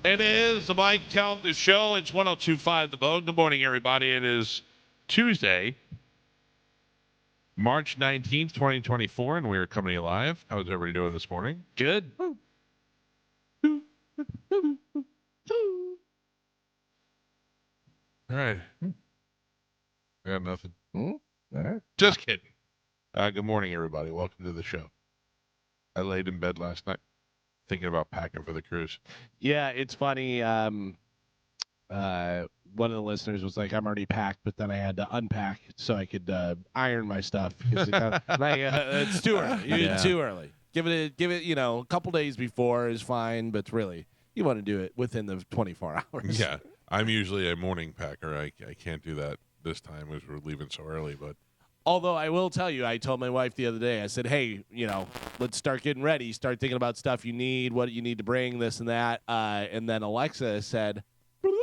It is the Mike Calta Show. It's 102.5 The Bone. Good morning, everybody. It is Tuesday, March 19th, 2024, and we are coming to you live. How's everybody doing this morning? Good. All right. I got nothing. All right. Just kidding. Good morning, everybody. Welcome to the show. I laid in bed last night thinking about packing for the cruise. Yeah, it's funny. One of the listeners was like, "I'm already packed," but then I had to unpack so I could iron my stuff. It's too early. It's too early. Give it. A couple days before is fine, but really, you want to do it within the 24 hours. Yeah, I'm usually a morning packer. I can't do that this time as we're leaving so early, but. Although I will tell you, I told my wife the other day, I said, hey, let's start getting ready. Start thinking about stuff you need, what you need to bring, this and that. And then Alexa said, bloop.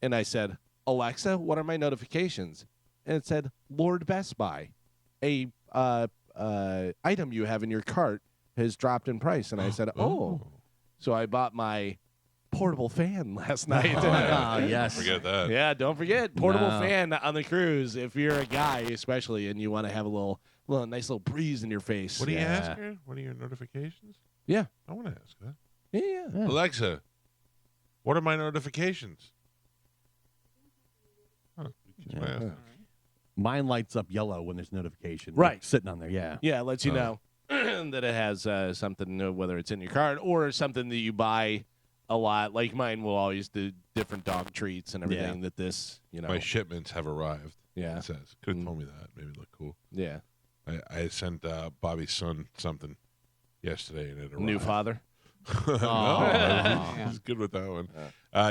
And I said, Alexa, what are my notifications? And it said, Lord Best Buy, a item you have in your cart has dropped in price. And I said, oh. So I bought my portable fan last night. Yes. Forget that. Yeah, don't forget portable fan on the cruise. If you're a guy, especially, and you want to have a nice little breeze in your face. What do you ask her? What are your notifications? Yeah, I want to ask that. Yeah. Alexa, what are my notifications? Oh, Mine lights up yellow when there's notification. Right. Like, sitting on there, yeah. Yeah, it lets you know that it has something, whether it's in your cart or something that you buy a lot. Like mine will always do different dog treats and everything that this, My shipments have arrived. Yeah. It says. Could have told me that. Maybe it looked cool. Yeah. I sent Bobby's son something yesterday and it arrived. New father? No, he's good with that one.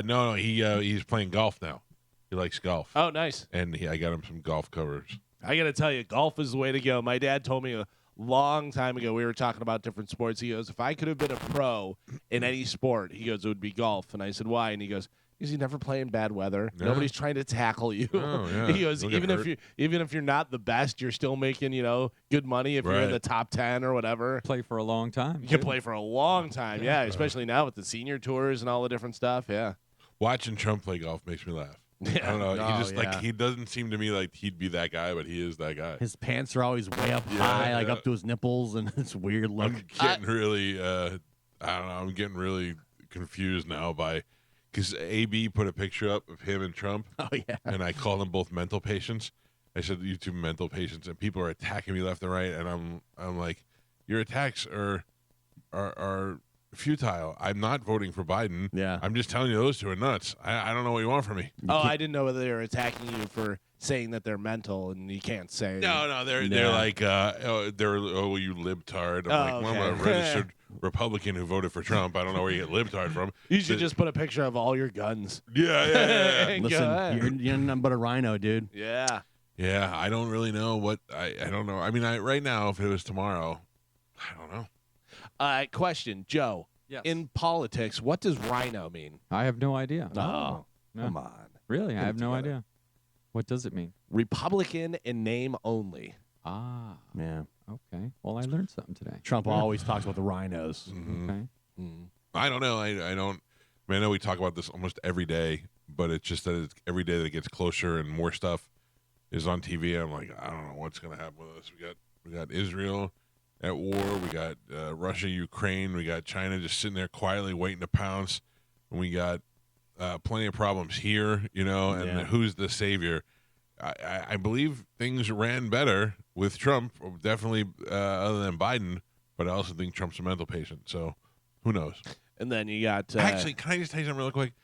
No, he's playing golf now. He likes golf. Oh, nice. And I got him some golf covers. I got to tell you, golf is the way to go. My dad told me a long time ago, we were talking about different sports. He goes, if I could have been a pro in any sport, he goes, it would be golf. And I said, why? And he goes, because you never play in bad weather. Yeah. Nobody's trying to tackle you. Oh, yeah. He goes, even if you're not the best, you're still making, good money if you're in the top 10 or whatever. Play for a long time. You can play for a long time, especially now with the senior tours and all the different stuff, yeah. Watching Trump play golf makes me laugh. Yeah. I don't know. He doesn't seem to me like he'd be that guy, but he is that guy. His pants are always way up high, like up to his nipples, and it's weird look. I'm getting really, I don't know. I'm getting really confused now because AB put a picture up of him and Trump. Oh, yeah. And I call them both mental patients. I said, you two mental patients, and people are attacking me left and right, and I'm like, your attacks are futile. I'm not voting for Biden. Yeah. I'm just telling you those two are nuts. I don't know what you want from me. I didn't know whether they were attacking you for saying that they're mental, and you can't say. No, they're like, you libtard. I'm I'm a registered Republican who voted for Trump. I don't know where you get libtard from. You should just put a picture of all your guns. Yeah. Listen, you're nothing but a rhino, dude. Yeah. Yeah, I don't really know what I don't know. I mean, right now, if it was tomorrow, I don't know. Question, Joe. Yes. In politics, what does rhino mean? I have no idea. Oh, No. come on. Really? I Get have it no together. idea. What does it mean? Republican in name only. Ah. Yeah. Okay. Well, I learned something today. Trump always talks about the rhinos. Mhm. Okay. I don't know. I don't. I know we talk about this almost every day, but it's just that every day that it gets closer and more stuff is on TV. I'm like, I don't know what's going to happen with us. We got Israel at war. We got Russia, Ukraine. We got China just sitting there quietly waiting to pounce. And we got plenty of problems here, and who's the savior? I believe things ran better with Trump, definitely other than Biden, but I also think Trump's a mental patient. So who knows? And then you got... Actually, can I just tell you something really quick?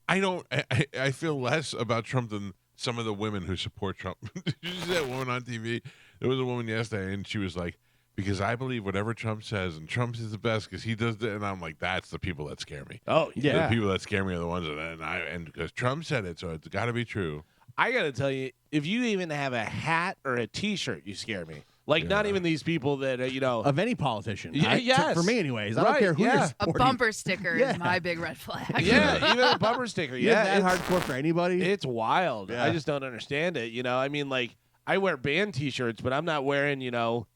I feel less about Trump than some of the women who support Trump. Did you see that woman on TV? There was a woman yesterday, and she was like, because I believe whatever Trump says, and Trump is the best because he does it. And I'm like, that's the people that scare me. Oh, yeah. The people that scare me are the ones and because Trump said it, so it's got to be true. I got to tell you, if you even have a hat or a T-shirt, you scare me. Like, not even these people that, Of any politician. Yes. For me, anyways. I don't care who you're A supporting. bumper sticker is my big red flag. Yeah, even a bumper sticker. Yeah, Yeah, that hardcore for anybody. It's wild. Yeah. I just don't understand it. I mean, like, I wear band T-shirts, but I'm not wearing,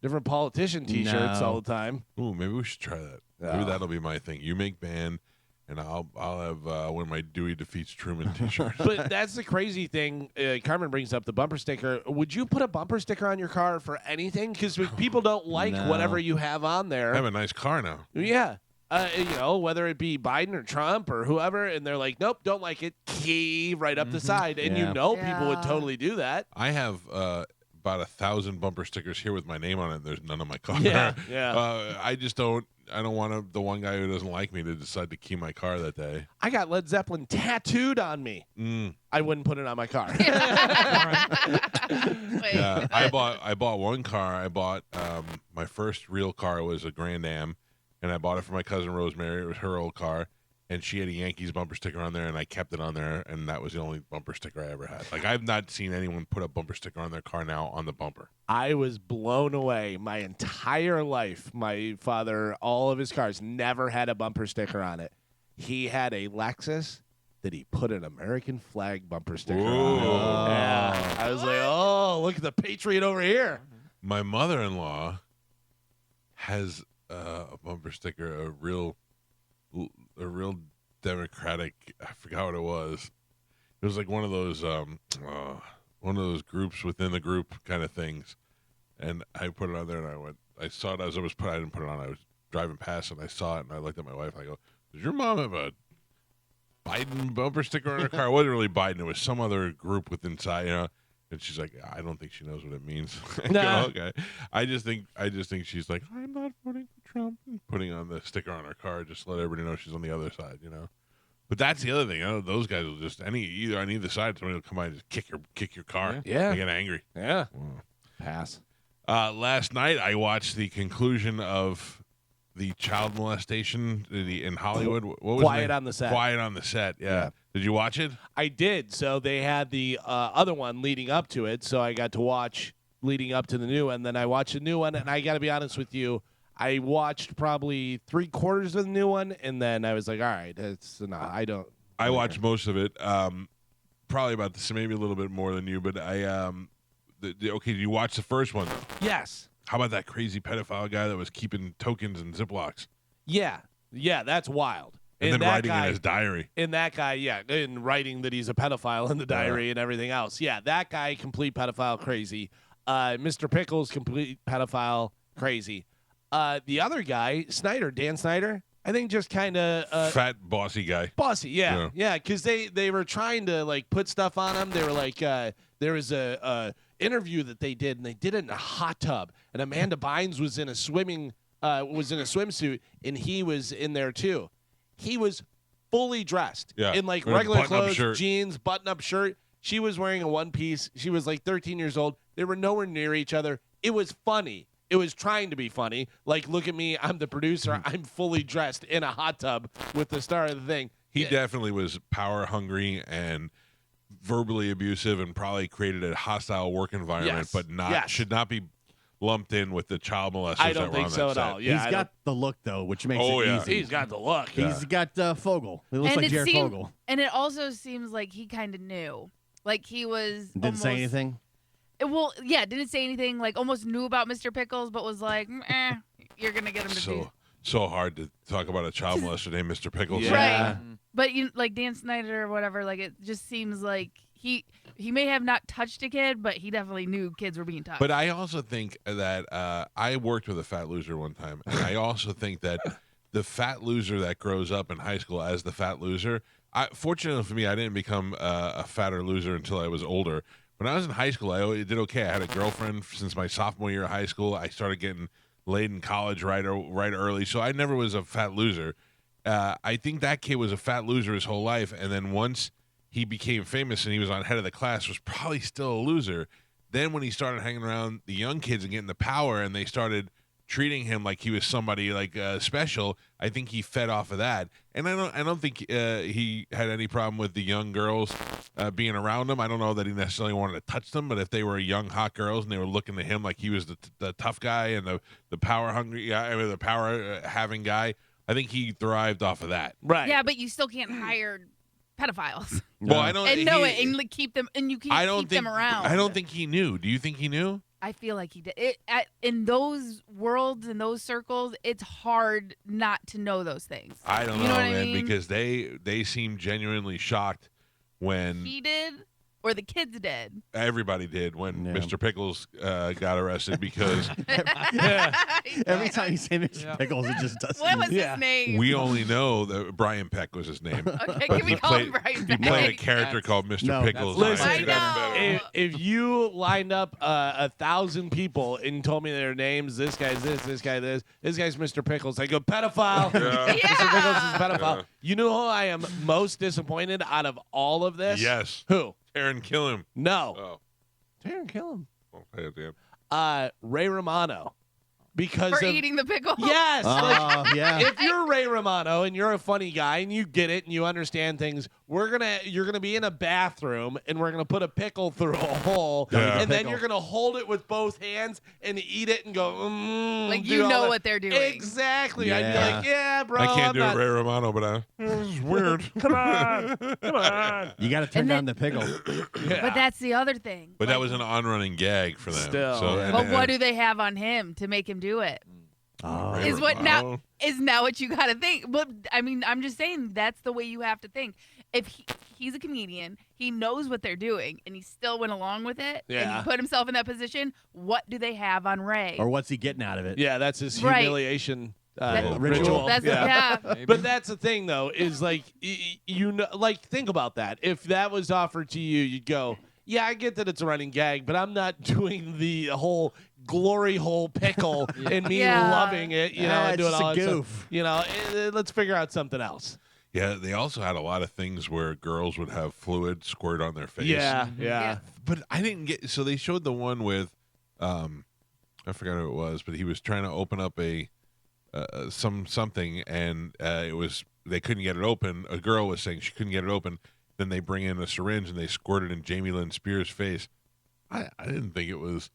different politician T-shirts No. all the time. Ooh, maybe we should try that. Maybe that'll be my thing. You make band, and I'll have one of my Dewey defeats Truman T-shirts. But that's the crazy thing. Carmen brings up the bumper sticker. Would you put a bumper sticker on your car for anything? Because people don't like No. whatever you have on there. I have a nice car now. Yeah. Whether it be Biden or Trump or whoever, and they're like, nope, don't like it. Key right up the side. And Yeah. people would Yeah. totally do that. I have about 1,000 bumper stickers here with my name on it. There's none on my car. Yeah. I just don't. I don't want the one guy who doesn't like me to decide to key my car that day. I got Led Zeppelin tattooed on me. I wouldn't put it on my car. Wait. Yeah, I bought one car. I bought my first real car was a Grand Am, and I bought it for my cousin Rosemary. It was her old car, and she had a Yankees bumper sticker on there, and I kept it on there, and that was the only bumper sticker I ever had. Like, I've not seen anyone put a bumper sticker on their car now on the bumper. I was blown away my entire life. My father, all of his cars, never had a bumper sticker on it. He had a Lexus that he put an American flag bumper sticker on. Yeah. I was like, oh, look at the Patriot over here. My mother-in-law has a bumper sticker, a real Democratic. I forgot what it was. It was like one of those groups within the group kind of things. And I put it on there, and I saw it as I was I didn't put it on. I was driving past, and I saw it, and I looked at my wife, and I go, "Does your mom have a Biden bumper sticker on her car?" It wasn't really Biden. It was some other group with inside, And she's like, "I don't think she knows what it means." I go, Nah. okay. I just think she's like, "I'm not voting for Trump," and putting on the sticker on her car just to let everybody know she's on the other side, But that's the other thing. Those guys will just either on either side, somebody will come by and just kick your car. Yeah. They get angry. Yeah. Pass. Last night I watched the conclusion of the child molestation in Hollywood. What was Quiet it? on the Set. Quiet on the Set. Yeah. Did you watch it? I did. So they had the other one leading up to it. So I got to watch leading up to the new one. Then I watched the new one. And I got to be honest with you, I watched probably 3/4 of the new one. And then I was like, all right, that's enough. I watched most of it. Probably about this, maybe a little bit more than you. But okay, did you watch the first one? Yes. How about that crazy pedophile guy that was keeping tokens and Ziplocs Yeah. Yeah, that's wild. and then that writing guy, in his diary? And that guy, and writing that he's a pedophile in the diary and everything else. Yeah, that guy, complete pedophile crazy. Mr. Pickles, complete pedophile crazy. The other guy, Dan Snyder, I think just kind of Fat, bossy guy. bossy. Yeah, because they were trying to like put stuff on him. They were like, there was a interview that they did, and they did it in a hot tub, and Amanda Bynes was in a swimsuit, and he was in there too. He was fully dressed in like With a regular button-up clothes, shirt. jeans, button-up shirt. She was wearing a one piece. She was like 13 years old. They were nowhere near each other. It was funny. It was trying to be funny. Like, look at me. I'm the producer. I'm fully dressed in a hot tub with the star of the thing. He definitely was power hungry and verbally abusive, and probably created a hostile work environment, Yes. but should not be lumped in with the child molesters I that don't were think on so that at set. all. Yeah, He's got the look, though, which makes Oh, it yeah. easy. He's got the look. He's got Fogel. He looks And like it Jared seemed- Fogel. And it also seems like he kind of knew. Like he was Didn't say anything. Well, yeah, didn't say anything. Like almost knew about Mr. Pickles, but was like, you're gonna get him to do. So hard to talk about a child molester named Mr. Pickles. Yeah. Right. But like Dan Snyder or whatever, like it just seems like he may have not touched a kid, but he definitely knew kids were being touched. But I also think that I worked with a fat loser one time, and I also think that the fat loser that grows up in high school as the fat loser, fortunately for me, I didn't become a fatter loser until I was older. When I was in high school, I did okay. I had a girlfriend since my sophomore year of high school. I started getting laid in college right early, so I never was a fat loser. I think that kid was a fat loser his whole life, and then once he became famous and he was on head of the class, was probably still a loser. Then when he started hanging around the young kids and getting the power, and they started treating him like he was somebody like special, I think he fed off of that. And I don't think he had any problem with the young girls being around him. I don't know that he necessarily wanted to touch them, but if they were young hot girls and they were looking to him like he was the tough guy and the power hungry guy, I mean, the power having guy, I think he thrived off of that. Right. yeah, but you still can't hire pedophiles Well, I don't and know it and like, keep them and you can't I don't keep think them around. I don't think he knew. Do you think he knew? I feel like he did. In those worlds, in those circles, it's hard not to know those things. I don't You know what I man, mean? because they seem genuinely shocked when He did, or the kids did. everybody did when Yeah. Mr. Pickles got arrested because Every time you say Mr. Yeah. Pickles, it just doesn't. What was Yeah. his name? we only know that Brian Peck was his name. Okay, can we He call him played- Brian He played a Peck? character called Mr. No, Pickles. that's- on Listen, How I I Met Your know. Mother. If you lined up 1,000 people and told me their names, this guy's this guy this guy's Mr. Pickles, I go pedophile. Yeah. Mr. Pickles is a pedophile. Yeah. You know who I am most disappointed out of all of this? Yes. Who? Aaron Killam. No. Oh, Darren Killam. okay, Dan. Ray Romano. Because For of eating the pickle? yes, like, Oh, yeah. if you're Ray Romano and you're a funny guy and you get it and you understand things, you're gonna be in a bathroom and we're gonna put a pickle through a hole Yeah. and then Pickle. you're gonna hold it with both hands and eat it and go Like do you all know that. what they're doing. Exactly. I'd be Yeah. like, yeah, bro. I can't I'm do not- it, Ray Romano, but this is weird. Come on, come on. You got to turn And down then- the pickle. But that's the other thing. But that Like, was an on-running gag for them. Still, So, yeah. and- But and- what do they have on him to make him do it? Oh. Ray Is what Romano? now what you got to think. But I mean, I'm just saying that's the way you have to think. If he's a comedian, he knows what they're doing, and he still went along with it, and Yeah. he put himself in that position. What do they have on Ray? Or what's he getting out of it? Yeah, that's his Right. humiliation That- ritual. That's yeah. yeah. Maybe. But that's the thing, though, is like you know, like think about that. If that was offered to you, you'd go, "Yeah, I get that it's a running gag, but I'm not doing the whole glory hole pickle and me Yeah. loving it, you know, Yeah, and it's doing just a all that stuff. goof. You know, let's figure out something else." Yeah, they also had a lot of things where girls would have fluid squirt on their face. Yeah, Yeah. yeah, But I didn't get. So they showed the one with, I forgot who it was, but he was trying to open up a something, and it was they couldn't get it open. A girl was saying she couldn't get it open. Then they bring in a syringe and they squirt it in Jamie Lynn Spears' face. I didn't think it was.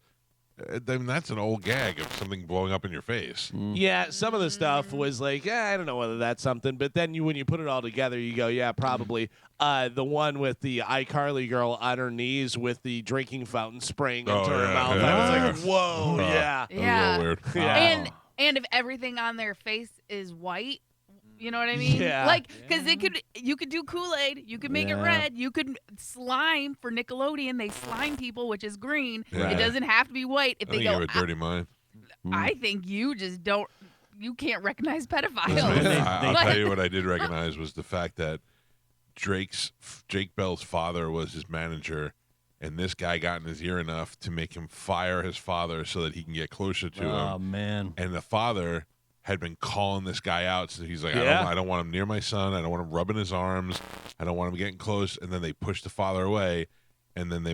I mean, that's an old gag of something blowing up in your face. Yeah, some of the stuff was like, I don't know whether that's something, but then when you put it all together, you go, yeah, probably. The one with the iCarly girl on her knees with the drinking fountain spraying into Oh, her yeah, mouth. yeah, I yeah. was like, whoa, Uh, yeah. That was a Yeah. little weird. Yeah. And if everything on their face is white, you know what I mean? Yeah. Like, because you could do Kool-Aid, you could make it Yeah. red, you could slime for Nickelodeon. They slime people, which is green. Yeah. It doesn't have to be white. If I they think you go, have a dirty mind. I think you just don't. You can't recognize pedophiles. Man, they- I'll Like- tell you what I did recognize was the fact that Jake Bell's father was his manager, and this guy got in his ear enough to make him fire his father so that he can get closer to Oh, him. man. And the father had been calling this guy out, so he's like, Yeah. I don't want him near my son. I don't want him rubbing his arms. I don't want him getting close. And then they pushed the father away, and then he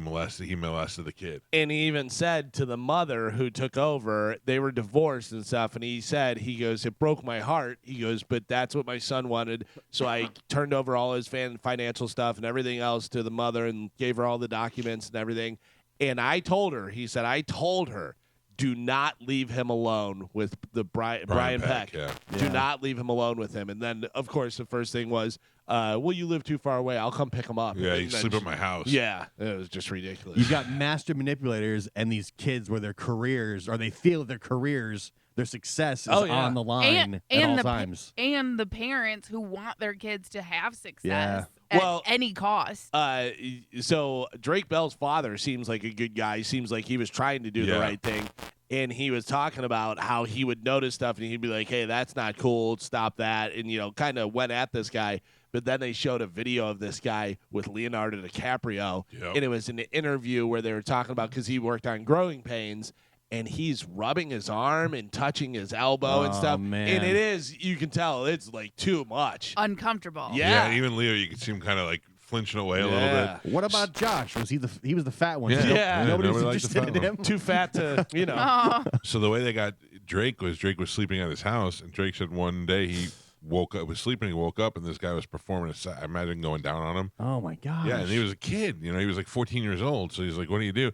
molested the kid. And he even said to the mother who took over, they were divorced and stuff. And he goes, it broke my heart. He goes, but that's what my son wanted. So I turned over all his financial stuff and everything else to the mother and gave her all the documents and everything. And I told her, do not leave him alone with the Brian Peck. Yeah. Do not leave him alone with him. And then, of course, the first thing was, well, you live too far away. I'll come pick him up. Yeah, And you then sleep at my house. Yeah, it was just ridiculous. You've got master manipulators and these kids where their careers, or they feel their careers, their success is Oh, yeah. on the line and at all the times. and the parents who want their kids to have success Yeah. at Well, any cost. So Drake Bell's father seems like a good guy. Seems like he was trying to do the Yeah. right thing. And he was talking about how he would notice stuff and he'd be like, hey, that's not cool. Stop that. And, kind of went at this guy. But then they showed a video of this guy with Leonardo DiCaprio. Yep. And it was an interview where they were talking about, because he worked on Growing Pains, and he's rubbing his arm and touching his elbow and Oh, stuff. man. And it is, you can tell, it's like too much. Uncomfortable. Yeah. And even Leo, you could see him kind of like flinching away a little Yeah. bit. What about Josh? He was the fat one? Yeah. so Yeah. Nobody was Nobody liked the interested in fat him. Too fat to, Oh, So the way they got Drake was sleeping at his house, and Drake said one day he was sleeping, he woke up, and this guy was performing a set. I imagine going down on him. Oh, my gosh. Yeah, and he was a kid. He was like 14 years old. So he's like, "What do you do?"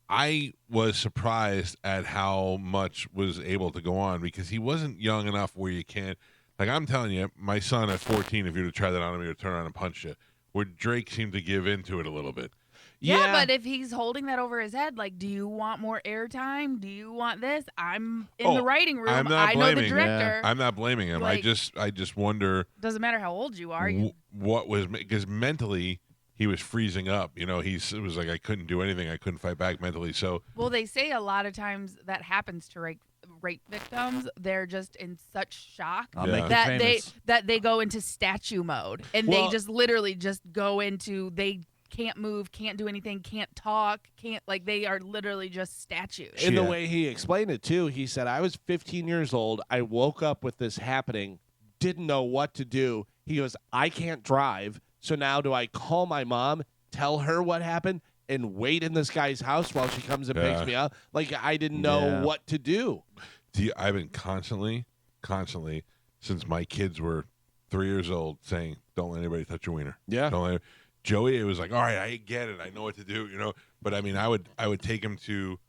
I was surprised at how much was able to go on, because he wasn't young enough where you can't. Like, I'm telling you, my son at 14, if you were to try that on him, he would turn around and punch you. Where Drake seemed to give into it a little bit. Yeah, but if he's holding that over his head, like, do you want more airtime? Do you want this? I'm in the writing room. I'm not I know the blaming. director. I'm not blaming him. Like, I just wonder doesn't matter how old you are. what was, because mentally he was freezing up. You know, it was like I couldn't do anything. I couldn't fight back mentally. So Well, they say a lot of times that happens to rape victims. They're just in such shock I'll make that you famous. they go into statue mode, and they just literally just go into, they can't move, can't do anything, can't talk, can't, like, they are literally just statues. In the Yeah. way he explained it, too, he said, I was 15 years old. I woke up with this happening, didn't know what to do. He goes, I can't drive. So now do I call my mom, tell her what happened, and wait in this guy's house while she comes and picks me up? Like, I didn't know what to do. I've been constantly, since my kids were 3 years old, saying, don't let anybody touch your wiener. Yeah. Don't let Joey, it was like, all right, I get it. I know what to do, you know. But, I mean, I would take him to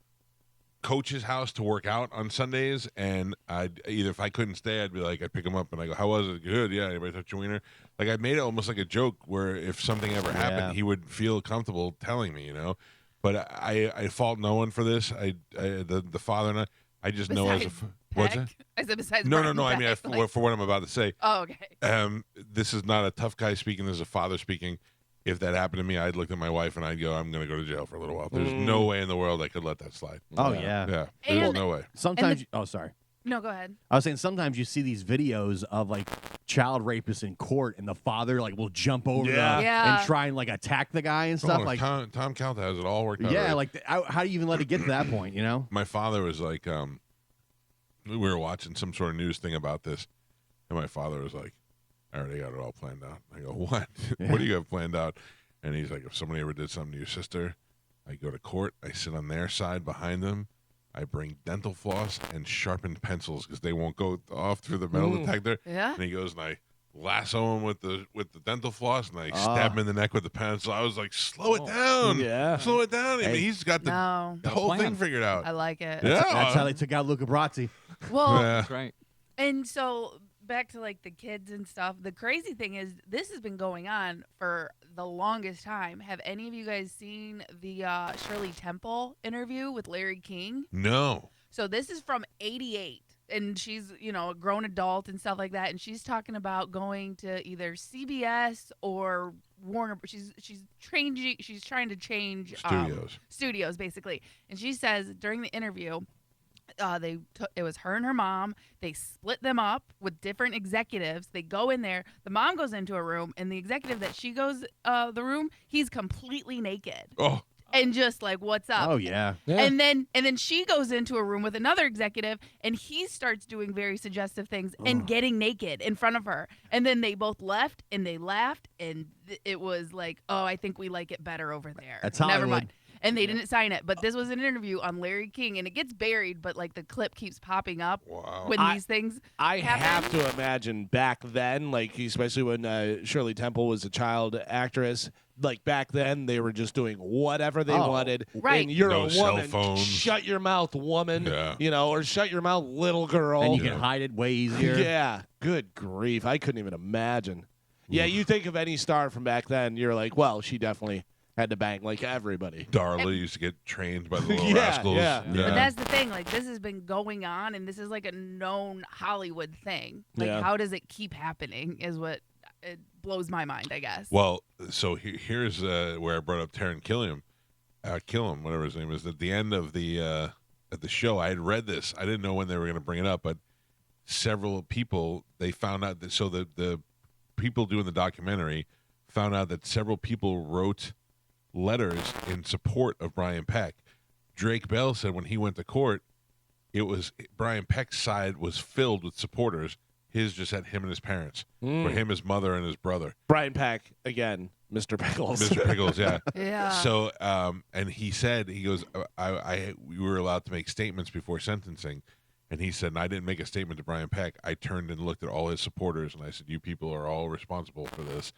Coach's house to work out on Sundays, and I'd either, if I couldn't stay, I'd be like, I'd pick him up and I go, how was it? Good. Yeah. Anybody touch your wiener? Like, I made it almost like a joke where if something ever happened, he would feel comfortable telling me, you know. But I fault no one for this. The father and I just know as a what's Peck? it? I said besides No. Brian I mean, Peck, like- for what I'm about to say. Oh, okay. This is not a tough guy speaking. This is a father speaking. If that happened to me, I'd look at my wife and I'd go, I'm going to go to jail for a little while. There's no way in the world I could let that slide. Oh, yeah. Yeah. There's And- no way. Sometimes, sorry. No, go ahead. I was saying sometimes you see these videos of like child rapists in court, and the father like will jump over Yeah. and try and like attack the guy and Come stuff. on, Like, Tom Calta has it all worked out. yeah, right? like how do you even let it get to that point? You know? My father was like, we were watching some sort of news thing about this, and my father was like, I already got it all planned out. I go, what? What do you have planned out? And he's like, if somebody ever did something to your sister, I go to court, I sit on their side behind them, I bring dental floss and sharpened pencils because they won't go off through the metal detector. Yeah. And he goes, and I lasso him with the dental floss, and I stab him in the neck with the pencil. I was like, slow it down. Yeah. Slow it down. I mean, Hey. he's got the No, whole plan. thing figured out. I like it. Yeah. That's how they took out Luca Brasi. Well, Yeah. That's right. and so back to like the kids and stuff. The crazy thing is, this has been going on for the longest time. Have any of you guys seen the Shirley Temple interview with Larry King? No. So this is from '88, and she's, you know, a grown adult and stuff like that, and she's talking about going to either CBS or Warner. She's changing. She's trying to change studios basically, and she says during the interview, it was her and her mom. They split them up with different executives. They go in there. The mom goes into a room, and the executive that she goes the room, he's completely naked. Oh. And just like, what's up? Oh yeah. And then she goes into a room with another executive, and he starts doing very suggestive things and getting naked in front of her. And then they both left, and they laughed, and it was like, oh, I think we like it better over there. That's Never Hollywood. mind. And they didn't sign it, but this was an interview on Larry King, and it gets buried, but like the clip keeps popping up when these things. I happen. have to imagine back then, like especially when Shirley Temple was a child actress, like back then they were just doing whatever they wanted. Right. And you're No a cell woman. phones. Shut your mouth, woman. Yeah. You know, or shut your mouth, little girl. And you can hide it way easier. Yeah. Good grief. I couldn't even imagine. Yeah, you think of any star from back then, you're like, well, she definitely had to bang like everybody. Darla used to get trained by the Little Yeah, Rascals. yeah. But that's the thing. Like, this has been going on, and this is like a known Hollywood thing. Like, Yeah. how does it keep happening? Is what it blows my mind, I guess. Well, so here's where I brought up Taron Killam, whatever his name is. At the end of the show, I had read this. I didn't know when they were going to bring it up, but several people, they found out that, so the people doing the documentary found out that several people wrote letters in support of Brian Peck. Drake Bell said when he went to court, it was Brian Peck's side was filled with supporters. His just had him and his parents, or him, his mother, and his brother. Brian Peck, again, Mr. Pickles. Mr. Pickles, yeah. Yeah. So, and he said, he goes, we were allowed to make statements before sentencing. And he said, and I didn't make a statement to Brian Peck. I turned and looked at all his supporters, and I said, you people are all responsible for this.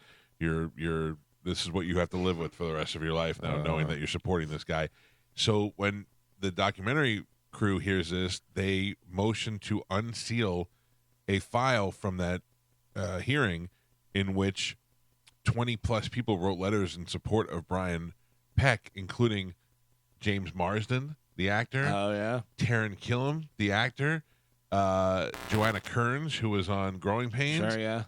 This is what you have to live with for the rest of your life now, knowing that you're supporting this guy. So when the documentary crew hears this, they motion to unseal a file from that hearing in which 20 plus people wrote letters in support of Brian Peck, including James Marsden, the actor, Oh yeah. Taron Killam, the actor, Joanna Kearns, who was on Growing Pains. Sure. Yeah.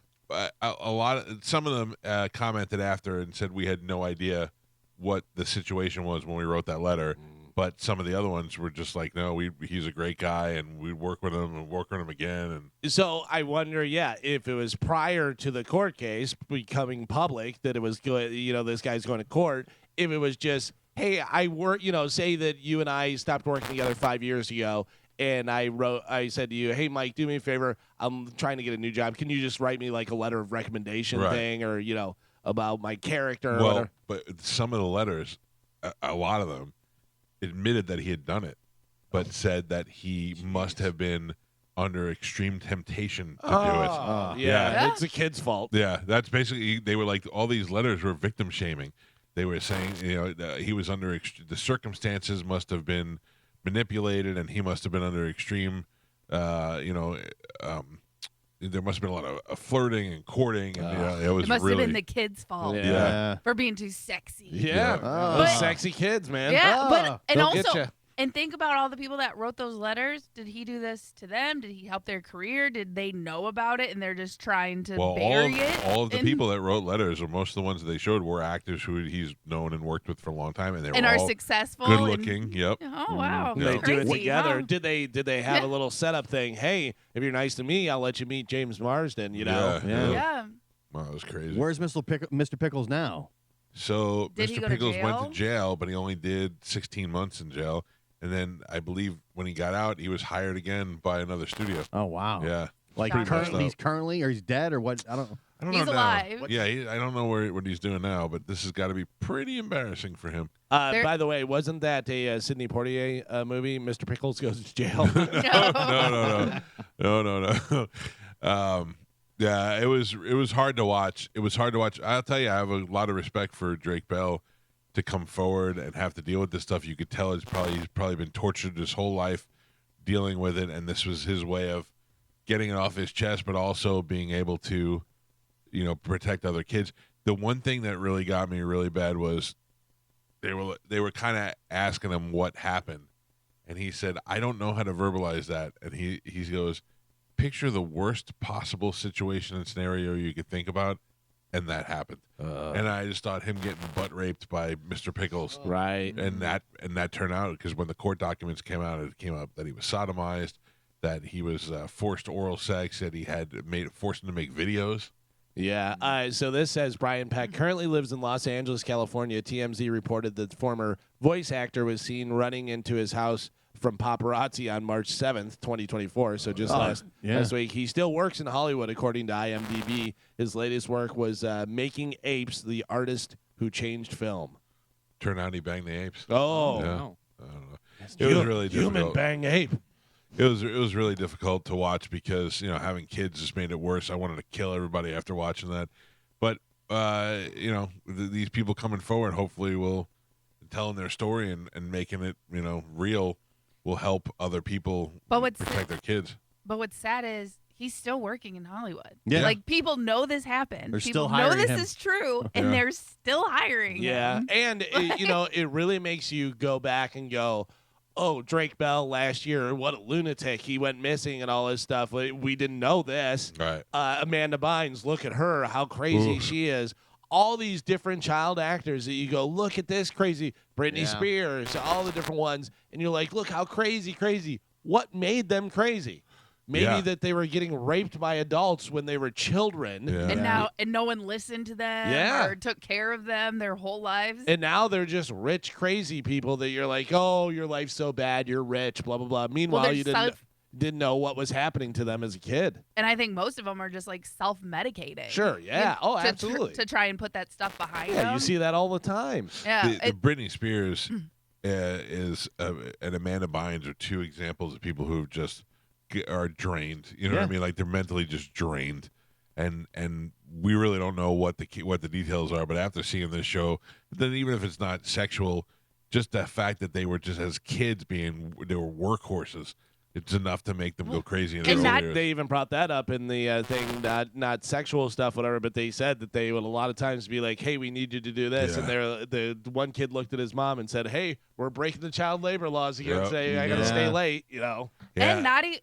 Some of them commented after and said we had no idea what the situation was when we wrote that letter. But some of the other ones were just like, no, he's a great guy, and we'd work with him and work with him again. And So I wonder, if it was prior to the court case becoming public that it was good, this guy's going to court. If it was just, hey, I work, say that you and I stopped working together 5 years ago, and I said to you, hey, Mike, do me a favor. I'm trying to get a new job. Can you just write me like a letter of recommendation thing, or about my character? Or whatever? But some of the letters, a lot of them, admitted that he had done it, but said that he must have been under extreme temptation to do it. Yeah, it's a kid's fault. Yeah, that's basically, they were like, all these letters were victim shaming. They were saying, he was under, the circumstances must have been manipulated, and he must have been under extreme, there must have been a lot of flirting and courting, and it was It must really have been the kid's fault Yeah. for being too sexy. Yeah, Oh. those But- sexy kids, man. Yeah, but and They'll get also ya. and think about all the people that wrote those letters. Did he do this to them? Did he help their career? Did they know about it and they're just trying to bury it? all of the in- people that wrote letters, or most of the ones that they showed, were actors who he's known and worked with for a long time, and they and were are all successful. good and- looking. Yep. Oh wow, Yeah. They do it crazy, together. huh? Did they have Yeah. a little setup thing? Hey, if you're nice to me, I'll let you meet James Marsden. Yeah. Yeah. Wow, that was crazy. Where's Mr. Pickles now? So Did he Mr. go to Pickles went jail? to jail, but he only did 16 months in jail. And then I believe when he got out, he was hired again by another studio. Oh wow. Yeah. Like Shocking. he's currently, or he's dead, or what? I don't. I don't He's know alive. now. Yeah, I don't know what he's doing now, but this has got to be pretty embarrassing for him. There- By the way, wasn't that a Sidney Poitier movie? Mr. Pickles goes to jail. No. Yeah, it was hard to watch. It was hard to watch. I'll tell you, I have a lot of respect for Drake Bell to come forward and have to deal with this stuff. You could tell he's probably been tortured his whole life dealing with it, and this was his way of getting it off his chest, but also being able to, protect other kids. The one thing that really got me really bad was they were kind of asking him what happened, and he said, "I don't know how to verbalize that." And he goes, "Picture the worst possible situation and scenario you could think about." And that happened. And I just thought him getting butt raped by Mr. Pickles. Right. And that turned out, because when the court documents came out, it came up that he was sodomized, that he was forced oral sex, that he had forced him to make videos. Yeah. So this says Brian Peck currently lives in Los Angeles, California. TMZ reported that the former voice actor was seen running into his house from paparazzi on March 7th, 2024. So just last week. He still works in Hollywood, according to IMDb. His latest work was Making Apes, the artist who changed film. Turned out he banged the apes. Oh. Yeah. no. I don't know. It was really difficult. Human bang ape. It was really difficult to watch because having kids just made it worse. I wanted to kill everybody after watching that, but these people coming forward hopefully will telling their story and making it real will help other people protect their kids. But what's sad is he's still working in Hollywood. Yeah. Like, people know this happened. They're People still know hiring this him. is true, and they're still hiring Yeah. him. And, it really makes you go back and go, oh, Drake Bell last year, what a lunatic. He went missing and all this stuff. We didn't know this. Right. Amanda Bynes, look at her, how crazy she is. All these different child actors that you go, look at this crazy. Britney Spears, all the different ones. And you're like, look how crazy. What made them crazy? Maybe that they were getting raped by adults when they were children. Yeah. And no one listened to them Yeah. or took care of them their whole lives. And now they're just rich, crazy people that you're like, oh, your life's so bad, you're rich, blah, blah, blah. Meanwhile, they're you didn't know what was happening to them as a kid. And I think most of them are just like self-medicating. Sure, yeah. Oh, to absolutely. to try and put that stuff behind Yeah, them. you see that all the time. Yeah. The Britney Spears is and Amanda Bynes are two examples of people who just are drained. You know what I mean? Like they're mentally just drained, and we really don't know what the details are. But after seeing this show, then even if it's not sexual, just the fact that they were just as kids they were workhorses. it's enough to make them go crazy. In And their not- old years. They even brought that up in the thing, not sexual stuff, whatever. But they said that they would a lot of times be like, "Hey, we need you to do this," and the one kid looked at his mom and said, "Hey, we're breaking the child labor laws again. Yep. Say I gotta Yeah. stay late," you know. Yeah.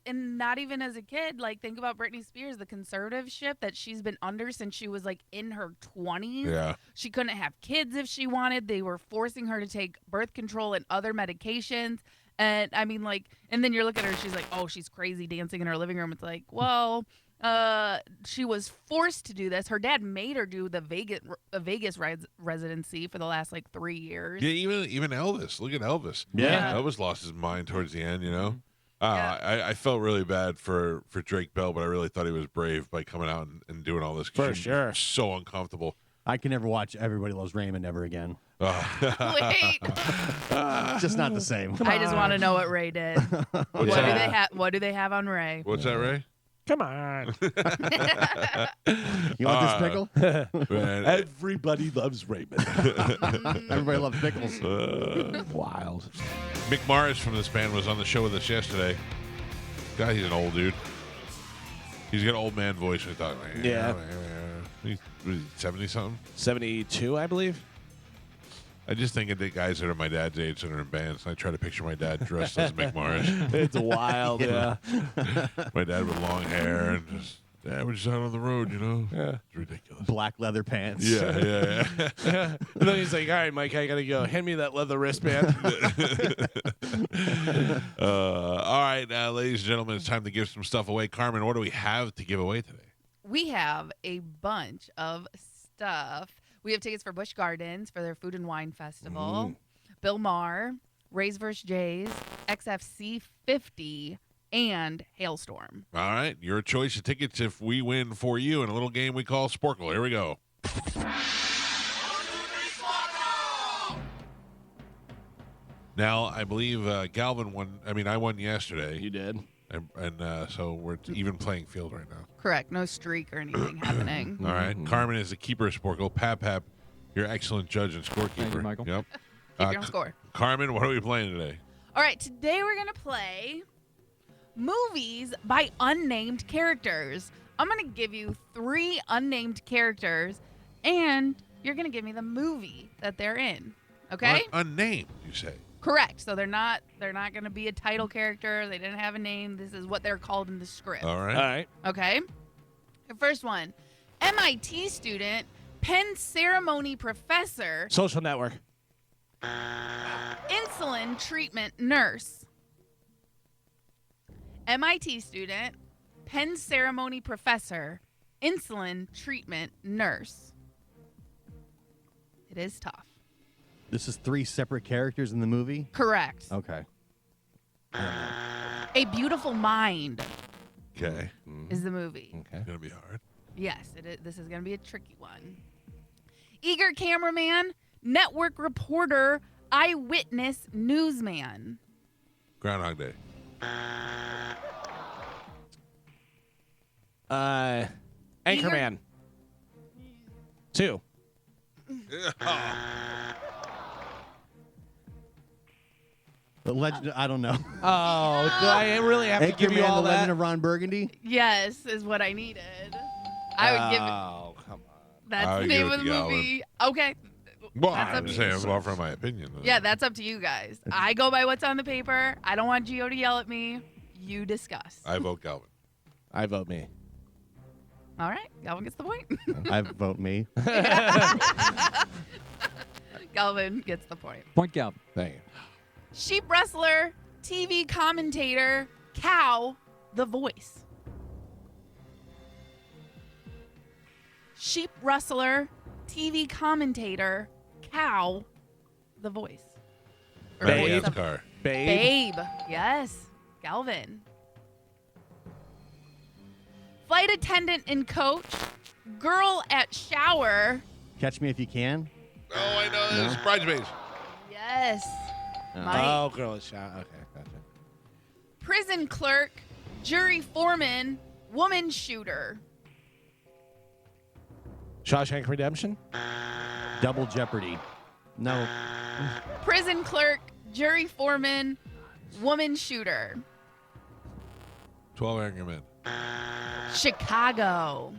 And not even as a kid. Like, think about Britney Spears, the conservatorship that she's been under since she was like in her 20s. Yeah. She couldn't have kids if she wanted. They were forcing her to take birth control and other medications. And I mean, like, and then you're looking at her, she's like, oh, she's crazy dancing in her living room. It's like, well, she was forced to do this. Her dad made her do the Vegas residency for the last like 3 years. Yeah, even Elvis. Look at Elvis. Yeah. Elvis lost his mind towards the end, you know. Yeah. I felt really bad for Drake Bell, but I really thought he was brave by coming out and doing all this. 'cause For she sure. was so uncomfortable. I can never watch Everybody Loves Raymond ever again. Wait, Just not the same. I just want to know what Ray did. What do that? they have? What do they have on Ray? What's that, Ray? Come on, You want this pickle? Man, everybody loves Raymond. Everybody loves pickles. Wild. Mick Mars from this band was on the show with us yesterday. God, he's an old dude. He's got an old man voice. I thought, Yeah. He's 70 something. 72, I believe. I just think of the guys that are my dad's age that are in bands. And I try to picture my dad dressed as Mick Mars. It's wild, yeah. My dad with long hair and just, yeah, we're just out on the road, you know. Yeah. It's ridiculous. Black leather pants. Yeah. And then he's like, all right, Mike, I got to go. Hand me that leather wristband. All right, ladies and gentlemen, it's time to give some stuff away. Carmen, what do we have to give away today? We have a bunch of stuff. We have tickets for Busch Gardens for their Food and Wine Festival, Bill Maher, Rays vs. Jays, XFC 50, and Hailstorm. All right, your choice of tickets if we win for you in a little game we call Sporkle. Here we go. Now, I believe Galvin won. I mean, I won yesterday. You did. And so we're even playing field right now. Correct. No streak or anything happening. All right. Carmen is the keeper of Sporkle. Pap, your excellent judge and scorekeeper. Thank you, Michael. Yep. Keep your own score. Carmen, what are we playing today? All right. Today we're going to play movies by unnamed characters. I'm going to give you 3 unnamed characters, and you're going to give me the movie that they're in. Okay? Unnamed, you say. Correct. So they're not going to be a title character. They didn't have a name. This is what they're called in the script. All right. All right. Okay. The first one, MIT student, Penn ceremony professor, Social Network. insulin treatment nurse. MIT student, Penn ceremony professor, insulin treatment nurse. It is tough. This is 3 separate characters in the movie? Correct. Okay. A Beautiful Mind Okay. is the movie. Okay. It's going to be hard. Yes, this is going to be a tricky one. Eager cameraman, network reporter, eyewitness newsman. Groundhog Day. Anchorman. 2. The legend, I don't know. Oh, do I really have to give you Anchorman, all the Legend that? of Ron Burgundy. Yes, is what I needed. I would give it. Oh, come on. That's I the would name give it of the to Galvin. movie. Okay. Well, That's I'm up just to you. saying, I'm offering my opinion. Yeah, that's up to you guys. I go by what's on the paper. I don't want Gio to yell at me. You discuss. I vote Galvin. I vote me. All right. Galvin gets the point. I vote me. Galvin gets the point. Point Galvin. Thank you. Sheep wrestler, TV commentator, cow, the voice. Sheep wrestler, TV commentator, cow, the voice. Or Matt voice Babe. of- Car. Babe. Babe. Yes. Galvin. Flight attendant and coach, girl at shower. Catch Me If You Can. Oh, I know this. Bridesmaids. Yes. Mike. Oh, girl is shot. Okay, gotcha. Prison clerk, jury foreman, woman shooter. Shawshank Redemption? Double Jeopardy. No. Prison clerk, jury foreman, woman shooter. 12 Angry Men. Chicago.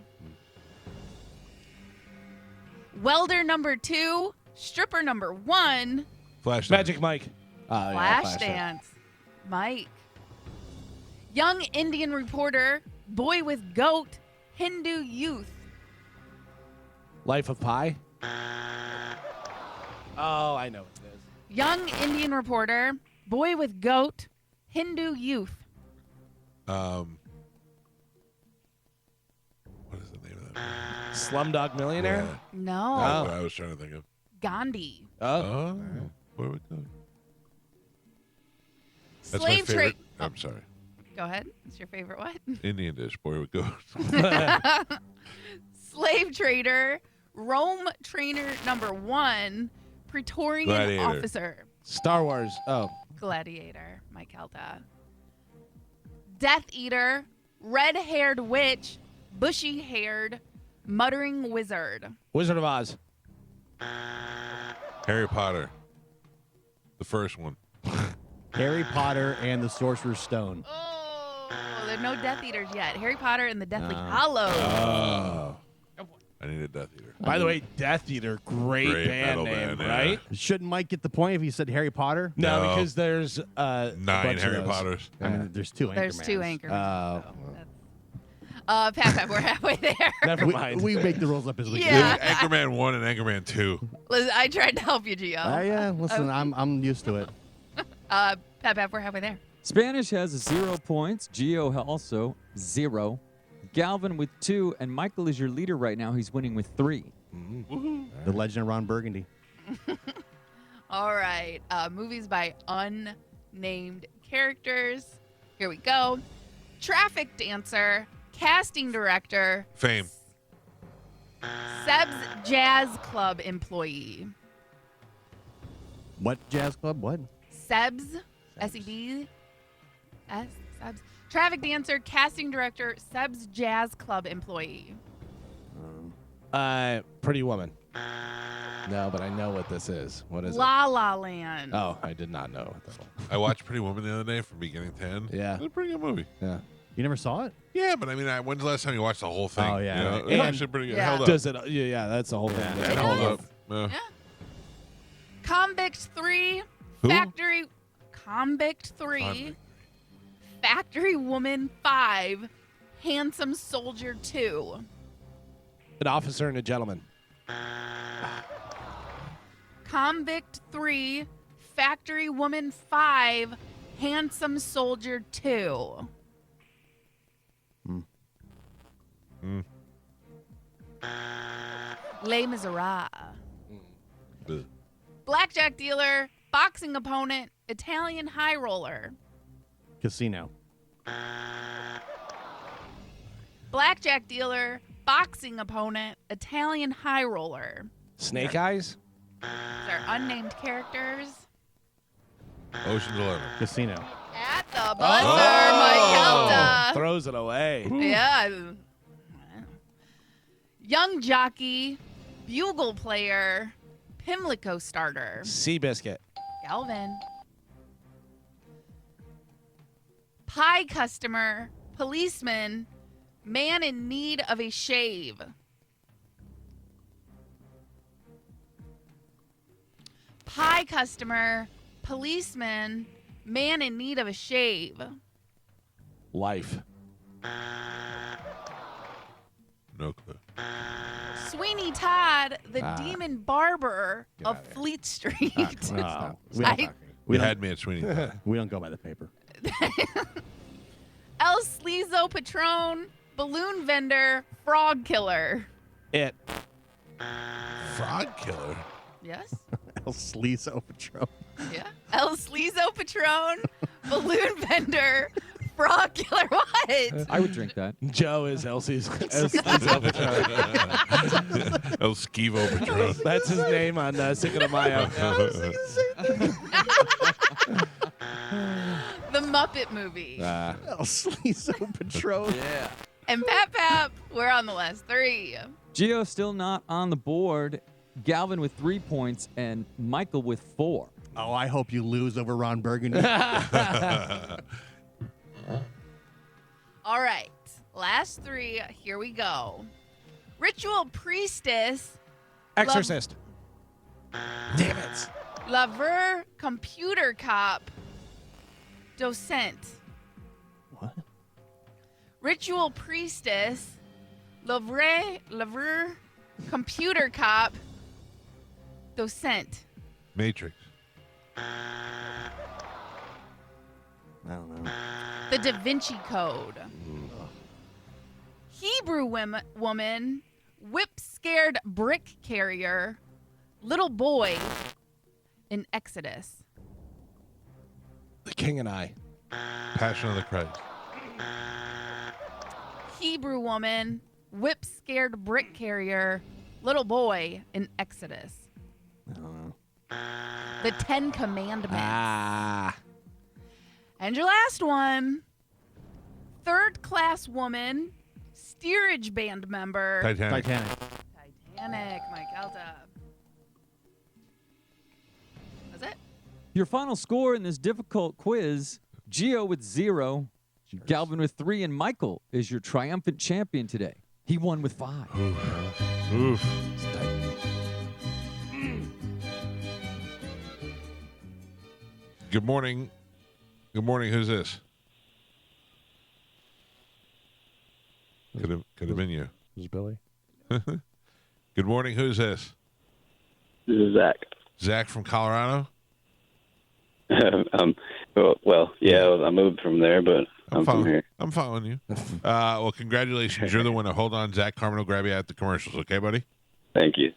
Welder number 2, stripper number 1, Flash. Magic Mike. Flashdance. Mike. Young Indian reporter, boy with goat, Hindu youth. Life of Pi. Oh, I know what it is. Young Indian reporter, boy with goat, Hindu youth. What is the name of that? Slumdog Millionaire. Yeah. No. That's what I was trying to think of. Gandhi. Oh. Where would go? That's Slave my favorite. trade. I'm sorry. Go ahead. It's your favorite what? Indian dish. Boy would go. Slave trader, Rome trainer number 1, Praetorian Gladiator. officer, Star Wars. Oh. gladiator, Mike Calta. Death eater, red-haired witch, bushy-haired, muttering wizard. Wizard of Oz. Harry Potter. The first one. Harry Potter and the Sorcerer's Stone. Oh, there's no Death Eaters yet. Harry Potter and the Deathly No. Hallows. Oh. I need a Death Eater. By the way, Death Eater, great band metal name, band, yeah. right? Shouldn't Mike get the point if he said Harry Potter? No, No. because there's a 9 bunch of Harry those. Potters. I mean, there's two There's Anchormans. 2 anchors. Oh. Pat, we're halfway there. Never We, mind. we make the rules up as we Yeah. go. Anchorman 1 and Anchorman 2. Listen, I tried to help you, Gio. Yeah, listen, I'm used to it. Pat, we're halfway there. Spanish has 0 points. Gio also 0. Galvin with 2, and Michael is your leader right now. He's winning with 3. The Legend of Ron Burgundy. All right. Movies by unnamed characters. Here we go. Traffic dancer, casting director, Fame. Seb's Jazz Club employee. What jazz club? What? Seb's, S-E-B, S, Seb's. Traffic dancer, casting director, Seb's Jazz Club employee. Pretty Woman. No, but I know what this is. What is La La Land. it? Oh, I did not know what that was. I watched Pretty Woman the other day from beginning to end. Yeah. It's a pretty good movie. Yeah. You never saw it? Yeah, but I mean, when's the last time you watched the whole thing? Oh, yeah. You know? And- It's actually pretty good. Yeah. Held up. Does it? Yeah, that's the whole thing. Yeah, It held does. up. Yeah. Yeah. Convict 3, Who? Factory. Convict 3, Convict. Factory Woman 5, Handsome Soldier 2. An officer and a gentleman. Convict 3, Factory Woman 5, Handsome Soldier 2. Les Miserables. Ugh. Blackjack dealer, boxing opponent, Italian high roller. Casino. Blackjack dealer, boxing opponent, Italian high roller. Snake Eyes. These are unnamed characters. Ocean's 11. Casino. At the buzzer, Mike Calta. Throws it away. Yeah. Young jockey, bugle player, Pimlico starter. Seabiscuit. Galvin. Pie customer, policeman, man in need of a shave. Pie customer, policeman, man in need of a shave. Life. No clue. Sweeney Todd, the Ah. demon barber Get of outta here. Fleet Street. Oh, I- We don't- had me at Sweeney. we don't go by the paper. El Sleazo Patron, balloon vendor, frog killer. It. Frog Killer. Yes? El Sleazo Patron. Yeah. El Sleazo Patron, balloon vendor, frog killer. What? I would drink that. Joe is Elsie's. El Skeevo Patron. That's his name on Cinco de Mayo. The Muppet movie. El Sleazo Patron. Yeah. And Pap, we're on the last 3. Gio still not on the board. Galvin with 3 points and Michael with 4. Oh, I hope you lose over Ron Burgundy. All right. Last 3. Here we go. Ritual priestess. Exorcist. Damn it. Lover. Computer cop. Docent. What? Ritual priestess. Lover. Computer cop. Docent. Matrix. I don't know. The Da Vinci Code. Hebrew woman. Whip-scared brick carrier. Little boy. In Exodus. The King and I. Passion of the Christ. Hebrew woman. Whip-scared brick carrier. Little boy. In Exodus. I don't know. The 10 Commandments. Ah. And your last one. Third-class woman. Steerage band member. Titanic. Titanic, Mike Calta. That's it? Your final score in this difficult quiz, Gio with 0, Galvin with 3, and Michael is your triumphant champion today. He won with 5. Oof. Good morning. Good morning. Who's this? Could have been you. This is Billy. Good morning. Who's this? This is Zach. Zach from Colorado. I moved from there, but I'm from here. I'm following you. Well, congratulations. You're the winner. Hold on, Zach. Carmen will grab you at the commercials. Okay, buddy? Thank you.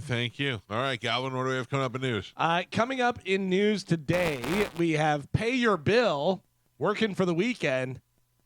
Thank you. All right, Galvin, what do we have coming up in news? Coming up in news today, we have Pay Your Bill, Working for the Weekend,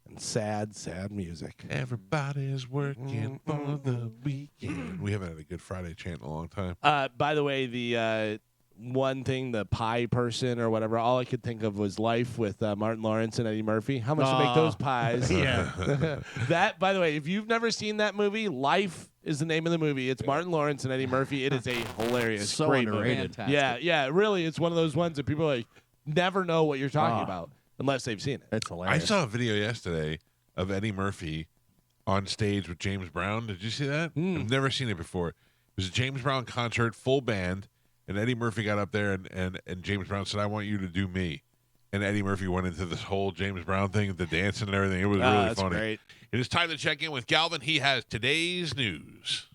and sad music. Everybody's working for the weekend. We haven't had a Good Friday chant in a long time. By the way, the one thing, the pie person or whatever, all I could think of was Life with Martin Lawrence and Eddie Murphy. How much to make those pies? Yeah. That, by the way, if you've never seen that movie, Life is the name of the movie. It's Martin Lawrence and Eddie Murphy. It is a hilarious, So great underrated. movie. Yeah, really, it's one of those ones that people like never know what you're talking about unless they've seen it. It's I hilarious. saw a video yesterday of Eddie Murphy on stage with James Brown. Did you see that? I've never seen it before. It was a James Brown concert, full band, and Eddie Murphy got up there and James Brown said, "I want you to do me." And Eddie Murphy went into this whole James Brown thing, the dancing and everything. It was really That's funny. great. It is time to check in with Galvin. He has today's news.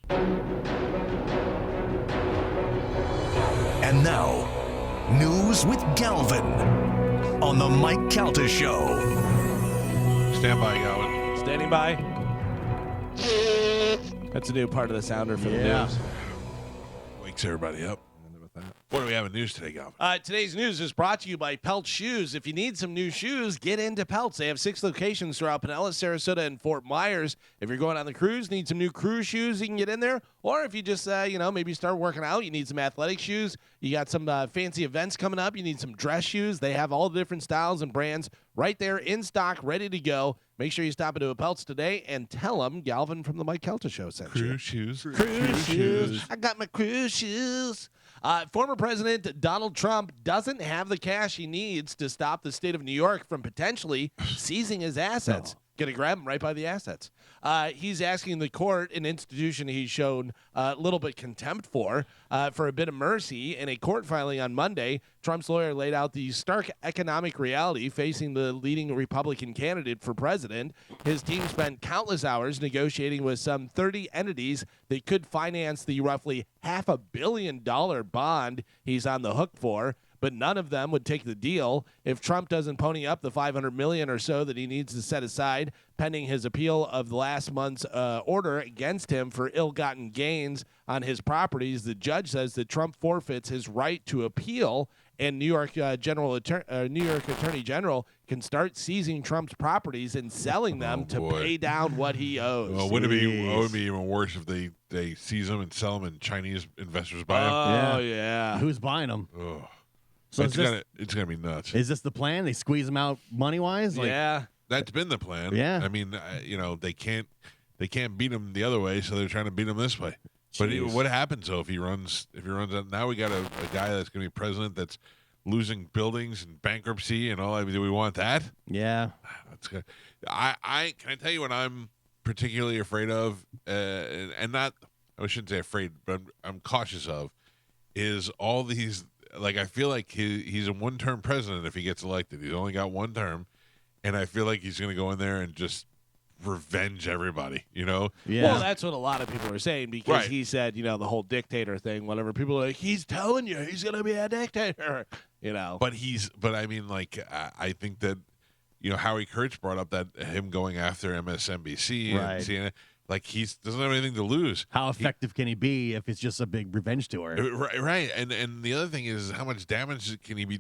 And now, news with Galvin on the Mike Calta Show. Stand by, Galvin. Standing by. That's a new part of the sounder for the news. Wakes everybody up. What do we have in news today, Galvin? Today's news is brought to you by Pelt Shoes. If you need some new shoes, get into Pelts. They have 6 locations throughout Pinellas, Sarasota, and Fort Myers. If you're going on the cruise, need some new cruise shoes, you can get in there. Or if you just, maybe start working out, you need some athletic shoes. You got some fancy events coming up. You need some dress shoes. They have all the different styles and brands right there in stock, ready to go. Make sure you stop into a Pelts today and tell them Galvin from the Mike Calta Show sent you. Cruise shoes. Cruise shoes. I got my cruise shoes. Former President Donald Trump doesn't have the cash he needs to stop the state of New York from potentially seizing his assets. Gonna grab him right by the assets. He's asking the court, an institution he's shown a little bit contempt for a bit of mercy. In a court filing on Monday, Trump's lawyer laid out the stark economic reality facing the leading Republican candidate for president. His team spent countless hours negotiating with some 30 entities that could finance the roughly $500 million bond he's on the hook for. But none of them would take the deal if Trump doesn't pony up the $500 million or so that he needs to set aside pending his appeal of last month's order against him for ill-gotten gains on his properties. The judge says that Trump forfeits his right to appeal, and New York Attorney General can start seizing Trump's properties and selling them to pay down what he owes. Well, would it be even worse if they seize them and sell them and Chinese investors buy them? Oh, yeah. Who's buying them? Ugh. So it's gonna be nuts. Is this the plan? They squeeze them out money-wise? Yeah. That's been the plan. Yeah. I mean, they can't beat him the other way, so they're trying to beat him this way. But Jeez. what happens though if he runs out? Now we got a guy that's going to be president that's losing buildings and bankruptcy and all that. Do we want that? Yeah. That's good. I can I tell you what I'm particularly afraid of, and not I shouldn't say afraid, but I'm cautious of, is all these. Like I feel like he's a one-term president if he gets elected. He's only got one term, and I feel like he's going to go in there and just revenge everybody. Yeah. Well, that's what a lot of people are saying because Right. he said, the whole dictator thing. Whatever people are like, he's telling you he's gonna be a dictator. But I mean, like I think that Howie Kurtz brought up that him going after MSNBC Right. and CNN, like he doesn't have anything to lose. How effective can he be if it's just a big revenge tour? Right. And the other thing is how much damage can be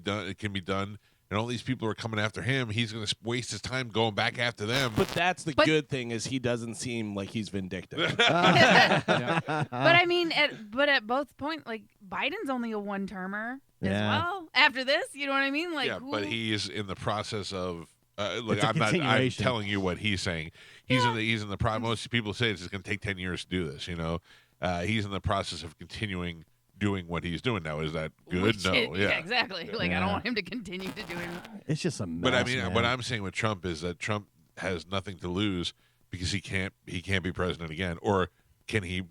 done. And all these people are coming after him. He's going to waste his time going back after them. But that's the good thing is he doesn't seem like he's vindictive. But I mean, at both points, like Biden's only a one-termer as Yeah. well. After this, you know what I mean? Like, yeah, but he is in the process of. It's a I'm continuation. telling you what he's saying. He's in the process. Most people say it's going to take 10 years to do this. He's in the process of continuing doing what he's doing now. Is that good? which No. is- Yeah. exactly. Like, I don't want him to continue to do it. It's just a mess. But I mean, man. what I'm saying with Trump is that Trump has nothing to lose because he can't be president again, or can he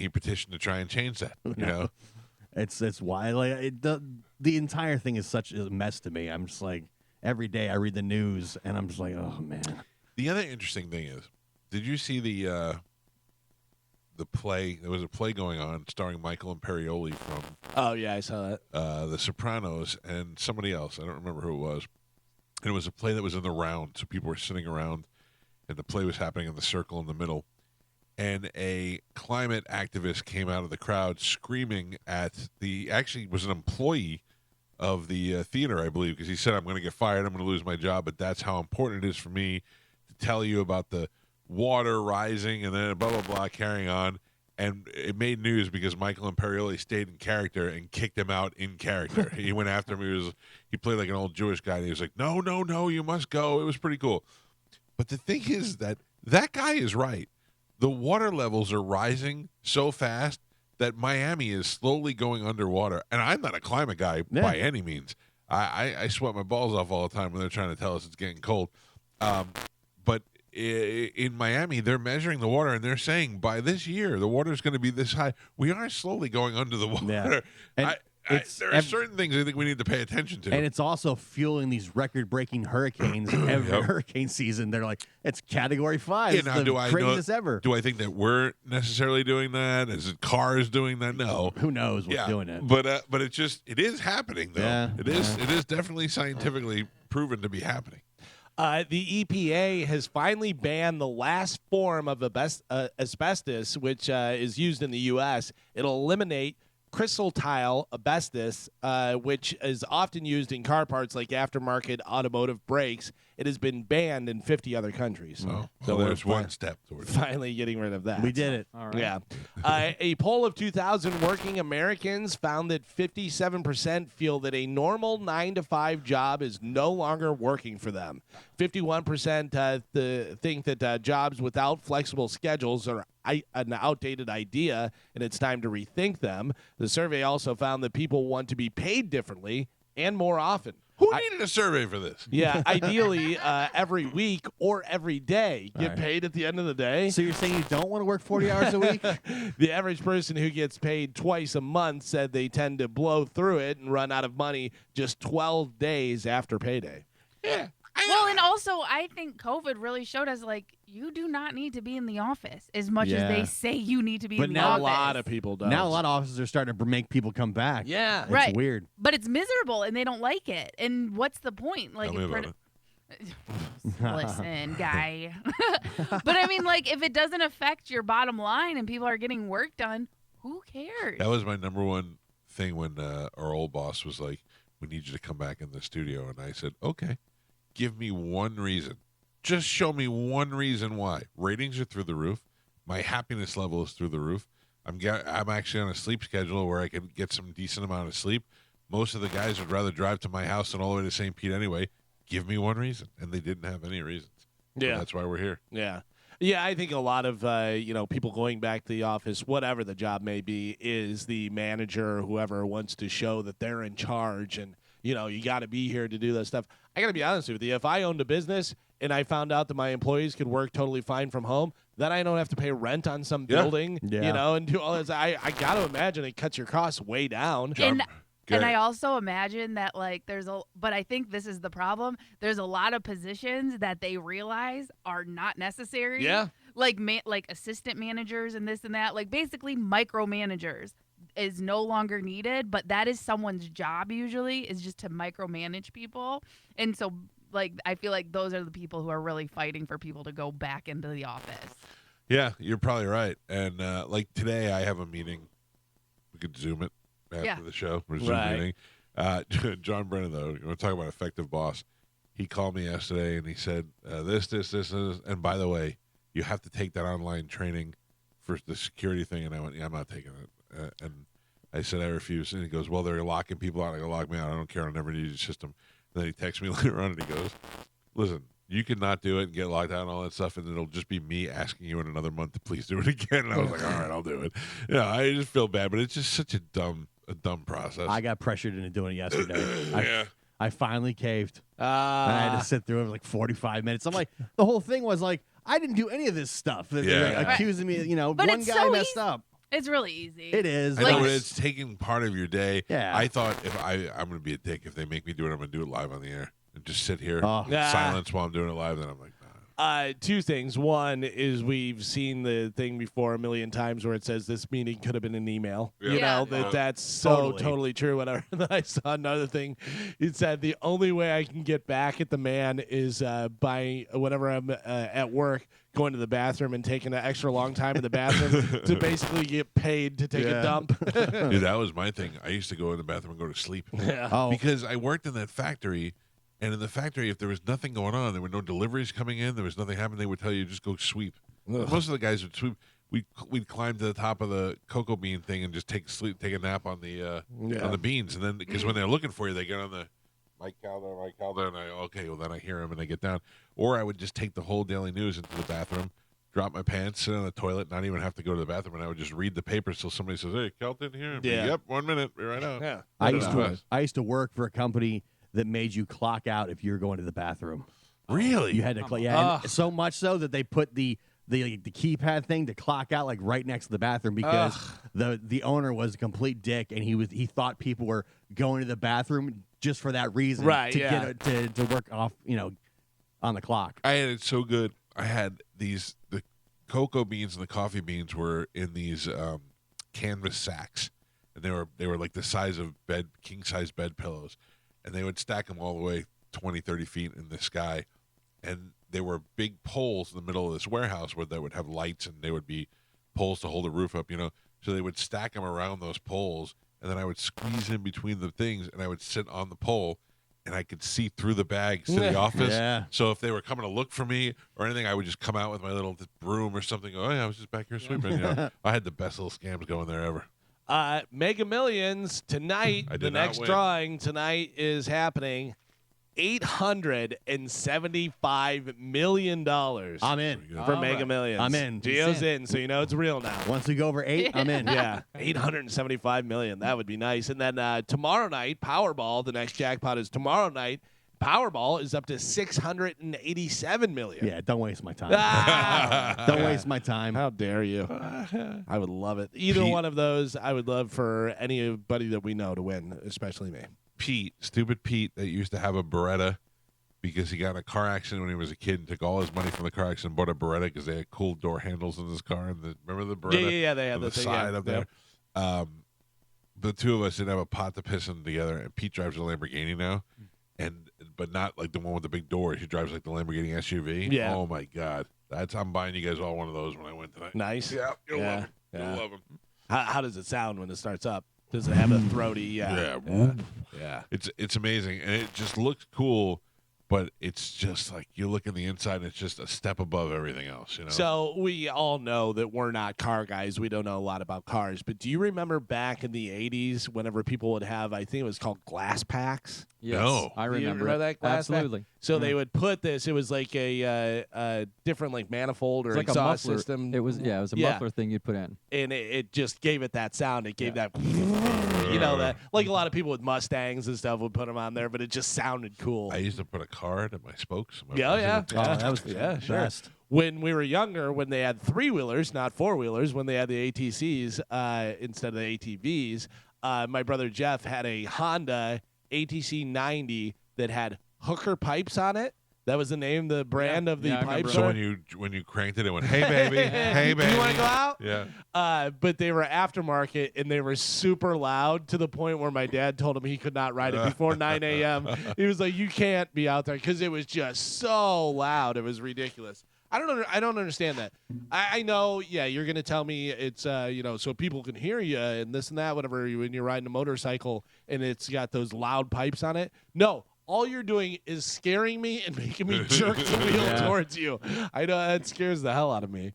petition to try and change that? It's why the entire thing is such a mess to me. I'm just like every day I read the news and I'm just like, oh man. The other interesting thing is, did you see the play? There was a play going on starring Michael Imperioli from Oh yeah, I saw that. The Sopranos and somebody else. I don't remember who it was. And it was a play that was in the round, so people were sitting around, and the play was happening in the circle in the middle. And a climate activist came out of the crowd screaming at actually was an employee of the theater, I believe, because he said, I'm going to get fired, I'm going to lose my job, but that's how important it is for me to tell you about the water rising and then blah, blah, blah, carrying on. And it made news because Michael Imperioli stayed in character and kicked him out in character. He went after him. He played like an old Jewish guy, and he was like, no, you must go. It was pretty cool. But the thing is that guy is right. The water levels are rising so fast that Miami is slowly going underwater. And I'm not a climate guy by any means. I sweat my balls off all the time when they're trying to tell us it's getting cold. But in Miami, they're measuring the water, and they're saying by this year, the water is going to be this high. We are slowly going under the water. Yeah. And there are certain things I think we need to pay attention to. And it's also fueling these record-breaking hurricanes every hurricane season. They're like, it's Category 5. Yeah, It's now, the craziest ever. Do I think that we're necessarily doing that? Is it cars doing that? No. Who knows what's doing it? But it is happening, though. Yeah, It is definitely scientifically proven to be happening. The EPA has finally banned the last form of asbestos, which is used in the U.S. It'll eliminate crystal tile asbestos, which is often used in car parts like aftermarket automotive brakes. It has been banned in 50 other countries. Oh, So well, there's we're one step towards it. finally getting rid of that. We did it. All right. Yeah. A poll of 2,000 working Americans found that 57% feel that a normal 9-to-5 job is no longer working for them. 51% think that jobs without flexible schedules are an outdated idea and it's time to rethink them. The survey also found that people want to be paid differently and more often. Who needed a survey for this? Yeah, ideally every week or every day. Get paid at the end of the day. So you're saying you don't want to work 40 hours a week? The average person who gets paid twice a month said they tend to blow through it and run out of money just 12 days after payday. Yeah. Well, and also, I think COVID really showed us, like, you do not need to be in the office as much as they say you need to be But in the now office. A lot of people don't. Now a lot of offices are starting to make people come back. Yeah. It's Right. weird. But it's miserable, and they don't like it. And what's the point? Like, Tell me about it. Listen, guy. But I mean, like, if it doesn't affect your bottom line and people are getting work done, who cares? That was my number one thing when our old boss was like, we need you to come back in the studio. And I said, okay, give me one reason. Just show me one reason why. Ratings are through the roof. My happiness level is through the roof. I'm actually on a sleep schedule where I can get some decent amount of sleep. Most of the guys would rather drive to my house than all the way to St. Pete anyway. Give me one reason. And they didn't have any reasons. So Yeah. that's why we're here. Yeah. Yeah, I think a lot of people going back to the office, whatever the job may be, is the manager or whoever wants to show that they're in charge and you got to be here to do that stuff. I got to be honest with you. If I owned a business and I found out that my employees could work totally fine from home, then I don't have to pay rent on some building, and do all this. I got to imagine it cuts your costs way down. And I also imagine that but I think this is the problem. There's a lot of positions that they realize are not necessary. Yeah. Like assistant managers and this and that. Like basically micromanagers is no longer needed, but that is someone's job usually is just to micromanage people. And so I feel like those are the people who are really fighting for people to go back into the office. Yeah, you're probably right. And today I have a meeting. We could Zoom it after the show. We're Zoom meeting. John Brennan, though, you want to talk about effective boss. He called me yesterday and he said, this, and by the way, you have to take that online training for the security thing. And I went, I'm not taking it. And I said, I refuse. And he goes, well, they're locking people out. I go, lock me out. I don't care. I'll never need your system. And then he texts me later on and he goes, listen, you can not do it and get locked out and all that stuff, and it'll just be me asking you in another month to please do it again. And I was like, all right, I'll do it. I just feel bad, but it's just such a dumb process. I got pressured into doing it yesterday. I finally caved. And I had to sit through it for 45 minutes. I'm like, the whole thing was I didn't do any of this stuff. They're accusing me, But one guy messed up. It's really easy. It is. I know, but it's taking part of your day. Yeah. I thought if I'm going to be a dick if they make me do it, I'm going to do it live on the air and just sit here in silence while I'm doing it live. Then I'm like, nah. Two things. One is we've seen the thing before a million times where it says this meeting could have been an email. That's so totally true. Whatever. Then I saw another thing. It said the only way I can get back at the man is by whenever I'm at work, going to the bathroom and taking an extra long time in the bathroom to basically get paid to take a dump. Dude, that was my thing. I used to go in the bathroom and go to sleep. Because I worked in that factory. And in the factory, if there was nothing going on, there were no deliveries coming in, there was nothing happening, they would tell you just go sweep. Most of the guys would sweep. We'd climb to the top of the cocoa bean thing and just take a nap on the beans. And then because when they're looking for you, they get on the Mike Calta, and then I hear him and I get down. Or I would just take the whole Daily News into the bathroom, drop my pants, sit on the toilet, not even have to go to the bathroom, and I would just read the paper till somebody says, "Hey, Calta in here?" Yep, 1 minute, be right out. Yeah. I used to work for a company that made you clock out if you were going to the bathroom. Really? You had to clock. And so much so that they put the keypad thing to clock out right next to the bathroom because the owner was a complete dick and he thought people were going to the bathroom just for that reason, get to work off on the clock. I had it so good. I had the cocoa beans and the coffee beans were in these canvas sacks, and they were like the size of king size bed pillows. And they would stack them all the way 20, 30 feet in the sky. And there were big poles in the middle of this warehouse where they would have lights and they would be poles to hold the roof up, So they would stack them around those poles. And then I would squeeze in between the things and I would sit on the pole and I could see through the bags to the office. Yeah. So if they were coming to look for me or anything, I would just come out with my little broom or something. Oh, yeah, I was just back here sweeping. I had the best little scams going there ever. Mega Millions tonight. The next drawing tonight is happening. $875 million. I'm in for Mega Millions. I'm in. Gio's in, so it's real now. Once we go over 8, I'm in. Yeah, $875 million. That would be nice. And then tomorrow night, Powerball. The next jackpot is tomorrow night. Powerball is up to $687 million. Yeah, don't waste my time. Don't waste my time. How dare you? I would love it. Either one of those, I would love for anybody that we know to win, especially me. Stupid Pete, that used to have a Beretta because he got in a car accident when he was a kid and took all his money from the car accident and bought a Beretta because they had cool door handles in his car. And remember the Beretta? Yeah, they had the side up there. The two of us didn't have a pot to piss in together, and Pete drives a Lamborghini now. But not like the one with the big doors. He drives like the Lamborghini SUV. Yeah. Oh my God. I'm buying you guys all one of those when I went tonight. Nice. Yeah. You'll love them. Yeah. You'll love them. How does it sound when it starts up? Does it have a throaty? Yeah. It's amazing, and it just looks cool. But it's just like you look in the inside, and it's just a step above everything else, So we all know that we're not car guys. We don't know a lot about cars. But do you remember back in the 80s whenever people would have, I think it was called glass packs? Yes, No. I Do you remember. remember that glass back? Absolutely. So they would put this. It was like a different like manifold or It's like a exhaust muffler. system. It was it was a Yeah. muffler thing you'd put in. And it just gave it that sound. It gave that, that like a lot of people with Mustangs and stuff would put them on there, but it just sounded cool. I used to put a card in my spokes. Yeah. Oh, that was yeah, sure. best. When we were younger, when they had 3-wheelers, not 4-wheelers, when they had the ATCs instead of the ATVs, my brother Jeff had a Honda ATC 90 that had hooker pipes on it. That was the name, the brand of the Yeah, I remember pipes. So on when you cranked it, it went, "Hey baby, hey baby." You want to go out? Yeah. But they were aftermarket and they were super loud to the point where my dad told him he could not ride it before 9 a.m. He was like, "You can't be out there," because it was just so loud. It was ridiculous. I don't understand that. I know, yeah, you're gonna tell me it's so people can hear you and this and that, whatever. When you're riding a motorcycle and it's got those loud pipes on it. No. All you're doing is scaring me and making me jerk the wheel towards you. I know that scares the hell out of me.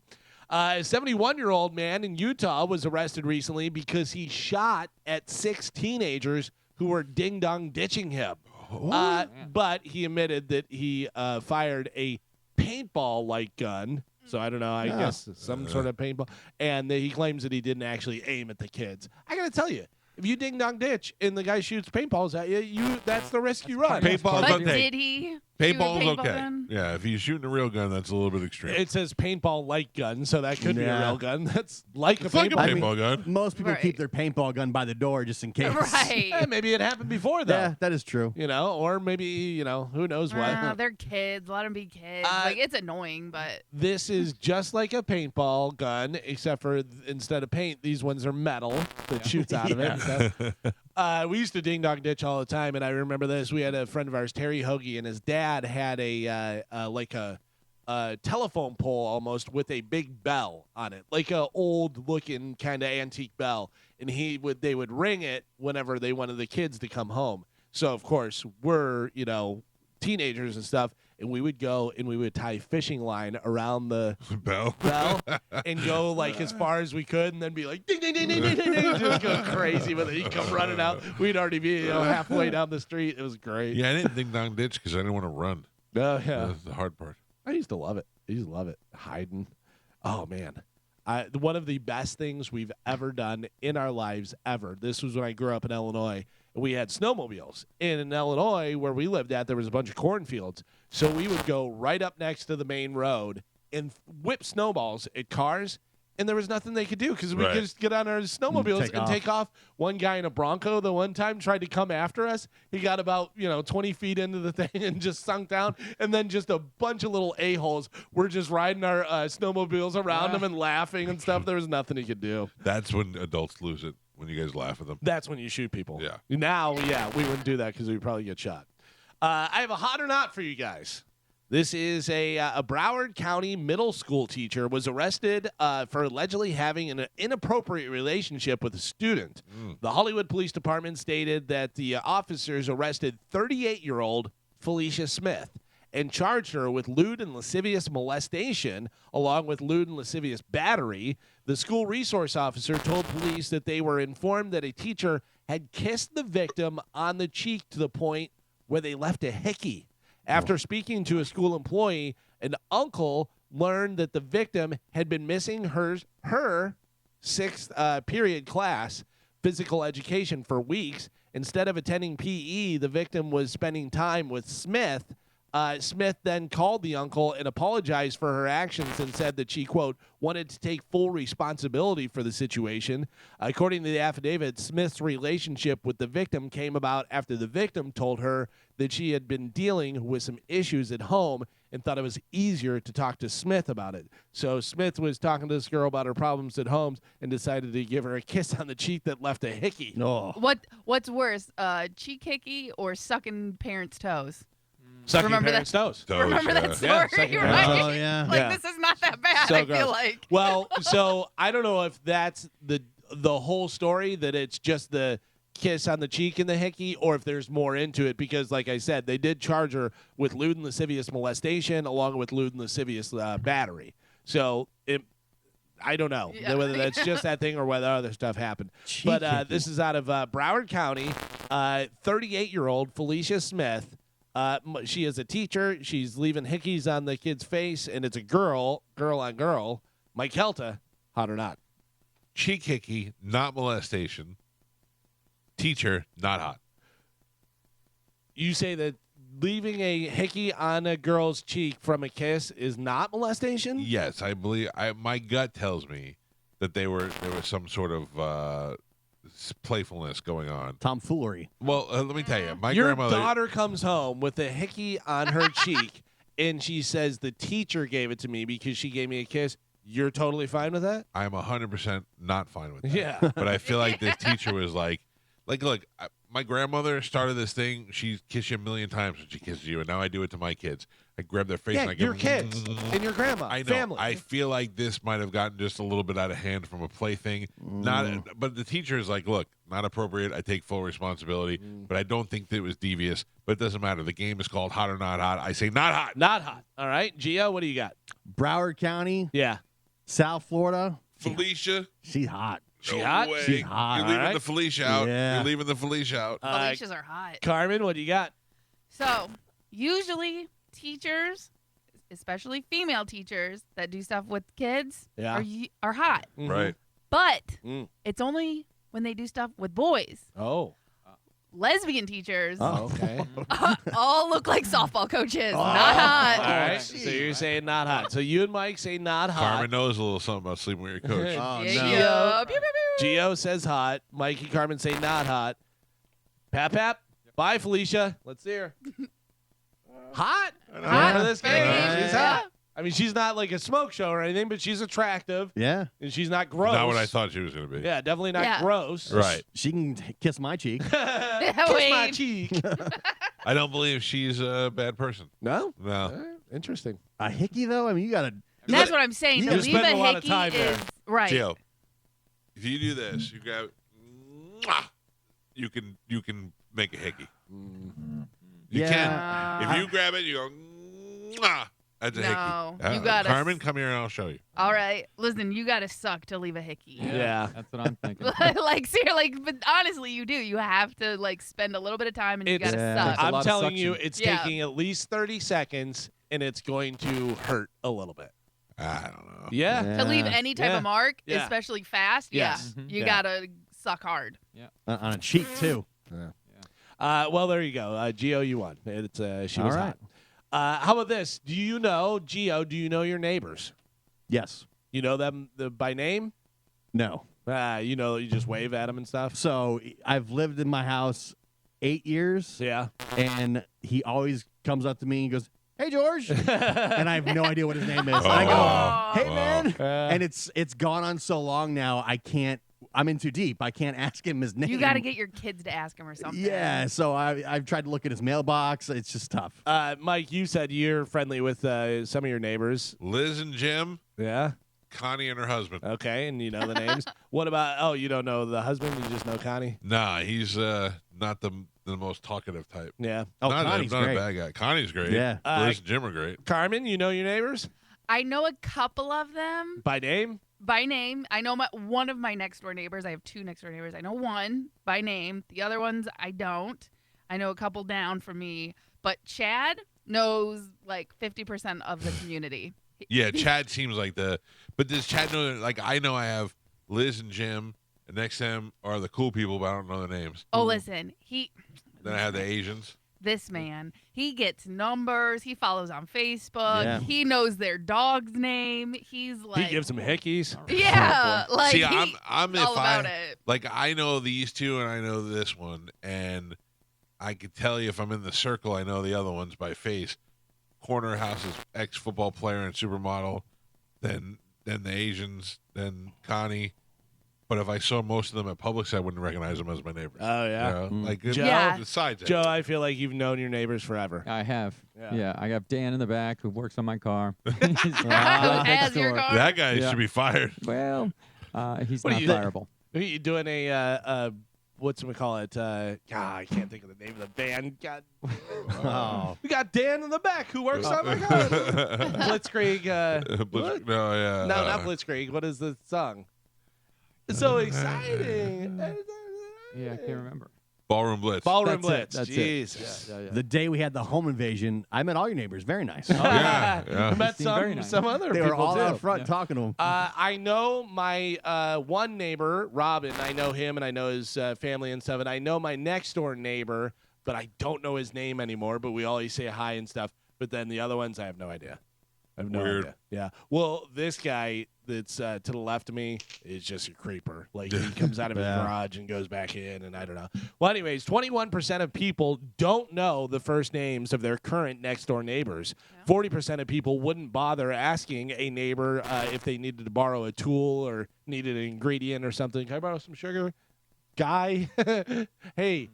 A 71-year-old man in Utah was arrested recently because he shot at 6 teenagers who were ding-dong ditching him. But he admitted that he fired a paintball-like gun. So I don't know, I guess some sort of paintball. And that he claims that he didn't actually aim at the kids. I got to tell you, if you ding-dong ditch and the guy shoots paintballs at you, that's the risk you run. Paintball's But okay. did he? Paintball's shoot a paintball okay. gun? Yeah, if you're shooting a real gun, that's a little bit extreme. It says paintball-like gun, so that could be a Yeah. real gun. That's like It's a like a paintball. paintball gun. Most people Right. keep their paintball gun by the door just in case. Right. Yeah, maybe it happened before, though. Yeah, that is true. Or maybe, who knows what. They're kids. Let them be kids. It's annoying, but This is just like a paintball gun, except for instead of paint, these ones are metal that shoots out of it. And stuff. We used to ding-dong ditch all the time, and I remember this. We had a friend of ours, Terry Hoagie, and his dad had a telephone pole almost with a big bell on it, like a old-looking kind of antique bell, and they would ring it whenever they wanted the kids to come home. So of course we're teenagers and stuff, and we would go and we would tie fishing line around the Bell. bell and go like as far as we could, and then be like ding ding ding ding ding ding, ding, just go crazy with it. He'd come running out. We'd already be halfway down the street. It was great. Yeah, I didn't ding dong ditch because I didn't want to run. Oh yeah. That's the hard part. I used to love it. Hiding. Oh man. One of the best things we've ever done in our lives ever. This was when I grew up in Illinois. We had snowmobiles. And in Illinois, where we lived at, there was a bunch of cornfields. So we would go right up next to the main road and whip snowballs at cars. And there was nothing they could do because we Right. could just get on our snowmobiles Take and off. take off. One guy in a Bronco the one time tried to come after us. He got about 20 feet into the thing and just sunk down. And then just a bunch of little a-holes were just riding our snowmobiles around him and laughing and stuff. There was nothing he could do. That's when adults lose it, when you guys laugh at them. That's when you shoot people. Yeah. Now, we wouldn't do that because we'd probably get shot. I have a hot or not for you guys. This is a Broward County middle school teacher was arrested for allegedly having an inappropriate relationship with a student. The Hollywood Police Department stated that the officers arrested 38-year-old Felicia Smith and charged her with lewd and lascivious molestation along with lewd and lascivious battery. The school resource officer told police that they were informed that a teacher had kissed the victim on the cheek to the point where they left a hickey. After speaking to a school employee, an uncle learned that the victim had been missing her sixth period class, physical education, for weeks. Instead of attending PE, the victim was spending time with Smith. Smith then called the uncle and apologized for her actions and said that she, quote, wanted to take full responsibility for the situation. According to the affidavit, Smith's relationship with the victim came about after the victim told her that she had been dealing with some issues at home and thought it was easier to talk to Smith about it. So Smith was talking to this girl about her problems at home and decided to give her a kiss on the cheek that left a hickey. No. what's worse, cheek hickey or sucking parents' toes? Sucking Remember parents' toes. Toes, Remember that story, Yeah, sucking right? parents' Oh, yeah. Like, Yeah. this is not that bad, So I gross. feel like. Well, so I don't know if that's the whole story, that it's just the kiss on the cheek and the hickey, or if there's more into it, because like I said, they did charge her with lewd and lascivious molestation along with lewd and lascivious battery. So I don't know Yeah. whether that's just that thing or whether other stuff happened. Cheek But hickey. this is out of Broward County. 38-year-old Felicia Smith. She is a teacher. She's leaving hickeys on the kid's face, and it's a girl on girl. Mike Calta, hot or not? Cheek hickey, not molestation. Teacher, not hot. You say that leaving a hickey on a girl's cheek from a kiss is not molestation? Yes, I believe. My gut tells me that there was some sort of playfulness going on. Tomfoolery. Well, let me tell you, my Your grandmother. daughter comes home with a hickey on her cheek, and she says the teacher gave it to me because she gave me a kiss. You're totally fine with that? I'm 100% not fine with that. Yeah. But I feel like this teacher was like, look, my grandmother started this thing. She kissed you a million times when she kisses you, and now I do it to my kids. I grab their face and I your give kids and your grandma, I know. family. I feel like this might have gotten just a little bit out of hand from a plaything. But the teacher is like, look, not appropriate. I take full responsibility, but I don't think that it was devious. But it doesn't matter. The game is called hot or not hot. I say not hot. Not hot. All right, Gio, what do you got? Broward County, Yeah. South Florida. Felicia. She's hot. She No hot? way. She's hot. You're leaving All right. the Felicia out. Yeah. You're leaving the Felicia out. Felicias are hot. Carmen, what do you got? So usually teachers, especially female teachers that do stuff with kids, Yeah. are hot. Mhm. Right. But Mm. it's only when they do stuff with boys. Oh. Lesbian teachers Okay. all look like softball coaches. Not All hot. right. So you're saying not hot. So you and Mike say not hot. Carmen knows a little something about sleeping with your coach. Oh, Yeah, no. yeah. Pew, pew, pew. Gio says hot. Mike and Carmen say not hot. Pap. Bye, Felicia. Let's see her. Hot. Hot. For this kid. Yeah. She's hot. I mean, she's not like a smoke show or anything, but she's attractive Yeah. and she's not gross. Not what I thought she was going to be. Yeah, definitely not Yeah. gross. Right. She can kiss my cheek. Kiss my Wait. cheek. I don't believe she's a bad person. No? No. Interesting. A hickey, though? I mean, you got to. That's what I'm saying. You To just leave spend a a lot of hickey time there. is right. Gio, if you do this, you got, you can make a hickey. You Yeah. can. If you grab it, you go, that's a No, hickey. you gotta Carmen, come here and I'll show you. All right, listen, you gotta suck to leave a hickey. Yeah. That's what I'm thinking. like, seriously, but honestly, you do. You have to like spend a little bit of time, and you It's- gotta Yeah. suck. a I'm lot of telling you, suction. it's Yeah. taking at least 30 seconds, and it's going to hurt a little bit. I don't know. Yeah. To leave any type Yeah. of mark, Yeah. especially fast, Yes. yeah, Mhm. you Yeah. gotta suck hard. On a cheek, too. Well, there you go. Gio, you won. It's she All was right. hot. How about this? Do you know, Gio, do you know your neighbors? Yes. You know them by name? No. You know, you just wave at them and stuff? So I've lived in my house 8 years, Yeah. and he always comes up to me and goes, "Hey, George," and I have no idea what his name is. And I Oh. go, "Hey, man," Uh, and it's gone on so long now. I can't. I'm in too deep. I can't ask him his name. You gotta get your kids to ask him or something. Yeah. So I've tried to look at his mailbox. It's just tough. Mike, you said you're friendly with some of your neighbors. Liz and Jim, Yeah. Connie and her husband. Okay, and you know the names. What about? Oh, you don't know the husband? You just know Connie. Nah, he's not the most talkative type. Yeah. Oh, not Connie's not great. a bad guy. Connie's great. Yeah. Liz and Jim are great. Carmen, you know your neighbors I know a couple of them by name? by name. I know one of my next door neighbors. I have two next door neighbors. I know one by name. The other ones I don't. I know a couple down from me. But Chad knows like 50% of the community. Yeah, Chad seems like but does Chad know, like, I know I have Liz and Jim, and next to them are the cool people, but I don't know their names. Oh, listen, Then I have the Asians. this man, he gets numbers. He follows on Facebook. Yeah. He knows their dog's name. He's like, He gives him hickeys. yeah, like See, he, I'm all if about I it. like I know these two and I know this one, and I could tell you if I'm in the circle, I know the other ones by face. Corner House's ex-football player and supermodel, then the Asians, then Connie. But if I saw most of them at Publix, I wouldn't recognize them as my neighbors. Oh, yeah. You know? Like, Joe? Yeah. besides that. Joe, I feel like you've known your neighbors forever. I have. Yeah. Yeah. I got Dan in the back who works on my car. He's Who right next has your door. car? that guy Yeah. should be fired. Well, he's What not do you- fireable. Are you doing what's we call it? I can't think of the name of the band. God, Oh. we got Dan in the back who works on my car. Blitzkrieg. What? No, yeah. No, not Blitzkrieg. What is the song? It's so exciting. Yeah, I can't remember. Ballroom Blitz. Ballroom That's it, Blitz. that's it. Jesus. Yeah. The day we had the home invasion, I met all your neighbors. Very nice. Yeah, yeah. I met Seemed very nice. some other They people were all too. out front talking to them. I know my one neighbor, Robin. I know him, and I know his family and stuff. And I know my next door neighbor, but I don't know his name anymore. But we always say hi and stuff. But then the other ones, I have no idea. I have no Weird. idea. Yeah. Well, this guy that's to the left of me is just a creeper. Like, he comes out of his garage and goes back in, and I don't know. Well, anyways, 21% of people don't know the first names of their current next-door neighbors. 40% of people wouldn't bother asking a neighbor if they needed to borrow a tool or needed an ingredient or something. Can I borrow some sugar? Guy? Hey,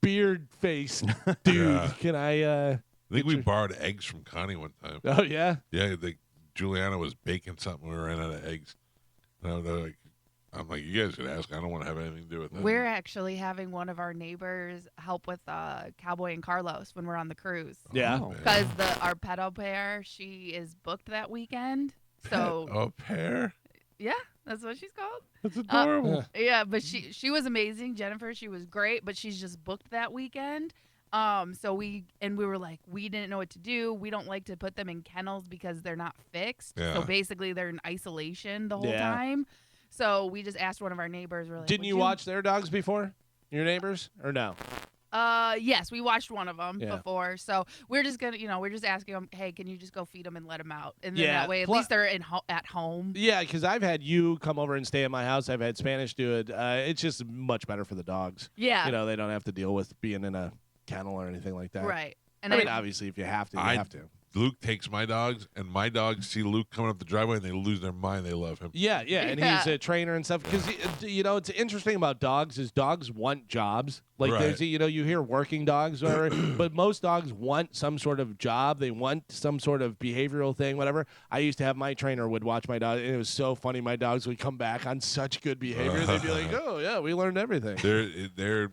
beard face dude, Yeah. can I I think we borrowed eggs from Connie one time. Oh, yeah? Yeah, Juliana was baking something. We ran out of eggs. And I'm like, you guys could ask. I don't want to have anything to do with that. We're actually having one of our neighbors help with Cowboy and Carlos when we're on the cruise. Yeah. Oh. Because our pet au pair, she is booked that weekend. So Au pair? yeah, that's what she's called. That's adorable. Yeah, but she was amazing, Jennifer. She was great, but she's just booked that weekend. So we were like, we didn't know what to do. We don't like to put them in kennels because they're not fixed. Yeah. So basically, they're in isolation the whole Yeah. time. So we just asked one of our neighbors. We're like, Didn't "Would you watch their dogs before? Your neighbors? Or no? Yes, we watched one of them Yeah. before. So we're just gonna, we're just asking them, hey, can you just go feed them and let them out? And then Yeah, that way, at plus- least they're at home. Yeah, because I've had you come over and stay at my house. I've had Spanish do it. It's just much better for the dogs. Yeah. You know, they don't have to deal with being in a kennel or anything like that. Right. And I mean, obviously, if you have to, you have to. Luke takes my dogs, and my dogs see Luke coming up the driveway, and they lose their mind. They love him. Yeah, and Yeah. he's a trainer and stuff. Because it's interesting about dogs is dogs want jobs. Like Right. there's, you hear working dogs, or, but most dogs want some sort of job. They want some sort of behavioral thing, whatever. I used to have my trainer would watch my dog, and it was so funny. My dogs would come back on such good behavior. They'd be like, "Oh yeah, we learned everything." They're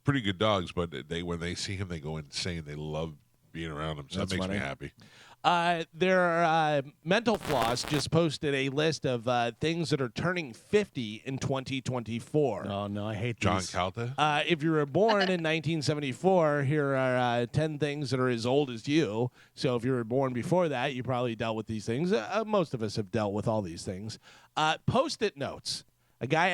pretty good dogs, but when they see him, they go insane. They love being around him, so That's that makes funny. me happy. Their Mental Floss just posted a list of things that are turning 50 in 2024. Oh no, I hate John these. Calta. If you were born in 1974, here are 10 things that are as old as you. So if you were born before that, you probably dealt with these things. Most of us have dealt with all these things. Post-it notes. A guy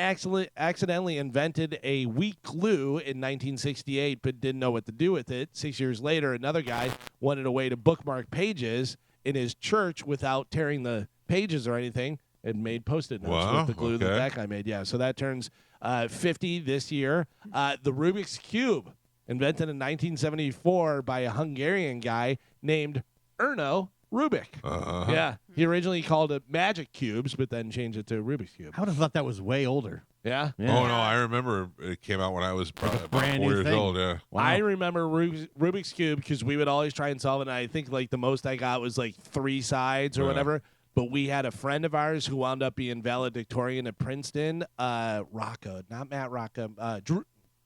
accidentally invented a weak glue in 1968, but didn't know what to do with it. 6 years later, another guy wanted a way to bookmark pages in his church without tearing the pages or anything, and made Post-it notes Wow, with the glue okay. that guy made. Yeah, so that turns 50 this year. The Rubik's Cube, invented in 1974 by a Hungarian guy named Erno Rubik. Uh-huh. Yeah, he originally called it Magic Cubes, but then changed it to Rubik's Cube. I would have thought that was way older. Yeah. Yeah. Oh no, I remember it came out when I was probably about brand 4 new years thing. old. Yeah. Wow. I remember Rubik's Cube because we would always try and solve it. And I think like the most I got was like 3 sides or Yeah. whatever. But we had a friend of ours who wound up being valedictorian at Princeton, Rocca, not Matt Rocca,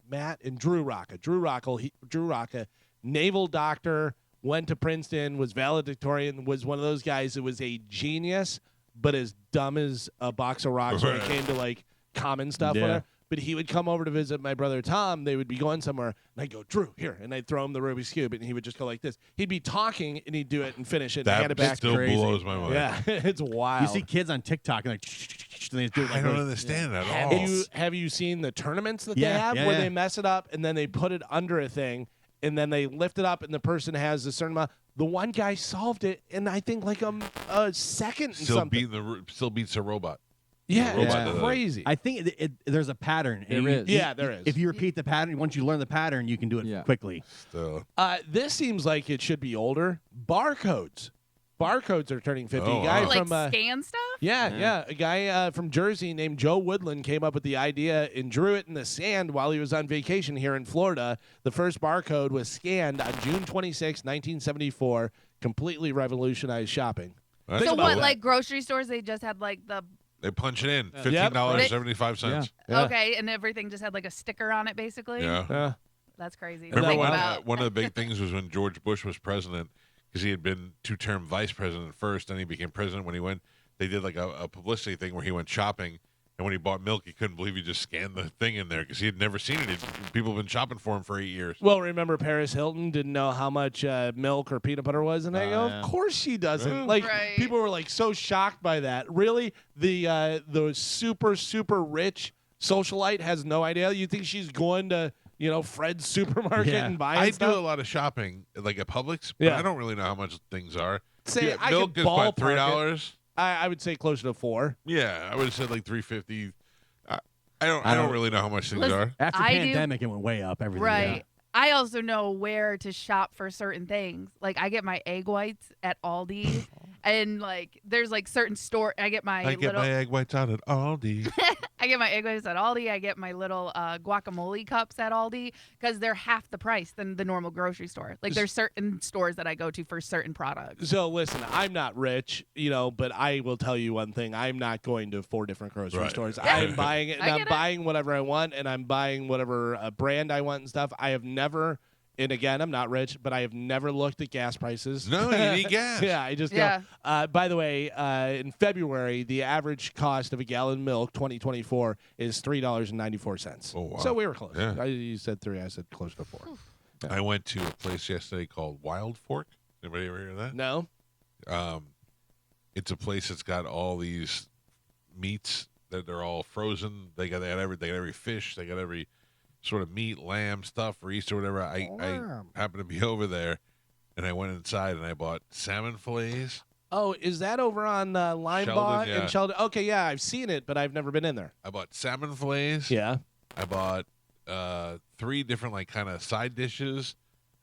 Matt and Drew Rocca. Drew Rocca, naval doctor, went to Princeton, was valedictorian, was one of those guys that was a genius, but as dumb as a box of rocks when it Right. came to like common stuff. Yeah. Whatever. But he would come over to visit my brother Tom. They would be going somewhere, and I'd go, Drew, here. And I'd throw him the Rubik's Cube, and he would just go like this. He'd be talking, and he'd do it and finish it and hand That it back. still Crazy. blows my mind. Yeah, it's wild. You see kids on TikTok and like, and they do it I like don't really- understand that at have all. have you seen the tournaments that they Yeah, have yeah, where yeah. they mess it up and then they put it under a thing and then they lift it up and the person has a certain amount? The one guy solved it in I think like a second and Still something. still beats a robot. Yeah, robot it's does it. crazy. I think there's a pattern. and There you- is. Yeah, there is. If you repeat the pattern, once you learn the pattern, you can do it Yeah. quickly. Still. This seems like it should be older. Barcodes are turning 50. Oh, A guy wow. Like from scan stuff? Yeah. A guy from Jersey named Joe Woodland came up with the idea and drew it in the sand while he was on vacation here in Florida. The first barcode was scanned on June 26, 1974. Completely revolutionized shopping. That's So cool. what, like grocery stores, they just had like the They punch it in. Yep. $15.75. Yeah. okay, and everything just had like a sticker on it, basically. Yeah. That's crazy. to Remember think when about. one of the big things was when George Bush was president, because he had been 2-term vice president first, then he became president when he went. They did like a publicity thing where he went shopping, and And when he bought milk, he couldn't believe he just scanned the thing in there because he had never seen it. People have been shopping for him for 8 years. Well, remember Paris Hilton didn't know how much milk or peanut butter was, and I go, yeah. of course she doesn't. Yeah. Like Right. people were like so shocked by that. Really, the super rich socialite has no idea. You think she's going to Fred's supermarket Yeah. and buying I stuff? do a lot of shopping, like at Publix, but Yeah. I don't really know how much things are. Say, Yeah, I milk could is what, ballpark it. $3? I would say closer to 4. Yeah, I would have said like $3.50. I don't really know how much things Listen, are. After I do- pandemic, it went way up. Everything. Right. I also know where to shop for certain things. Like I get my egg whites at Aldi, and like there's like certain store. I get my I get my egg whites out at Aldi. I get my egg whites at Aldi. I get my little guacamole cups at Aldi because they're half the price than the normal grocery store. Like there's certain stores that I go to for certain products. So listen, I'm not rich, but I will tell you one thing: I'm not going to 4 different grocery Right. stores. I'm buying it, and I I'm get it. buying whatever I want, and I'm buying whatever brand I want and stuff. I have never, and again, I'm not rich, but I have never looked at gas prices. No, you need gas. Yeah, I just Yeah. go. By the way, in February, the average cost of a gallon of milk, 2024, is $3.94. Oh, wow. So we were close. Yeah. You said 3, I said close to 4. I went to a place yesterday called Wild Fork. Anybody ever hear of that? No? It's a place that's got all these meats that they're all frozen. They got every fish. They got every sort of meat, lamb stuff for Easter, whatever. I happened to be over there, and I went inside and I bought salmon fillets. Oh, is that over on Limebach Sheldon, yeah. and Sheldon? Okay, yeah, I've seen it, but I've never been in there. I bought salmon fillets. Yeah. I bought 3 different like kind of side dishes.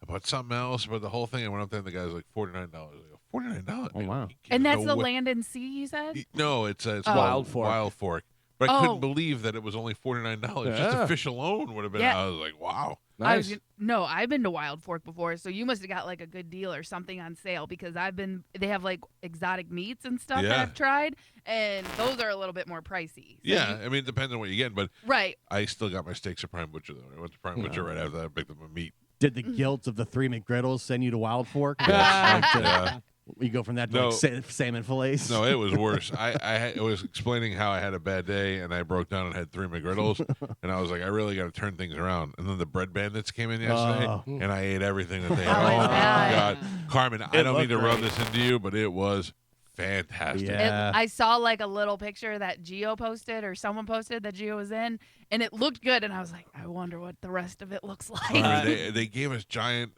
I bought something else, but the whole thing. I went up there and the guy was like $49. I go, $49. Oh, wow. And that's the Land and Sea, you said? No, it's Oh. Wild Fork. Wild Fork. But I Oh. couldn't believe that it was only $49. Just Yeah. the fish alone would have been. Yeah. I was like, wow. Nice. No, I've been to Wild Fork before, so you must have got like a good deal or something on sale because they have like exotic meats and stuff that Yeah. I've tried, and those are a little bit more pricey. So Yeah, I mean, it depends on what you get, but right. I still got my steaks at Prime Butcher though. I went to Prime Butcher right after that. I picked up my meat. Did the guilt of the 3 McGriddles send you to Wild Fork? Yeah. You go from that to No. like salmon fillets. No, it was worse. I was explaining how I had a bad day, and I broke down and had 3 McGriddles, and I was like, I really got to turn things around. And then the bread bandits came in yesterday, Oh. and I ate everything that they How had. was Oh my that? God, Carmen, I It don't mean to looked rub great. this into you, but it was fantastic. Yeah. I saw like a little picture that Gio posted or someone posted that Gio was in, and it looked good. And I was like, I wonder what the rest of it looks like. I mean, they gave us giant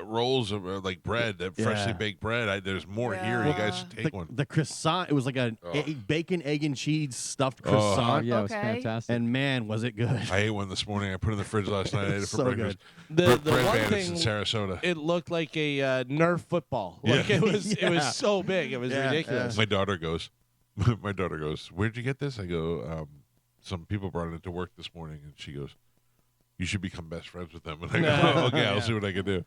rolls of like bread, that freshly Yeah. baked bread. There's more here. You guys should take one. The croissant, it was like a Oh. bacon, egg, and cheese stuffed Oh. Oh, croissant. yeah, it was Okay. fantastic. And man, was it good. I ate one this morning. I put it in the fridge last night. I ate it for So breakfast. The Bread one bandits in thing, Sarasota. it looked like a Nerf football. Like Yeah. it was Yeah. so big. It was Yeah, ridiculous. My daughter goes, where'd you get this? I go, some people brought it into work this morning, and she goes, you should become best friends with them. And I go, okay, I'll see what I can do.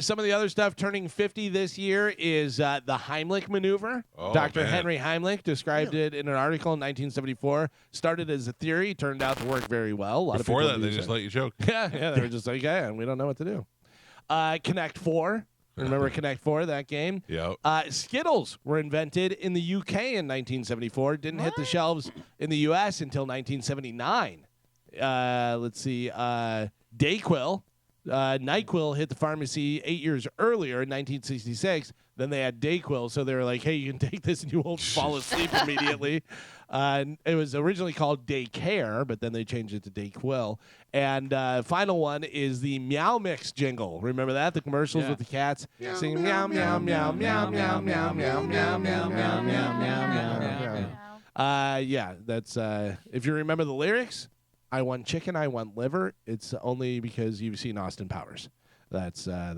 Some of the other stuff turning 50 this year is the Heimlich maneuver. Oh, Dr. man. Henry Heimlich described it in an article in 1974. Started as a theory, turned out to work very well. A lot Before of that, people they use just it. let you choke. Yeah, they were just like, yeah, we don't know what to do. Connect 4. Remember Connect 4, that game? Yeah. Skittles were invented in the UK in 1974. Didn't hit the shelves in the U.S. until 1979. Let's see. Dayquil. NyQuil hit the pharmacy 8 years earlier in 1966. Then they had Dayquil, so they were like, hey, you can take this and you won't fall asleep immediately. It was originally called Daycare, but then they changed it to Dayquil. And final one is the Meow Mix jingle. Remember that? The commercials with the cats singing meow, meow, meow, meow, meow, meow, meow, meow, meow, meow, meow, meow. Yeah, that's if you remember the lyrics, I want chicken, I want liver. It's only because you've seen Austin Powers. That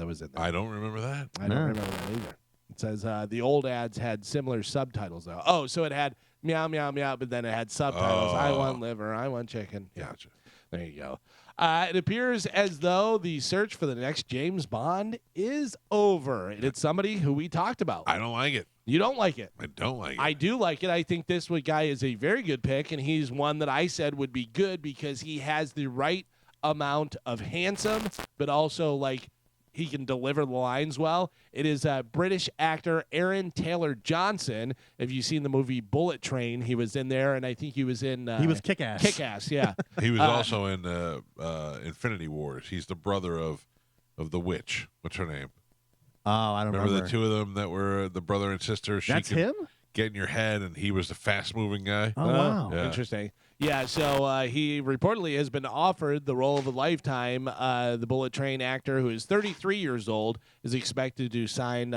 was in there. I don't remember that. I don't remember that either. It says the old ads had similar subtitles though. Oh, so it had meow meow meow, but then it had subtitles. I want liver, I want chicken. Yeah, Gotcha. there you go. It appears as though the search for the next James Bond is over. And it's somebody who we talked about. I don't like it. You don't like it. I don't like it. I do like it. I think this guy is a very good pick, and he's one that I said would be good because he has the right amount of handsome, but also like he can deliver the lines well. It is British actor Aaron Taylor Johnson. If you've seen the movie Bullet Train, he was in there, and I think he was in. He was Kick-Ass. Kick-Ass, yeah. He was also in Infinity Wars. He's the brother of the witch. What's her name? Oh, I don't Remember the two of them that were the brother and sister? She That's could him? get in your head, and he was the fast-moving guy. Oh, wow. Yeah. Interesting. Yeah, so he reportedly has been offered the role of a lifetime. The Bullet Train actor, who is 33 years old, is expected to sign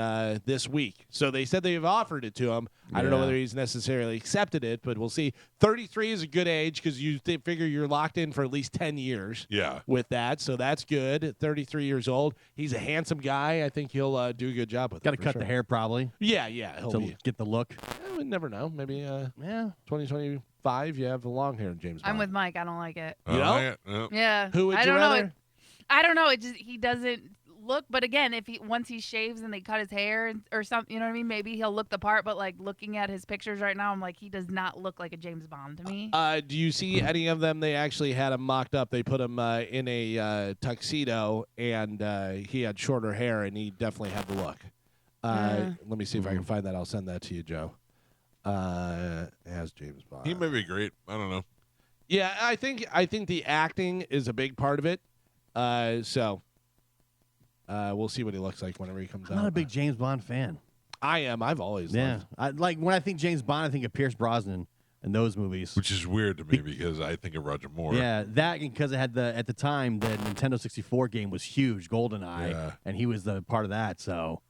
this week. So they said they've offered it to him. I don't know Yeah. whether he's necessarily accepted it, but we'll see. 33 is a good age because you figure you're locked in for at least 10 years Yeah. with that. So that's good. At 33 years old, he's a handsome guy. I think he'll do a good job with it. Got to for cut sure. the hair probably Yeah, he'll to be. get the look. We never know. Maybe Yeah. 2025, you have the long hair, James Bond. I'm with Mike. I don't like it. You know? Yeah. Yeah. Yeah. Who would I you don't rather? know. I don't know. It just he doesn't look. But again, if once he shaves and they cut his hair or something, you know what I mean? Maybe he'll look the part. But like looking at his pictures right now, I'm like, he does not look like a James Bond to me. Do you see any of them? They actually had him mocked up. They put him in a tuxedo, and he had shorter hair, and he definitely had the look. Let me see if I can find that. I'll send that to you, Joe. As James Bond. He may be great. I don't know. Yeah, I think the acting is a big part of it. So we'll see what he looks like whenever he comes I'm out. not a big James Bond fan. I am. I've always Yeah. loved. I, like when I think James Bond, I think of Pierce Brosnan and those movies. Which is weird to me because I think of Roger Moore. Yeah, that because it had at the time the Nintendo 64 game was huge, GoldenEye, Yeah. and he was the part of that. So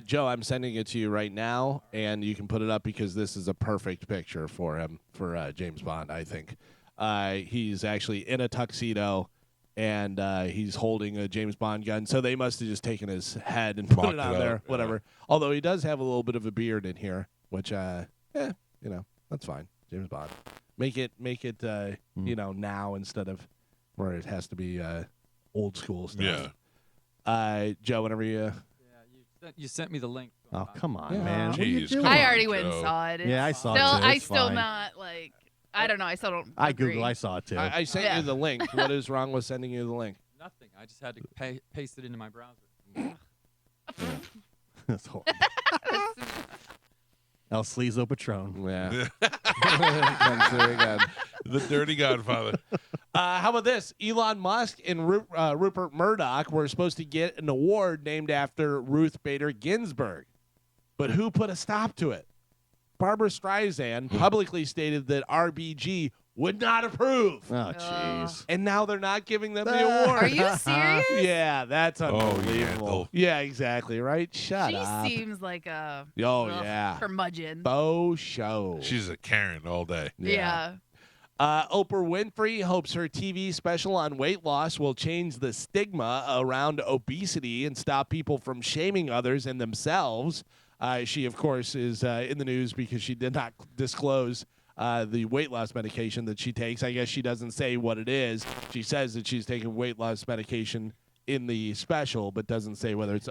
Joe, I'm sending it to you right now, and you can put it up because this is a perfect picture for him, for James Bond, I think. He's actually in a tuxedo, and he's holding a James Bond gun. So they must have just taken his head and put Mocked it on it there, up, yeah. whatever. Although he does have a little bit of a beard in here, which, that's fine. James Bond. Make it, now instead of where it has to be old school stuff. Yeah. Joe, whenever you... You sent me the link. oh come on, Yeah. man, what are you Jeez, doing? come I on, already went and Joe. saw it. It's Yeah, I saw it still, too. I It's still fine. not like. I don't know. I still don't. I agree. Google, I saw it too. I sent Yeah. you the link. What is wrong with sending you the link? Nothing. I just had to paste it into my browser. That's horrible. El Sleazo Patron. Yeah. Comes through again. The Dirty Godfather. How about this? Elon Musk and Rupert Murdoch were supposed to get an award named after Ruth Bader Ginsburg. But who put a stop to it? Barbara Streisand publicly stated that RBG would not approve. Oh jeez. And now they're not giving them the award. Are you serious? Yeah, that's unbelievable. Yandel. Yeah, exactly, right? Shut She up. seems like a. Oh, ugh, yeah. curmudgeon. Faux show. She's a Karen all day. Yeah. Oprah Winfrey hopes her TV special on weight loss will change the stigma around obesity and stop people from shaming others and themselves. She, of course, is in the news because she did not disclose the weight loss medication that she takes. I guess she doesn't say what it is. She says that she's taking weight loss medication in the special, but doesn't say whether it's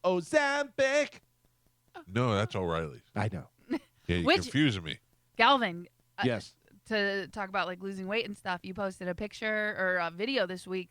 Ozempic. No, that's O'Reilly's. I know. Yeah, you're Which- confusing me. Galvin. Yes. To talk about like losing weight and stuff, you posted a picture or a video this week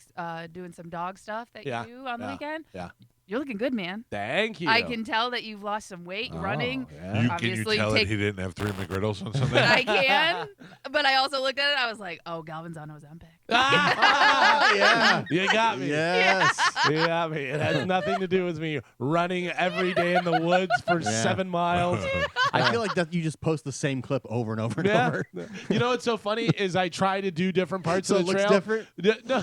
doing some dog stuff that Yeah, you do on the yeah, weekend. yeah. You're looking good, man. Thank you. I can tell that you've lost some weight running. Oh, yeah. Can you Obviously, tell take- that he didn't have 3 McGriddles on Sunday? I can, but I also looked at it. I was like, "Oh, Galvin's on Ozempic." Yeah. You got me. Yes. You got me. It has nothing to do with me running every day in the woods for Yeah. 7 miles. I feel like that you just post the same clip over and over and Yeah. over. You know what's so funny is I try to do different parts So of it the looks trail. different? No,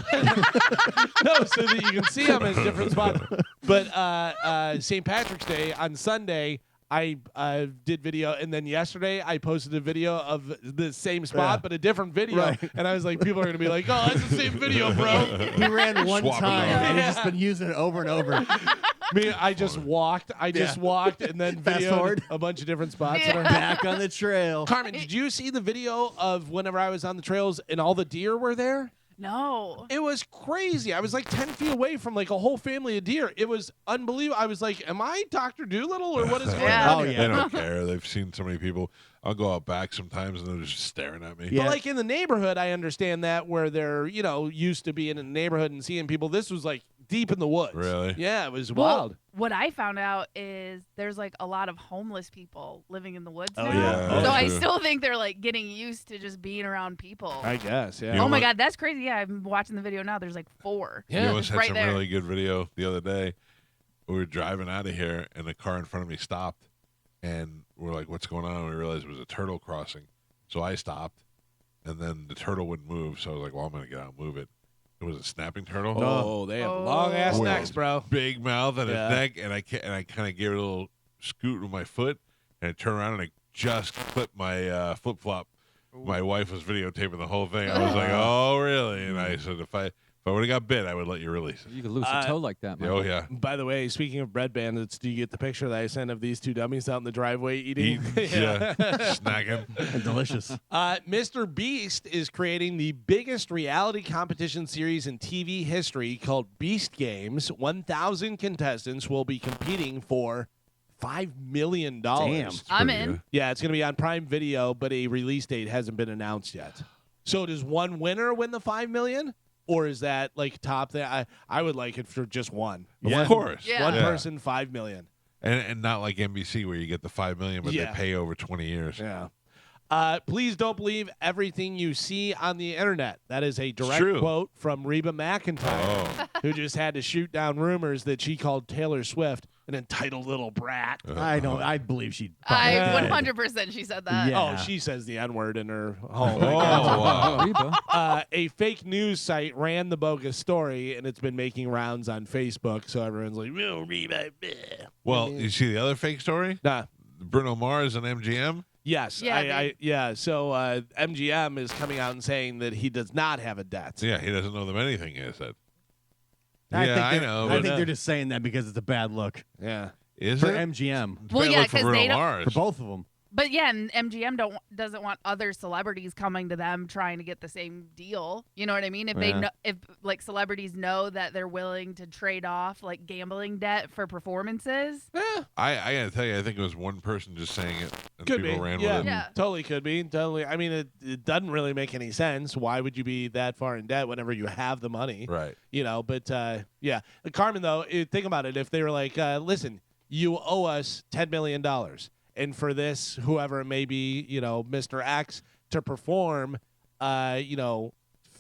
no, so that you can see them in different spots. But St. Patrick's Day on Sunday, I did video, and then yesterday I posted a video of the same spot, Yeah. but a different video. Right. And I was like, people are going to be like, oh, that's the same video, bro. He ran one Swap it time out. and he's just been using it over and over. I just walked. I just walked and then Fast videoed forward. a bunch of different spots. Yeah. Back on the trail. Carmen, did you see the video of whenever I was on the trails and all the deer were there? No. It was crazy. I was like 10 feet away from like a whole family of deer. It was unbelievable. I was like, am I Dr. Doolittle or what is going Yeah. on? Oh, here? yeah. They don't care. They've seen so many people. I'll go out back sometimes and they're just staring at me. Yeah. But like in the neighborhood, I understand that where they're, used to being in the neighborhood and seeing people. This was like deep in the woods. Really? Yeah, it was Well, wild. what I found out is there's like a lot of homeless people living in the woods Oh, now. yeah. So I True. still think they're like getting used to just being around people. I guess, yeah. You know Oh my what? God, that's crazy. Yeah, I'm watching the video now. There's like 4. You Yeah. almost had Right some there. really good video the other day. We were driving out of here, and the car in front of me stopped, and we're like, "What's going on?" And we realized it was a turtle crossing. So I stopped, and then the turtle wouldn't move. So I was like, "Well, I'm going to get out and move it." It was a snapping turtle. Oh, they have long ass Oh. necks, bro. Big mouth and Yeah. a neck, and I kind of gave it a little scoot with my foot, and I turned around and I just clipped my flip flop. My wife was videotaping the whole thing. I was like, "Oh, really?" And I said, "If I would have got bit, I would let you release it." You could lose a toe like that, man. Oh yeah. By the way, speaking of bread bandits, do you get the picture that I sent of these two dummies out in the driveway eating? Yeah. Snacking. Delicious. Mr. Beast is creating the biggest reality competition series in TV history called Beast Games. 1,000 contestants will be competing for $5 million. Damn. I'm Pretty in. good. Yeah, it's going to be on Prime Video, but a release date hasn't been announced yet. So does one winner win the $5 million? Or is that like top there? I would like it for just one. Of course. Yeah. One Yeah. person, $5 million. And not like NBC where you get the $5 million, but Yeah. they pay over 20 years. Yeah. Please don't believe everything you see on the internet. That is a direct true. quote from Reba McEntire, Oh. who just had to shoot down rumors that she called Taylor Swift an entitled little brat. I believe she. I Yeah. 100% she said that. Yeah. Oh, she says the N-word in her home. Oh, wow. Reba. A fake news site ran the bogus story, and it's been making rounds on Facebook. So everyone's like, "Real Reba." bleh." Well, you see the other fake story? Nah. Bruno Mars and MGM? Yes. Yeah, So MGM is coming out and saying that he does not have a debt. Yeah, he doesn't know them anything, he said. I Yeah, think I they're- know. I but think they're just saying that because it's a bad look Yeah. is for it? MGM, It's Well, bad yeah, look for 'cause Bruno they don't- Mars. for both of them. But yeah, and MGM doesn't want other celebrities coming to them trying to get the same deal. You know what I mean? If they Yeah. know, if like celebrities know that they're willing to trade off like gambling debt for performances. I gotta tell you, I think it was one person just saying it, and Could people be. ran Yeah. with it. Yeah. Totally could be. Totally. I mean, it doesn't really make any sense. Why would you be that far in debt whenever you have the money? Right. But yeah. Carmen, though, think about it. If they were like, listen, you owe us $10 million. And for this, whoever it may be, Mr. X, to perform,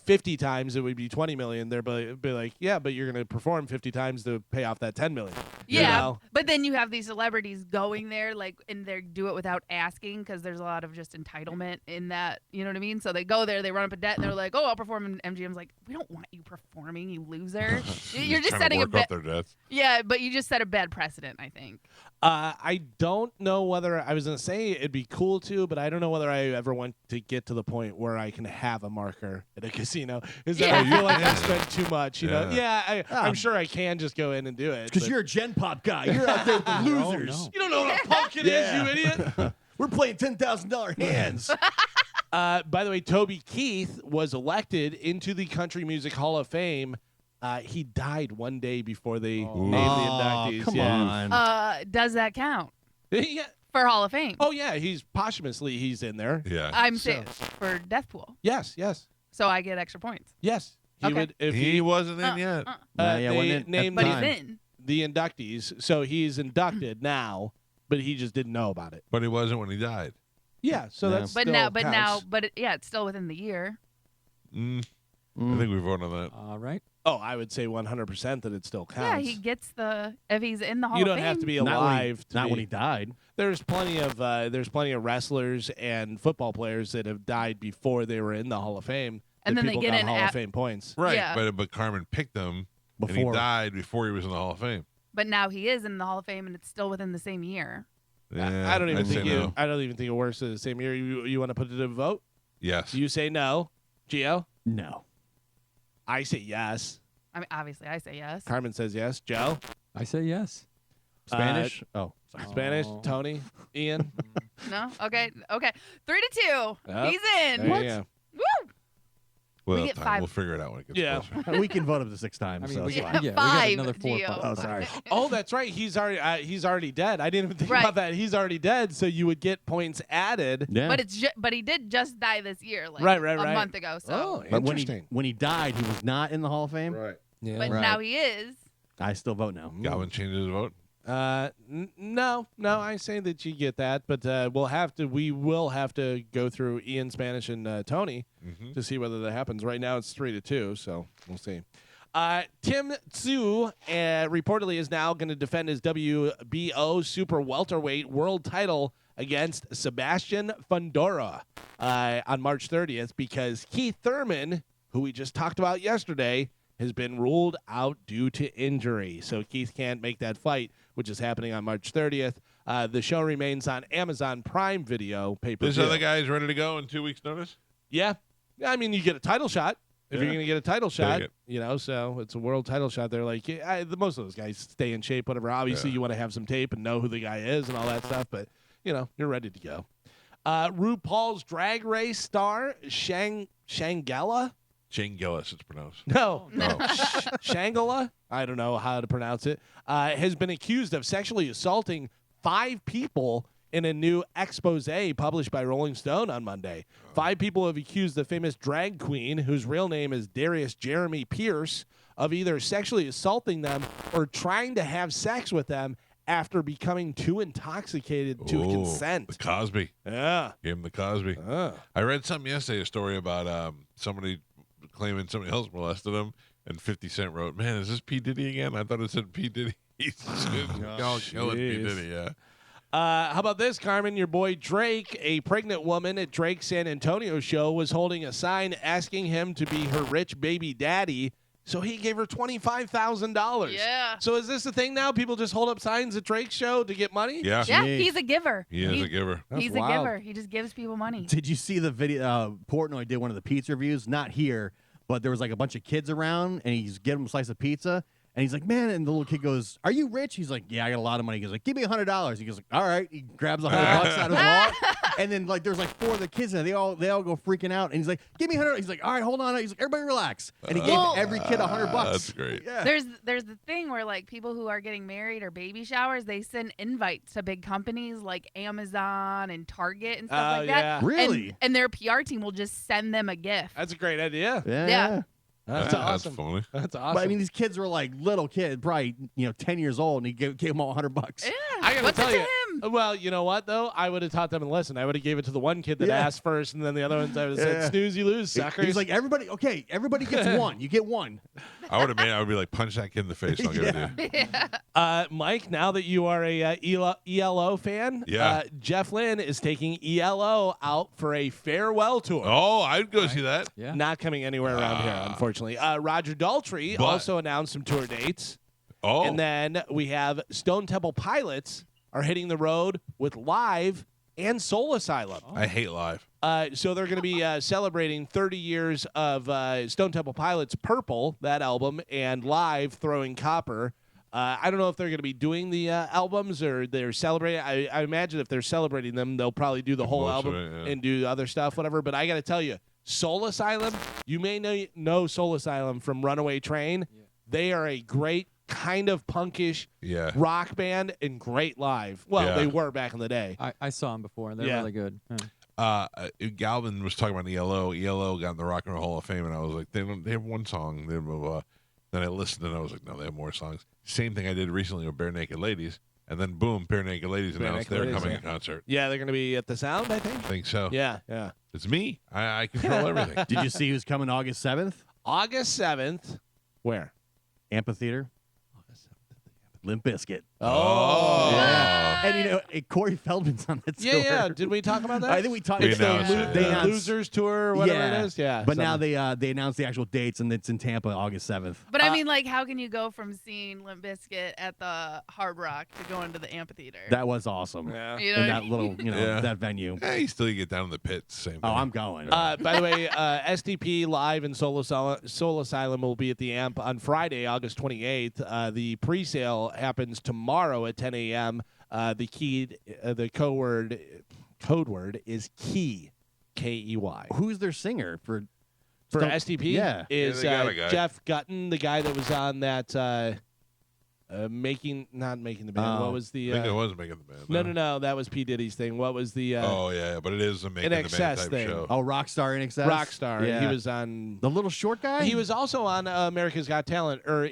50 times, it would be 20 million. They'd be like, yeah, but you're going to perform 50 times to pay off that 10 million. You Yeah, know? but then you have these celebrities going there, like, and they do it without asking because there's a lot of just entitlement in that. You know what I mean? So they go there, they run up a debt, and they're like, "Oh, I'll perform." And MGM's like, "We don't want you performing, you loser. You're just trying setting to a work bad. off their debts. Yeah, but you just set a bad precedent, I think. I don't know whether I was going to say it'd be cool to, but I don't know whether I ever want to get to the point where I can have a marker at a casino. Is that I Yeah. feel like I spent too much, Yeah. Yeah, I'm sure I can just go in and do it. Because but- you're a Gen Pop guy. You're out there with the losers. no. You don't know what a pumpkin is, you idiot. We're playing $10,000 hands. By the way, Toby Keith was elected into the Country Music Hall of Fame. He died one day before they named the inductees. come yeah. on. Does that count Yeah. for Hall of Fame? Oh yeah, he's posthumously he's in there. Yeah. I'm saying for Death Pool, Yes. so I get extra points. He Okay. would if he wasn't in yet. Nah, yeah, they wasn't it at named But the he's time. in. the inductees, so he's inducted now, but he just didn't know about it. But he wasn't when he died. Yeah, so Yeah. that's But still now, counts. it's still within the year. I Mm. think we voted on that. All right. Oh, I would say 100% that it still counts. Yeah, he gets if he's in the Hall you of don't Fame. have to be Not when he- alive. Not to when be. he died. There's plenty of wrestlers and football players that have died before they were in the Hall of Fame. And that then they people get got in Hall of at- Fame points. Right. Yeah. But Carmen picked him, and he Before. died before he was in the Hall of Fame. But now he is in the Hall of Fame, and it's still within the same year. Yeah, I don't even I'd say think no. I don't even think it works the same year. You want to put it to a vote? Yes. You say no, Gio. No. I say yes. I mean, obviously, I say yes. Carmen says yes. Joe, I say yes. Spanish? Oh. Spanish. Oh. Tony, Ian. No? Okay. 3-2. Yep. He's in. There you go. Woo! We'll We have get time. 5. We'll figure it out when it gets Yeah. closer. We can vote up to 6 times. I mean, so we, it's yeah, fine. we got 5, another 4 Gio. votes. Oh, sorry. Oh, that's right. He's already dead. I didn't even think Right. about that. He's already dead, so you would get points added. Yeah. But he did just die this year, like Right, a right. month ago. So, Oh, But interesting. when he died, he was not in the Hall of Fame. Right. Yeah. but Right. now he is. I still vote no. Galvin changes his vote. No, I say that you get that, but we will have to go through Ian, Spanish, and Tony Mm-hmm. to see whether that happens. Right now it's 3-2, so we'll see. Tim Tszyu reportedly is now going to defend his WBO super welterweight world title against Sebastian Fundora on March 30th because Keith Thurman, who we just talked about yesterday, has been ruled out due to injury. So Keith can't make that fight, which is happening on March 30th. The show remains on Amazon Prime Video pay-per-view. This other guy's ready to go in 2 weeks' notice? Yeah. I mean, you get a title shot. If Yeah. you're going to get a title shot, it. so it's a world title shot. They're like, most of those guys stay in shape, whatever. Obviously, Yeah. you want to have some tape and know who the guy is and all that stuff, but, you're ready to go. RuPaul's Drag Race star, Shangela? Shane Gillis, it's pronounced. No. Oh. Shangela? I don't know how to pronounce it. Has been accused of sexually assaulting 5 people in a new expose published by Rolling Stone on Monday. 5 people have accused the famous drag queen, whose real name is Darius Jeremy Pierce, of either sexually assaulting them or trying to have sex with them after becoming too intoxicated to Oh, consent. The Cosby. Yeah. Gave him the Cosby. I read something yesterday, a story about somebody claiming somebody else molested him, and 50 Cent wrote, "Man, is this P. Diddy again? I thought it said P. Diddy." He's killing P. jeez. Diddy, yeah. How about this, Carmen? Your boy Drake, a pregnant woman at Drake's San Antonio show, was holding a sign asking him to be her rich baby daddy, so he gave her $25,000. Yeah. So is this the thing now? People just hold up signs at Drake's show to get money? Yeah. Yeah, Jeez. he's a giver. He is a giver. That's He's wild. a giver. He just gives people money. Did you see the video? Portnoy did one of the pizza reviews, not here, but there was like a bunch of kids around, and he's getting them a slice of pizza, and he's like, "Man," and the little kid goes, "Are you rich?" He's like, "Yeah, I got a lot of money." He goes like, "Give me $100." He goes like, "All right." He grabs $100 out of his wallet, and then like there's like 4 of the kids, and they all go freaking out, and he's like, "Give me $100." He's like, "All right, hold on." He's like, "Everybody relax," and he gave every kid $100. That's great. Yeah. There's the thing where like people who are getting married or baby showers, they send invites to big companies like Amazon and Target and stuff like that. yeah. Really? And their PR team will just send them a gift. That's a great idea. Yeah. That's That's awesome. funny. That's awesome. But I mean, these kids were like little kids, probably 10 years old, and he gave them all $100. Yeah. I gotta What's tell it to you. him? Well, you know what though? I would have taught them a lesson. I would have gave it to the one kid that Yeah. asked first, and then the other ones I would have Yeah. said, "Snooze, you lose, suckers." He's like, everybody gets one. You get one. I would be like, punch that kid in the face. I'll give it to you. Mike, now that you are a ELO fan, Yeah. Jeff Lynne is taking ELO out for a farewell tour. Oh, I'd go see that. Yeah. Not coming anywhere around here, unfortunately. Roger Daltrey But- also announced some tour dates. Oh, And then we have Stone Temple Pilots are hitting the road with Live and Soul Asylum. I hate live. So they're going to be celebrating 30 years of Stone Temple Pilots' Purple, that album, and Live Throwing Copper. I don't know if they're going to be doing the albums or they're celebrating. I imagine if they're celebrating them, they'll probably do the whole Most of album it, yeah. and do other stuff, whatever. But I got to tell you, Soul Asylum, you may know Soul Asylum from Runaway Train. Yeah. They are a great kind of punkish Yeah. rock band and great live. Well, Yeah. they were back in the day. I saw them before. They're Yeah. really good. Yeah. Galvin was talking about ELO. ELO got in the Rock and Roll Hall of Fame, and I was like, they have one song. They blah, blah, blah. Then I listened, and I was like, no, they have more songs. Same thing I did recently with Bare Naked Ladies, and then boom, Bare Naked Ladies Bare announced Naked they're Ladies, coming yeah. in concert. Yeah, they're going to be at the Sound, I think. I think so. Yeah, yeah. It's me. I control everything. Did you see who's coming August 7th? August 7th. Where? Amphitheater. Limp Bizkit. Oh. Yeah. And Corey Feldman's on that tour. Yeah. Did we talk about that? I think we talked. We It's announced the, it, the yeah. Losers Tour or whatever it is. Yeah. But now something. they announced the actual dates, and it's in Tampa, August 7th. But I mean, like, how can you go from seeing Limp Bizkit at the Hard Rock to going to the amphitheater? That was awesome. Yeah. You know In what I that little, Yeah. that venue. You still get down in the pits. Same thing. Oh, I'm going. By the way, STP Live and Soul Asylum will be at the Amp on Friday, August 28th. The pre-sale happens tomorrow at 10 a.m. The code word is KEY, Key. Who's their singer for? for STP Yeah. is they got a guy. Jeff Gutton, the guy that was on that not making the band. Oh. What was the? I think it was making the band. No, that was P Diddy's thing. What was the? Oh yeah, but it is a making the band excess type thing. show. Oh, Rockstar in Excess. Rockstar. Yeah. He was on. the little short guy. He was also on America's Got Talent, or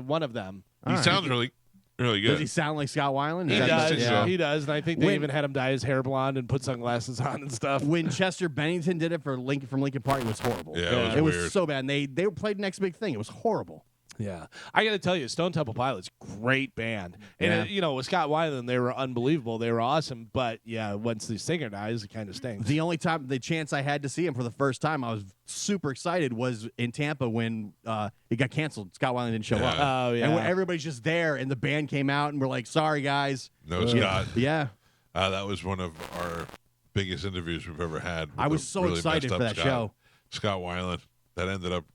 one of them. He All right. sounds really Does good. he sound like Scott Weiland? He Is that- does. so. He does, and I think they When- even had him dye his hair blonde and put sunglasses on and stuff. When Chester Bennington did it for Lincoln from Lincoln Park, it was horrible. Yeah, it was was weird. so bad. And they played Next Big Thing. It was horrible. Yeah, I got to tell you, Stone Temple Pilots, great band, and Yeah. with Scott Weiland, they were unbelievable. They were awesome, but yeah, once the singer dies, it kind of stinks. The only chance I had to see him for the first time, I was super excited, was in Tampa when it got canceled. Scott Weiland didn't show up. Oh yeah, And when everybody's just there, and the band came out, and we're like, "Sorry, guys." No, Scott. Yeah, That was one of our biggest interviews we've ever had. with I was the so really excited messed for up that show. Scott Weiland. That ended up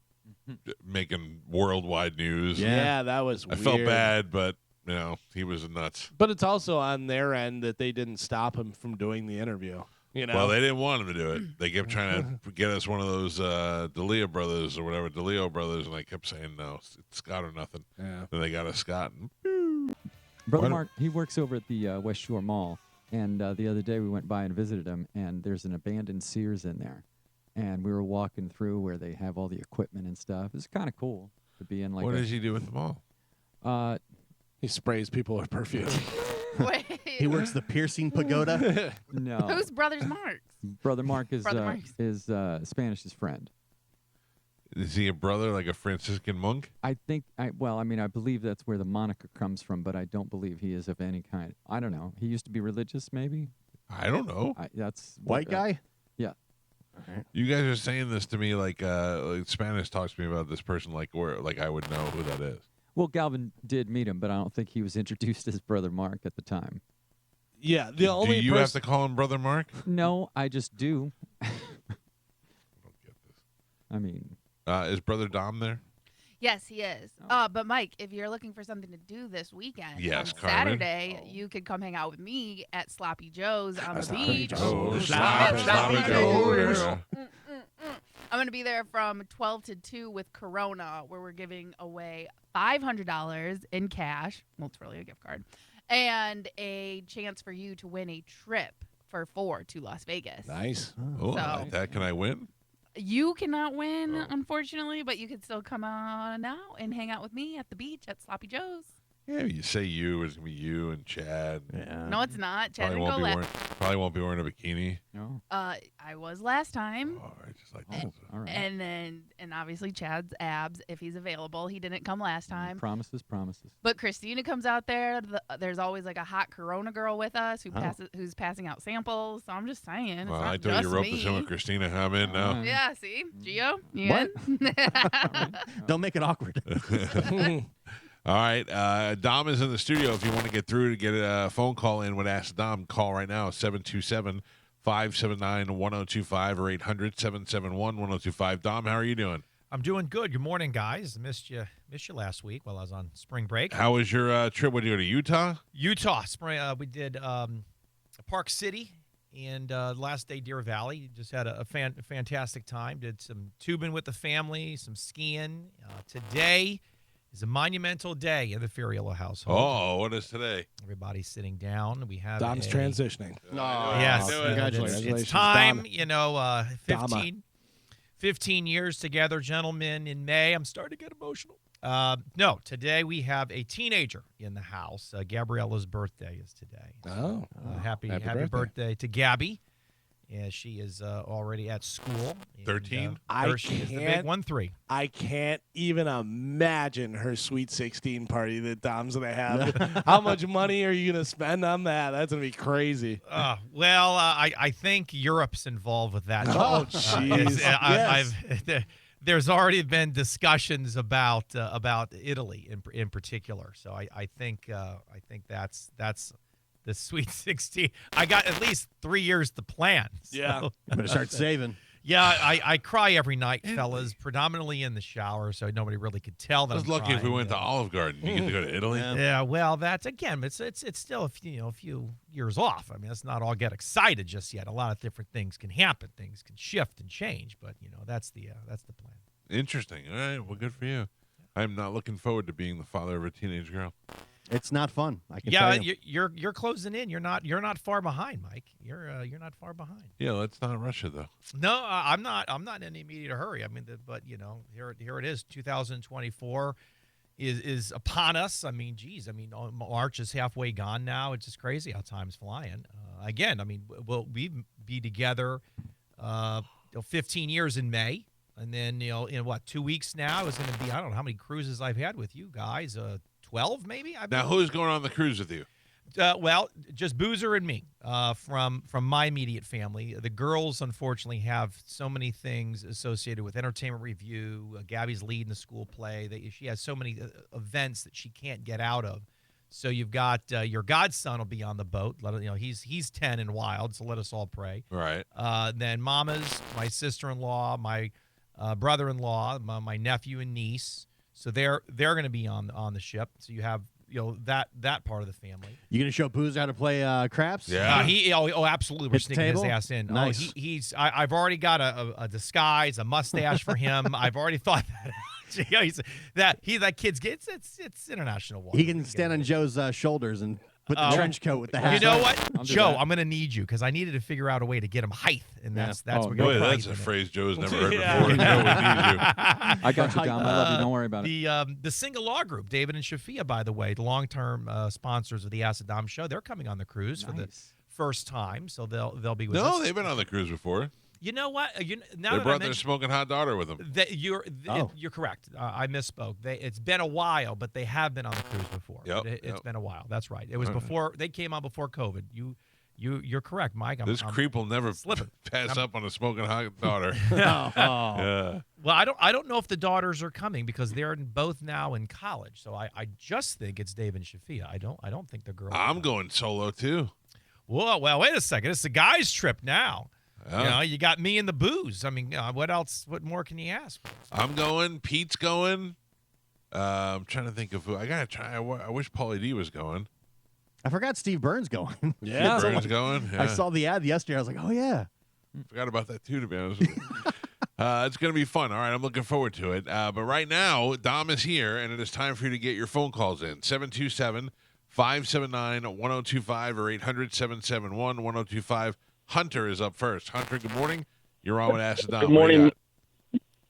making worldwide news. Yeah. that was. I Weird. felt bad, but he was nuts. But it's also on their end that they didn't stop him from doing the interview. Well, they didn't want him to do it. They kept trying to get us one of those DeLeo brothers or whatever, DeLeo brothers, and I kept saying no, it's Scott or nothing. Yeah. Then they got us Scott. Brother Why don't- Mark, he works over at the West Shore Mall, and the other day we went by and visited him, and there's an abandoned Sears in there, and we were walking through where they have all the equipment and stuff. It's kind of cool to be in like. What does he do with them all? He sprays people with perfume. Wait. he works the piercing pagoda. No, Who's Brothers Marks? Brother Mark is Brother Mark's. Spanish's friend. Is he a brother, like a Franciscan monk? I think. I believe that's where the moniker comes from, but I don't believe he is of any kind. I don't know. He used to be religious, maybe. I don't know. That's White guy. Yeah. You guys are saying this to me like Spanish talks to me about this person like I would know who that is. Well, Galvin did meet him, but I don't think he was introduced as Brother Mark at the time. Yeah, the only Do you have person. to call him Brother Mark? No, I just do. I don't get this. I mean, Is Brother Dom there? Yes, he is. But Mike, if you're looking for something to do this weekend, Yes, on Carmen. Saturday, you could come hang out with me at Sloppy Joe's on the beach. Sloppy Joe. I'm going to be there from 12 to 2 with Corona, where we're giving away $500 in cash. Well, it's really a gift card. And a chance for you to win a trip for 4 to Las Vegas. Nice. Oh, I So- like that. Can I win? You cannot win, Oh. unfortunately, but you can still come on out and hang out with me at the beach at Sloppy Joe's. Yeah, you say you. It's gonna be you and Chad. Yeah. No, it's not. Chad Probably didn't go probably won't be wearing a bikini. no. I was last time. Oh, I just like that. All right. And obviously Chad's abs, if he's available. He didn't come last time. Promises. But Christina comes out there. There's always like a hot Corona girl with us who's passing out samples. So I'm just saying. It's Well, not I told just you rope me. this in with Christina. I'm in now. Yeah, see? Gio? You What? in? Don't make it awkward. All right. Dom is in the studio. If you want to get through to get a phone call in with Ask Dom, call right now, 727-579-1025 or 800-771-1025. Dom, how are you doing? I'm doing good. Good morning, guys. Missed you last week while I was on spring break. How was your trip? What did you go to Utah? Utah. We did Park City and last day Deer Valley. Just had a fantastic time. Did some tubing with the family, some skiing. Today is a monumental day in the Fiorillo household. Oh, what is today? Everybody's sitting down. We have Dom's transitioning. Yes, Congratulations. it's time. Dom. 15 years together, gentlemen. In May, I'm starting to get emotional. No, today we have a teenager in the house. Gabriella's birthday is today. Oh. Happy birthday. birthday to Gabby. Yeah, she is already at school. And, 13? She is the big can't- 1-3. I can't even imagine her Sweet 16 party that Dom's going to have. How much money are you going to spend on that? That's going to be crazy. I think Europe's involved with that. Oh, jeez. Yes. There's already been discussions about Italy in particular. So I think that's the Sweet 16. I got at least 3 years to plan. So. Yeah. Better start saving. Yeah, I cry every night, fellas, predominantly in the shower, so nobody really could tell that I was I'm lucky if we crying, went to Olive Garden. You get to go to Italy. Yeah, well, that's again, it's still a few years off. I mean, let's not all get excited just yet. A lot of different things can happen, things can shift and change, but that's the plan. Interesting. All right. Well, good for you. I'm not looking forward to being the father of a teenage girl. It's not fun. I can tell you. You're closing in. You're not far behind, Mike. You're not far behind. Yeah, let's not rush it though. No, I'm not in any immediate hurry. I mean, but here it is. 2024 is upon us. I mean, geez. I mean, March is halfway gone now. It's just crazy how time's flying. Again, I mean, we'll be together 15 years in May. And then, in 2 weeks now is going to be, I don't know how many cruises I've had with you guys, 12 maybe? Now, who's going on the cruise with you? Well, just Boozer and me from my immediate family. The girls, unfortunately, have so many things associated with entertainment review. Gabby's leading the school play. She has so many events that she can't get out of. So you've got your godson will be on the boat. He's 10 and wild, so let us all pray. Right. Then Mama's, my sister-in-law, my brother-in-law, my nephew and niece. So they're going to be on the ship. So you have that part of the family. You gonna show Boozer how to play craps? Yeah. Absolutely. We're Hit the sneaking his table? ass in. Nice. I've already got a disguise, a mustache for him. I've already thought that that kid's it's international water. He can stand on Joe's shoulders and put the trench coat with the hat. You know what, I'll do Joe? that. I'm going to need you because I needed to figure out a way to get him height, and that's Oh, what boy, we're Boy, going that's a phrase Joe's never heard before. Joe, we need you. I got you, Dom. I love you. Don't worry about it. The single law group, David and Shafia, by the way, the long-term sponsors of the Acid Dom Show, they're coming on the cruise for the Nice. first time, so they'll be with us. No, they've been on the cruise before. You know what? Now They that brought I their mentioned smoking hot daughter with them. that you're Oh. you're correct. I misspoke. It's been a while, but they have been on the cruise before. Yep, It's yep. been a while. That's right. It was All right. before they came on before COVID. You're correct, Mike. This creep will never slipping. pass up on a smoking hot daughter. Oh. Yeah. Well, I don't know if the daughters are coming because they're both now in college. So I just think it's Dave and Shafia. I don't think the girls. I'm going solo too. Whoa, well, wait a second. It's a guy's trip now. Yeah. You got me and the booze. I mean, what else? What more can you ask for? I'm going. Pete's going. I'm trying to think of who. I gotta try. I wish Paulie D was going. I forgot Steve Burns going. Yeah, Burns going. Yeah. I saw the ad yesterday. I was like, oh yeah. Forgot about that too, to be honest with you. It's going to be fun. All right, I'm looking forward to it. But right now, Dom is here, and it is time for you to get your phone calls in. 727-579-1025 or 800-771-1025. Hunter is up first. Hunter, good morning. You're on with Acid Dom. Good What do you morning.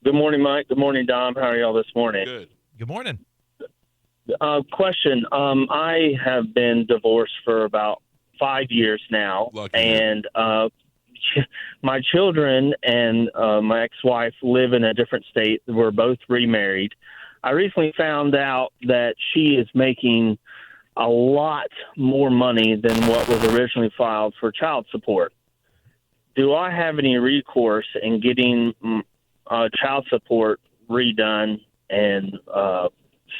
Good morning, Mike. Good morning, Dom. How are y'all this morning? got? Good. Good morning. Question. I have been divorced for about 5 years now, Lucky and my children and my ex-wife live in a different state. We're both remarried. I recently found out that she is making a lot more money than what was originally filed for child support. Do I have any recourse in getting child support redone and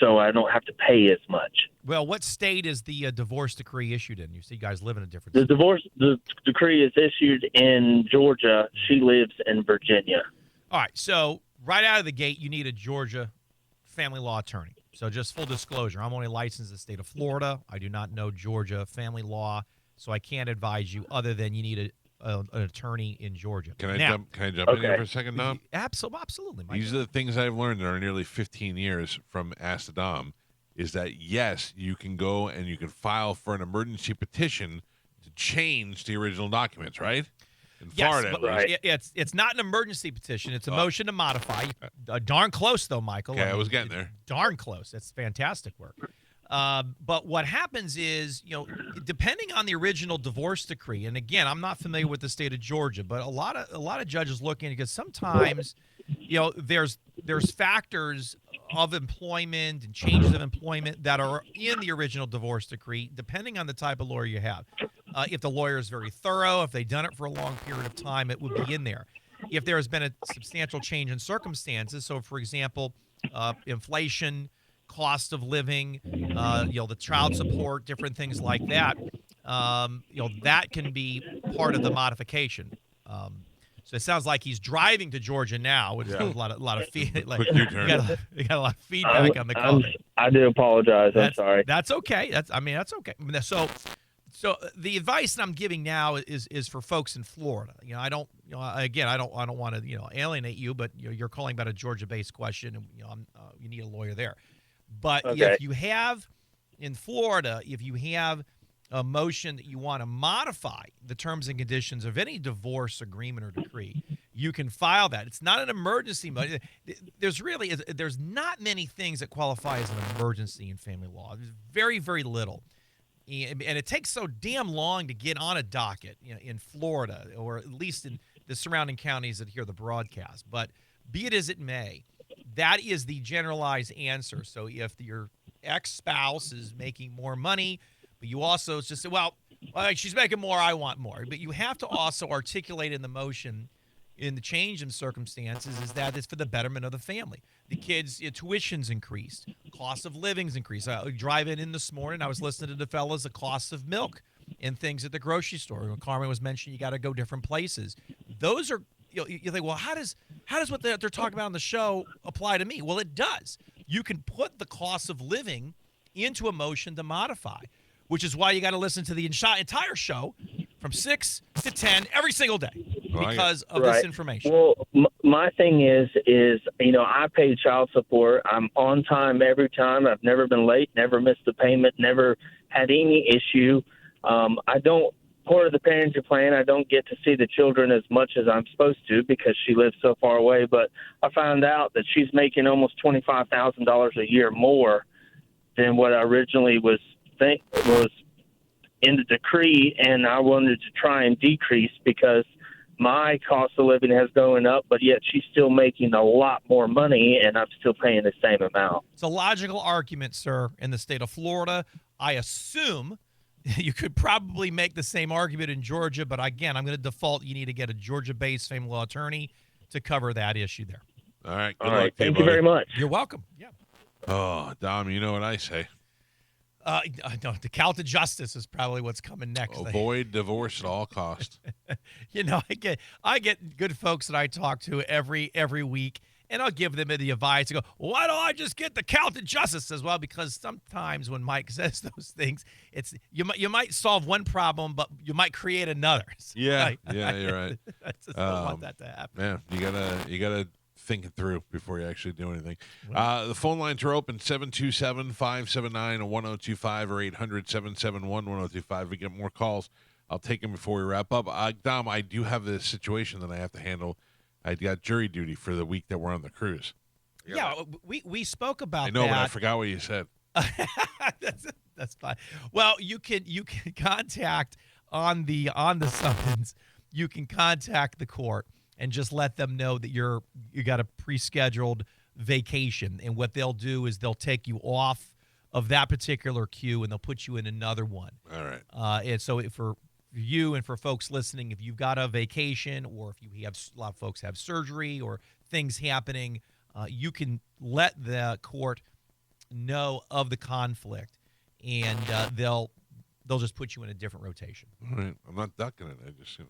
so I don't have to pay as much? Well, what state is the divorce decree issued in? You see, you guys live in a different The state. divorce decree is issued in Georgia. She lives in Virginia. All right, so right out of the gate, you need a Georgia family law attorney. So just full disclosure, I'm only licensed in the state of Florida. I do not know Georgia family law, so I can't advise you other than you need an attorney in Georgia. Can I Now, jump in there Okay. for a second, Dom? Absolutely, Mike. These are the things I've learned in our nearly 15 years from Acid Dom, is that, yes, you can go and you can file for an emergency petition to change the original documents, right? In Florida, yes, at but least. it's not an emergency petition. It's a motion to modify. Darn close, though, Michael. Okay, I was getting there. Darn close. It's fantastic work. But what happens is, depending on the original divorce decree, and again, I'm not familiar with the state of Georgia, but a lot of judges look in because sometimes, there's factors of employment and changes of employment that are in the original divorce decree, depending on the type of lawyer you have. If the lawyer is very thorough, if they've done it for a long period of time, it would be in there. If there has been a substantial change in circumstances, so for example, inflation, cost of living, the child support, different things like that, that can be part of the modification. So it sounds like he's driving to Georgia now, which is a lot of feedback. Like, Quick U-turn. you got a lot of feedback on the call. I do apologize. I'm sorry. That's okay. That's okay. So the advice that I'm giving now is for folks in Florida. I don't want to alienate you, but you're calling about a Georgia-based question, and you need a lawyer there. But Okay. if you have in Florida, if you have a motion that you want to modify the terms and conditions of any divorce agreement or decree, you can file that. It's not an emergency motion. There's not many things that qualify as an emergency in family law. There's very, very little. And it takes so damn long to get on a docket in Florida, or at least in the surrounding counties that hear the broadcast. But be it as it may, that is the generalized answer. So if your ex-spouse is making more money, but you also just say, well, she's making more, I want more. But you have to also articulate in the motion, in the change in circumstances, is that it's for the betterment of the family. The kids' tuition's increased. Cost of living's increased. Driving in this morning, I was listening to the fellas, the cost of milk and things at the grocery store. When Carmen was mentioning you got to go different places. Those are, you think, well, how does what they're talking about on the show apply to me? Well, it does. You can put the cost of living into a motion to modify, which is why you got to listen to the entire show from 6 to 10 every single day because of this information. Well, my thing is I pay child support. I'm on time every time. I've never been late, never missed a payment, never had any issue. I don't, part of the parenting plan, I don't get to see the children as much as I'm supposed to because she lives so far away. But I found out that she's making almost $25,000 a year more than what I originally was in the decree, and I wanted to try and decrease because my cost of living has going up, but yet she's still making a lot more money, and I'm still paying the same amount. It's a logical argument, sir, in the state of Florida. I assume you could probably make the same argument in Georgia, but again, I'm going to default you need to get a Georgia-based family law attorney to cover that issue there. All right. All right. Thank you very much. You're welcome. Yeah. Oh, Dom, you know what I say. No, the Calta Justice is probably what's coming next. Avoid divorce at all costs. I get good folks that I talk to every week, and I'll give them the advice. I go, why don't I just get the Calta Justice as well? Because sometimes when Mike says those things, it's you might solve one problem, but you might create another. So, yeah, you're right. I just don't want that to happen. Man, you gotta think it through before you actually do anything. The phone lines are open, 727-579-1025 or 800-771-1025. If we get more calls, I'll take them before we wrap up. Dom, I do have this situation that I have to handle. I got jury duty for the week that we're on the cruise. Yeah, we spoke about that. I know, but I forgot what you said. That's fine. Well, you can contact on the summons. You can contact the court and just let them know that you got a pre-scheduled vacation, and what they'll do is they'll take you off of that particular queue and they'll put you in another one. All right. And so for you and for folks listening, if you've got a vacation or if you have a lot of folks have surgery or things happening, you can let the court know of the conflict, and they'll just put you in a different rotation. All right. I'm not ducking it. I just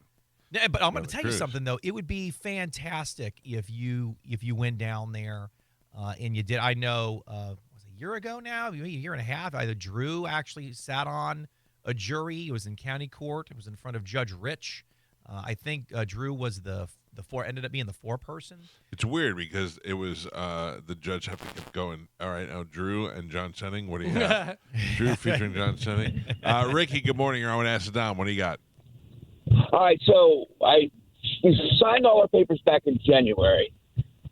Yeah, but I'm going to tell you something though. It would be fantastic if you went down there and you did. I know was it a year ago now, maybe a year and a half. Either Drew actually sat on a jury. It was in county court. It was in front of Judge Rich. I think Drew was ended up being the foreperson. It's weird because it was the judge have to keep going. All right, now Drew and John Senning. What do you have? Drew featuring John Senning. Ricky, good morning. You're on Acid Dom. What do you got? All right, so we signed all our papers back in January.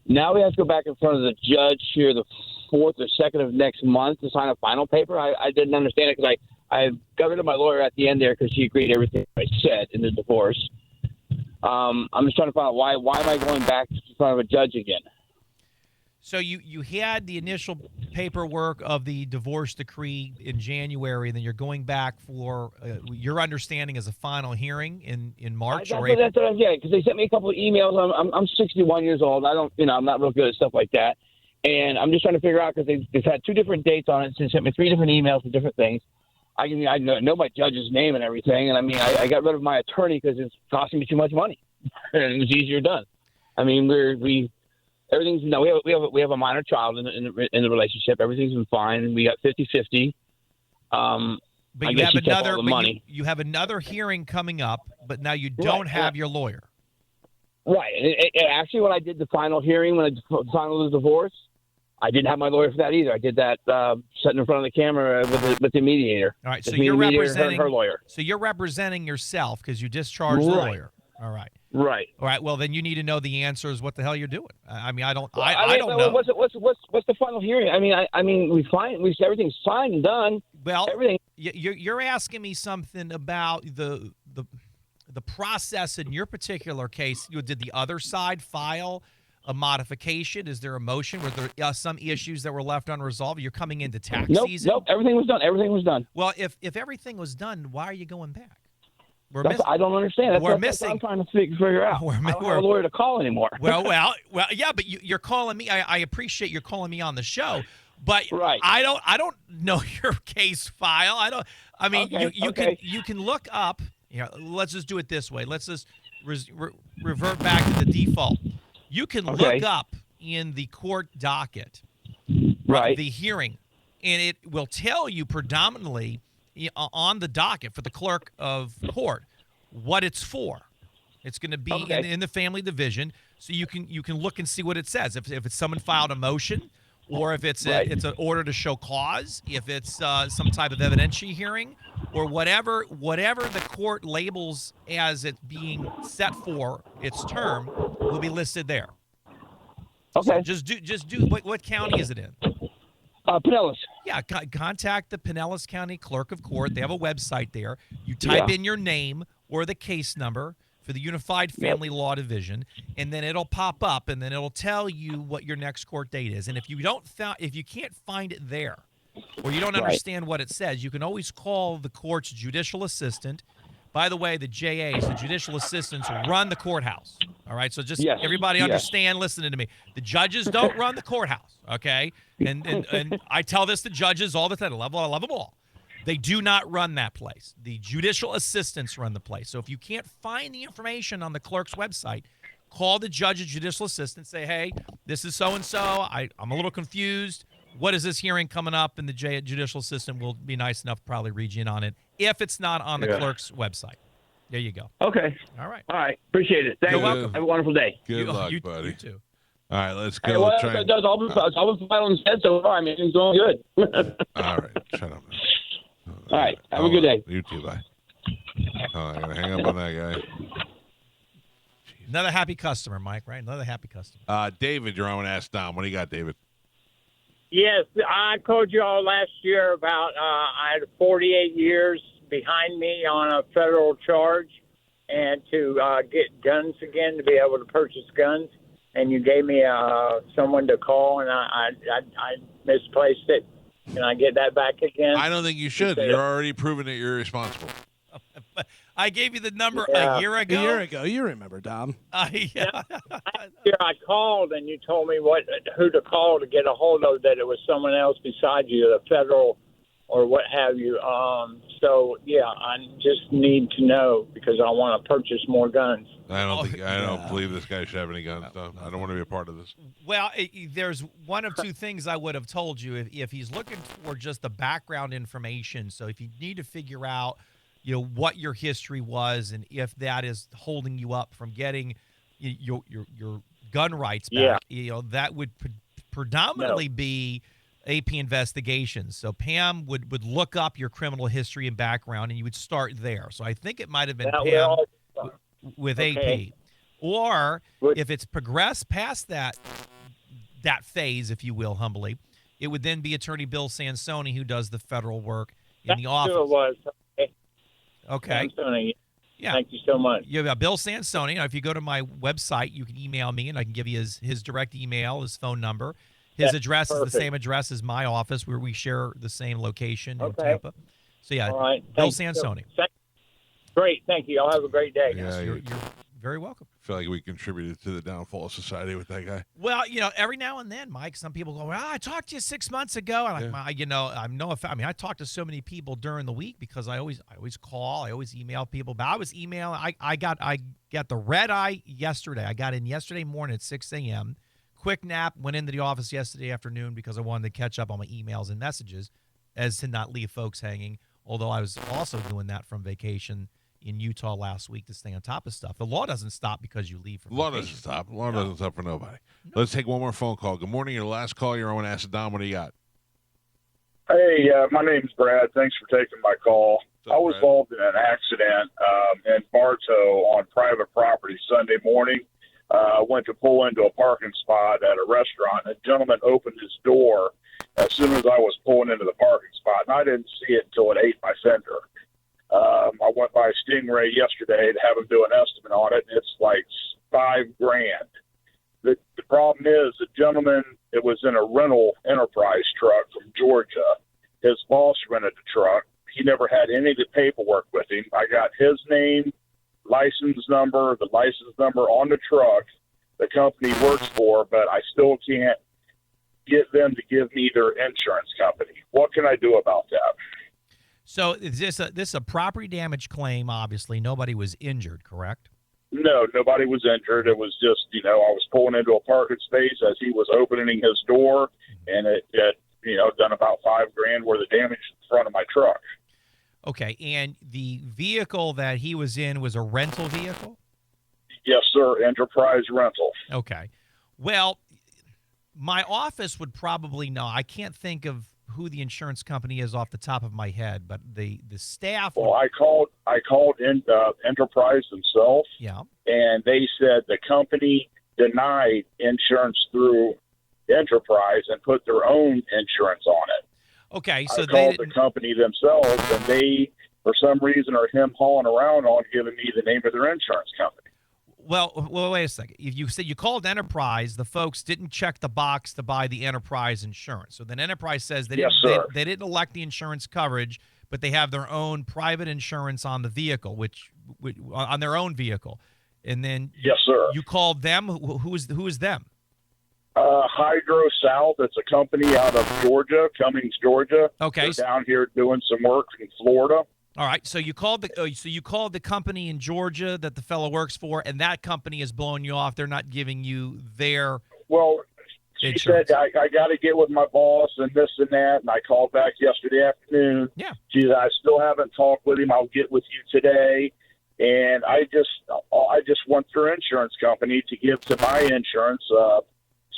Now we have to go back in front of the judge here the 4th or 2nd of next month to sign a final paper. I didn't understand it because I got rid of my lawyer at the end there because she agreed to everything I said in the divorce. I'm just trying to find out why am I going back in front of a judge again? So you had the initial paperwork of the divorce decree in January, and then you're going back for your understanding as a final hearing in March or April? That's what I'm getting, because they sent me a couple of emails. I'm 61 years old. I'm not real good at stuff like that. And I'm just trying to figure out, because they've had 2 different dates on it. So they sent me 3 different emails with different things. I know my judge's name and everything. And I got rid of my attorney because it's costing me too much money. and it was easier done. I mean, everything's we have a minor child in the relationship. Everything's been fine. We got 50-50. But I you guess have you kept another. all the But money. you have another hearing coming up, but now you don't have your lawyer. Right. Actually, when I did the final hearing, when I finalized the divorce, I didn't have my lawyer for that either. I did that sitting in front of the camera with the mediator. All right. So The you're mediator, representing her lawyer. So you're representing yourself because you discharged the lawyer. All right. Right. All right. Well, then you need to know the answers. What the hell you're doing? I mean, I don't. Well, I don't know. What's the final hearing? I mean, everything's signed and done. Well, everything. You're asking me something about the process in your particular case. Did the other side file a modification? Is there a motion? Were there some issues that were left unresolved? You're coming into tax season. Nope. Everything was done. Everything was done. Well, if everything was done, why are you going back? I don't understand. That's what I'm trying to figure out. I don't have a lawyer to call anymore. Well, yeah, but you're calling me. I appreciate you're calling me on the show, but right. I don't know your case file. I don't. I mean, you can look up. Let's just do it this way. Let's just revert back to the default. You can look up in the court docket, right, the hearing, and it will tell you predominantly on the docket for the clerk of court what it's for. It's going to be in the family division, so you can look and see what it says. If it's someone filed a motion, or if it's it's an order to show cause, if it's some type of evidentiary hearing, or whatever the court labels as it being set for its term will be listed there. Okay. So just do what county is it in? Pinellas. Yeah, contact the Pinellas County Clerk of Court. They have a website there. You type in your name or the case number for the Unified Family Law Division, and then it'll pop up, and then it'll tell you what your next court date is. And if you can't find it there, or you don't understand what it says, you can always call the court's judicial assistant. By the way, the JAs, the judicial assistants, run the courthouse. All right, so just everybody understand, listening to me. The judges don't run the courthouse, okay? And I tell this to judges all the time. I love them all. They do not run that place. The judicial assistants run the place. So if you can't find the information on the clerk's website, call the judge's judicial assistant. Say, hey, this is so-and-so. I'm a little confused. What is this hearing coming up? And the judicial assistant will be nice enough to probably read you in on it if it's not on the clerk's website. There you go. Okay. All right. Appreciate it. Thank you. Welcome. Have a wonderful day. Good luck, buddy. You too. All right, let's Hey, go. well, it's all been filed and said so far. I mean, it's going good. All right, shut up. All right. Have a good day. You too. Bye. Oh, I gotta hang up on that guy. Another happy customer, Mike. Right? Another happy customer. David, you're on with Ask Dom. What do you got, David? Yes, I told you all last year about I had 48 years behind me on a federal charge, and to get guns again, to be able to purchase guns. And you gave me someone to call, and I misplaced it. Can I get that back again? I don't think you should. You're already proving that you're responsible. I gave you the number a year ago. A year ago, you remember, Dom? Last year I called, and you told me who to call to get a hold of, that it was someone else besides you, the federal or what have you. So, yeah, I just need to know because I want to purchase more guns. I don't believe this guy should have any guns. No. I don't want to be a part of this. Well, there's one of two things I would have told you if he's looking for just the background information. So if you need to figure out, what your history was and if that is holding you up from getting your gun rights back, that would predominantly be AP investigations. So Pam would look up your criminal history and background, and you would start there. So I think it might have been Pam with AP. Or if it's progressed past that phase, if you will, humbly, it would then be Attorney Bill Sansoni who does the federal work in the office. That's who it was. Okay. Sansoni. Yeah. Thank you so much. You have Bill Sansoni. Now, if you go to my website, you can email me, and I can give you his direct email, his phone number. His address is the same address as my office, where we share the same location in Tampa. So, yeah, all right. Bill Sansoni. Great. Thank you. Y'all have a great day. Yes, you're very welcome. feel like we contributed to the downfall of society with that guy. Well, every now and then, Mike, some people go, "Well, I talked to you 6 months ago," and I'm no offense. I mean, I talk to so many people during the week because I always call, I always email people. But I was emailing. I got the red eye yesterday. I got in yesterday morning at 6 a.m. Quick nap. Went into the office yesterday afternoon because I wanted to catch up on my emails and messages, as to not leave folks hanging. Although I was also doing that from vacation in Utah last week to stay on top of stuff. The law doesn't stop because you leave from Law vacation. doesn't stop. Law doesn't stop for nobody. Let's take one more phone call. Good morning. Your last call. You're on Ask Dom. What do you got? Hey, my name's Brad. Thanks for taking my call. What's up, I was Brad? involved in an accident in Bartow on private property Sunday morning. Went to pull into a parking spot at a restaurant. A gentleman opened his door as soon as I was pulling into the parking spot, and I didn't see it until it ate my fender. I went by Stingray yesterday to have him do an estimate on it, and it's like $5,000. The problem is the gentleman, it was in a rental enterprise truck from Georgia. His boss rented the truck. He never had any of the paperwork with him. I got his name, license number, the license number on the truck the company works for, but I still can't get them to give me their insurance company. What can I do about that? So is this a property damage claim? Obviously, nobody was injured, correct? No, nobody was injured. It was just, I was pulling into a parking space as he was opening his door, and it done about $5,000 worth of damage in front of my truck. Okay, and the vehicle that he was in was a rental vehicle? Yes, sir. Enterprise rental. Okay. Well, my office would probably know. I can't think of who the insurance company is off the top of my head, but the staff. Well, I called Enterprise themselves. Yeah. And they said the company denied insurance through Enterprise and put their own insurance on it. Okay, so I called the company themselves, and they, for some reason, are hawing around on giving me the name of their insurance company. Well, wait a second. If you said you called Enterprise, the folks didn't check the box to buy the Enterprise insurance. So then Enterprise says they didn't elect the insurance coverage, but they have their own private insurance on the vehicle, which on their own vehicle. And then yes, sir. You called them. Who is them? Hydro South. It's a company out of Georgia, Cummings, Georgia. Okay. They're down here doing some work in Florida. All right, so you called the company in Georgia that the fellow works for, and that company is blowing you off. They're not giving you their She insurance. said I got to get with my boss and this and that, and I called back yesterday afternoon. Yeah. She said I still haven't talked with him. I'll get with you today, and I just want their insurance company to give to my insurance,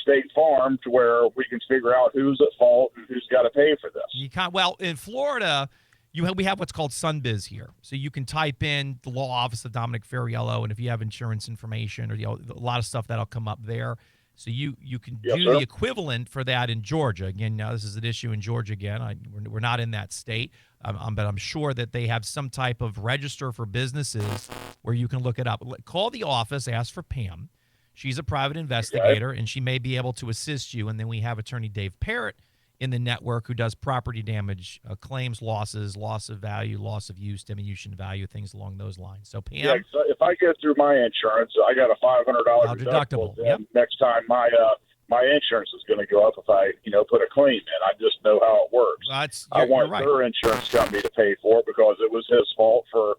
State Farm, to where we can figure out who's at fault and who's got to pay for this. You can't. Well, in Florida. We have what's called SunBiz here. So you can type in the law office of Dominic Ferriello, and if you have insurance information or a lot of stuff, that'll come up there. So you can do the equivalent for that in Georgia. Again, now this is an issue in Georgia again. We're not in that state, but I'm sure that they have some type of register for businesses where you can look it up. Call the office, ask for Pam. She's a private investigator, and she may be able to assist you. And then we have attorney Dave Parrott in the network who does property damage claims, losses, loss of value, loss of use, diminution of value, things along those lines. So Pam, yeah, so if I go through my insurance, I got a $500 deductible. Yep. Next time my insurance is going to go up if I put a claim in. I just know how it works. I want their insurance company to pay for it because it was his fault for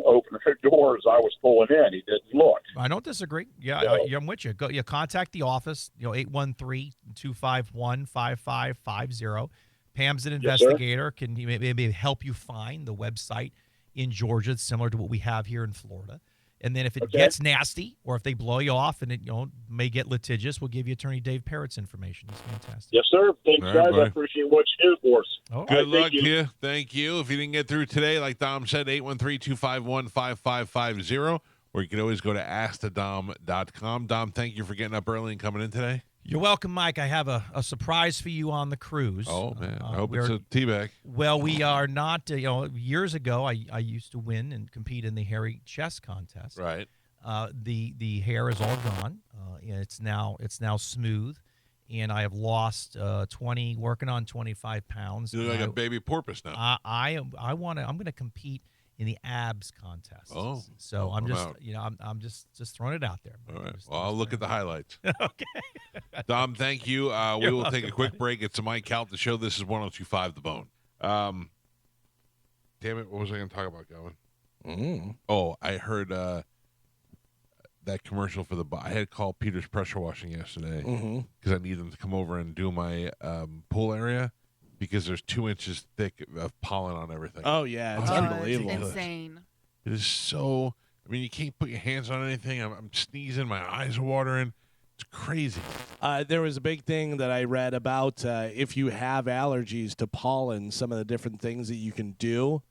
opening the doors I was pulling in. He didn't look. I don't disagree. Yeah, I'm with you. Go, contact the office, 813-251-5550. Pam's an investigator, can maybe help you find the website in Georgia. It's similar to what we have here in Florida. And then if it gets nasty or if they blow you off and it may get litigious, we'll give you attorney Dave Parrott's information. He's fantastic. Yes, sir. Thanks, All right, guys. buddy. I appreciate what you do for us. Good luck to you. Thank you. If you didn't get through today, like Dom said, 813-251-5550, or you can always go to askthedom.com. Dom, thank you for getting up early and coming in today. You're welcome, Mike. I have a surprise for you on the cruise. Oh, man. I hope it's a teabag. Well, we are not. Years ago, I used to win and compete in the hairy chess contest. Right. The hair is all gone. It's now smooth, and I have lost working on 25 pounds. You look like a baby porpoise now. I'm going to compete in the abs contest. Oh. So Oh, I'm I'm just, out. I'm just throwing it out there. All right. Just- Well, I'll look at the highlights. Okay. Dom, thank you. We You're will take a welcome, quick buddy. break. It's the Mike Calta Show. This is 102.5 The Bone. Damn it. What was I going to talk about, Calvin? Oh, I heard that commercial for I had called Peter's Pressure Washing yesterday because I need them to come over and do my pool area because there's 2 inches thick of pollen on everything. Oh yeah, it's Oh, unbelievable. It's insane. It is so. I mean, you can't put your hands on anything. I'm sneezing. My eyes are watering. It's crazy. There was a big thing that I read about if you have allergies to pollen, some of the different things that you can do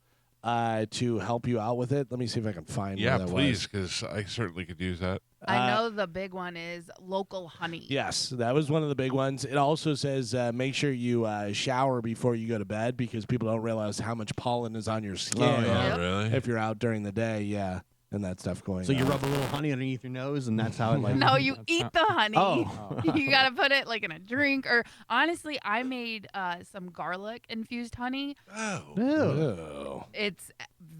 to help you out with it. Let me see if I can find Yeah, where that please, was. because I certainly could use that. I know the big one is local honey. Yes, that was one of the big ones. It also says make sure you shower before you go to bed because people don't realize how much pollen is on your skin yeah. Oh, really? if you're out during the day. Yeah, and that stuff going So you on. rub a little honey underneath your nose, and that's how it like. No, you eat the honey. Oh. You gotta put it like in a drink, or honestly, I made some garlic infused honey. Oh. Ew. It's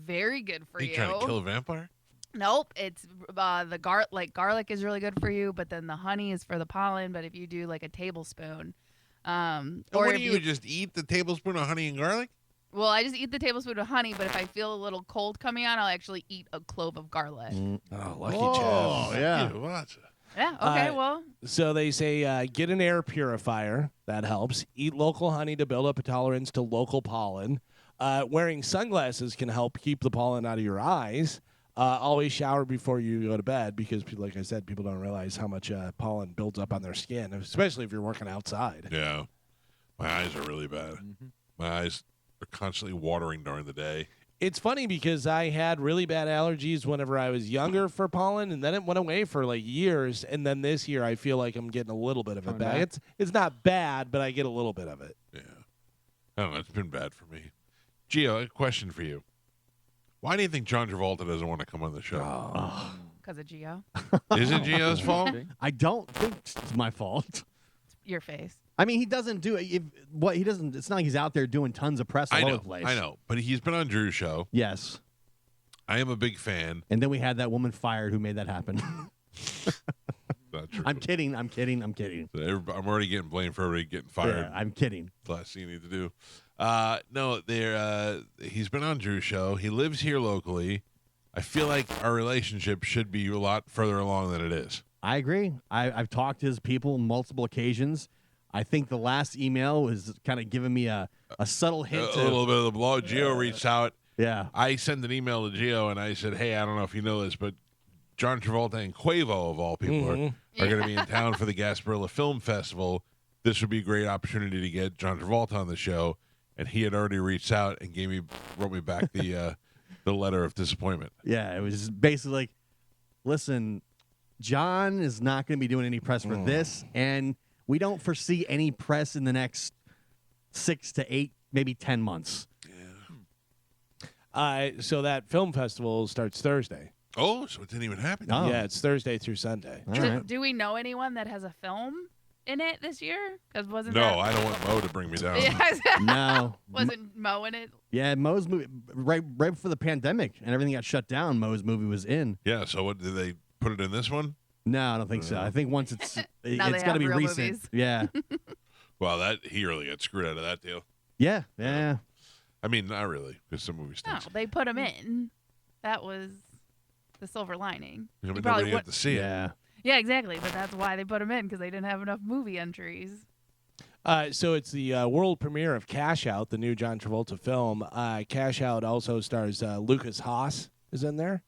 very good for Are you trying to kill a vampire? Nope, it's the garlic is really good for you, but then the honey is for the pollen. But if you do like a tablespoon, Or or what if do you just eat the tablespoon of honey and garlic? well, I just eat the tablespoon of honey. But if I feel a little cold coming on, I'll actually eat a clove of garlic. Oh, lucky Oh, Jeff. yeah. Ew, watch it. Yeah. Okay. Uh, Well, So they say get an air purifier. That helps. Eat local honey to build up a tolerance to local pollen. Wearing sunglasses can help keep the pollen out of your eyes. Always shower before you go to bed because, like I said, people don't realize how much pollen builds up on their skin, especially if you're working outside. Yeah. My eyes are really bad. My eyes are constantly watering during the day. It's funny because I had really bad allergies whenever I was younger for pollen, and then it went away for like years. And then this year, I feel like I'm getting a little bit of it Coming back. back. It's not bad, but I get a little bit of it. Yeah. I don't know. It's been bad for me. Gio, a question for you. Why do you think John Travolta doesn't want to come on the show? because of Gio, Is it Gio's fault? I don't think it's my fault. your face. I mean, he doesn't do it. He doesn't. It's not like he's out there doing tons of press all I over know. the place. I know. But he's been on Drew's show. Yes. I am a big fan. And then we had that woman fired who made that happen. Not true. I'm kidding. I'm kidding. I'm kidding. I'm already getting blamed for everybody getting fired. Yeah, I'm kidding. The last thing you need to do. No, he's been on Drew's show. He lives here locally. I feel like our relationship should be a lot further along than it is. I agree. I've talked to his people multiple occasions. I think the last email was kind of giving me a subtle hint. A little bit of the blow. Gio reached out. Yeah. I sent an email to Gio and I said, hey, I don't know if you know this, but John Travolta and Quavo, of all people, are going to be in town for the Gasparilla Film Festival. This would be a great opportunity to get John Travolta on the show. And he had already reached out and wrote me back the letter of disappointment. Yeah. It was basically like, listen, John is not going to be doing any press for this, and we don't foresee any press in the next 6 to 8, maybe 10 months. So that film festival starts Thursday. Oh, so it didn't even happen. Oh. Yeah, it's Thursday through Sunday. All right. Do we know anyone that has a film in it this year? Because wasn't No, that... I don't want Mo to bring me down. No. Wasn't Mo in it? Yeah, Mo's movie right before the pandemic and everything got shut down. Mo's movie was in. Yeah, so what did they put it in this one? No, I don't think so. I think once it's Now they got to have be real recent. movies. Yeah, Well, he really got screwed out of that deal. yeah. I mean, not really, because some movie No, stinks. they put him in. That was the silver lining. Yeah, You but probably nobody got would- to see it. Yeah. Yeah, exactly. But that's why they put him in, because they didn't have enough movie entries. So it's the world premiere of Cash Out, the new John Travolta film. Cash Out also stars Lucas Haas is in there.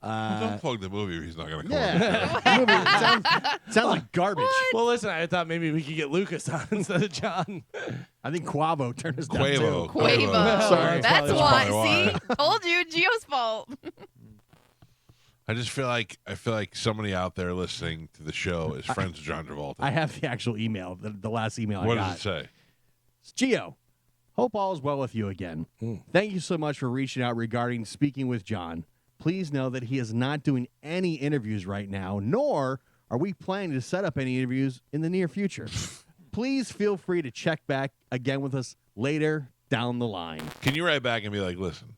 Don't plug the movie if he's not going to come Yeah. on. The movie sounds like garbage. Well, listen, I thought maybe we could get Lucas on instead of John. I think Quavo turned us down Quavo. too. Quavo. Sorry. That's probably why. why. See? Told you. Gio's fault. I just feel like somebody out there listening to the show is friends with John Travolta. I have the actual email, the last email What I got. does it say? It's Gio, hope all is well with you again. Thank you so much for reaching out regarding speaking with John. Please know that he is not doing any interviews right now, nor are we planning to set up any interviews in the near future. Please feel free to check back again with us later down the line. Can you write back and be like, listen,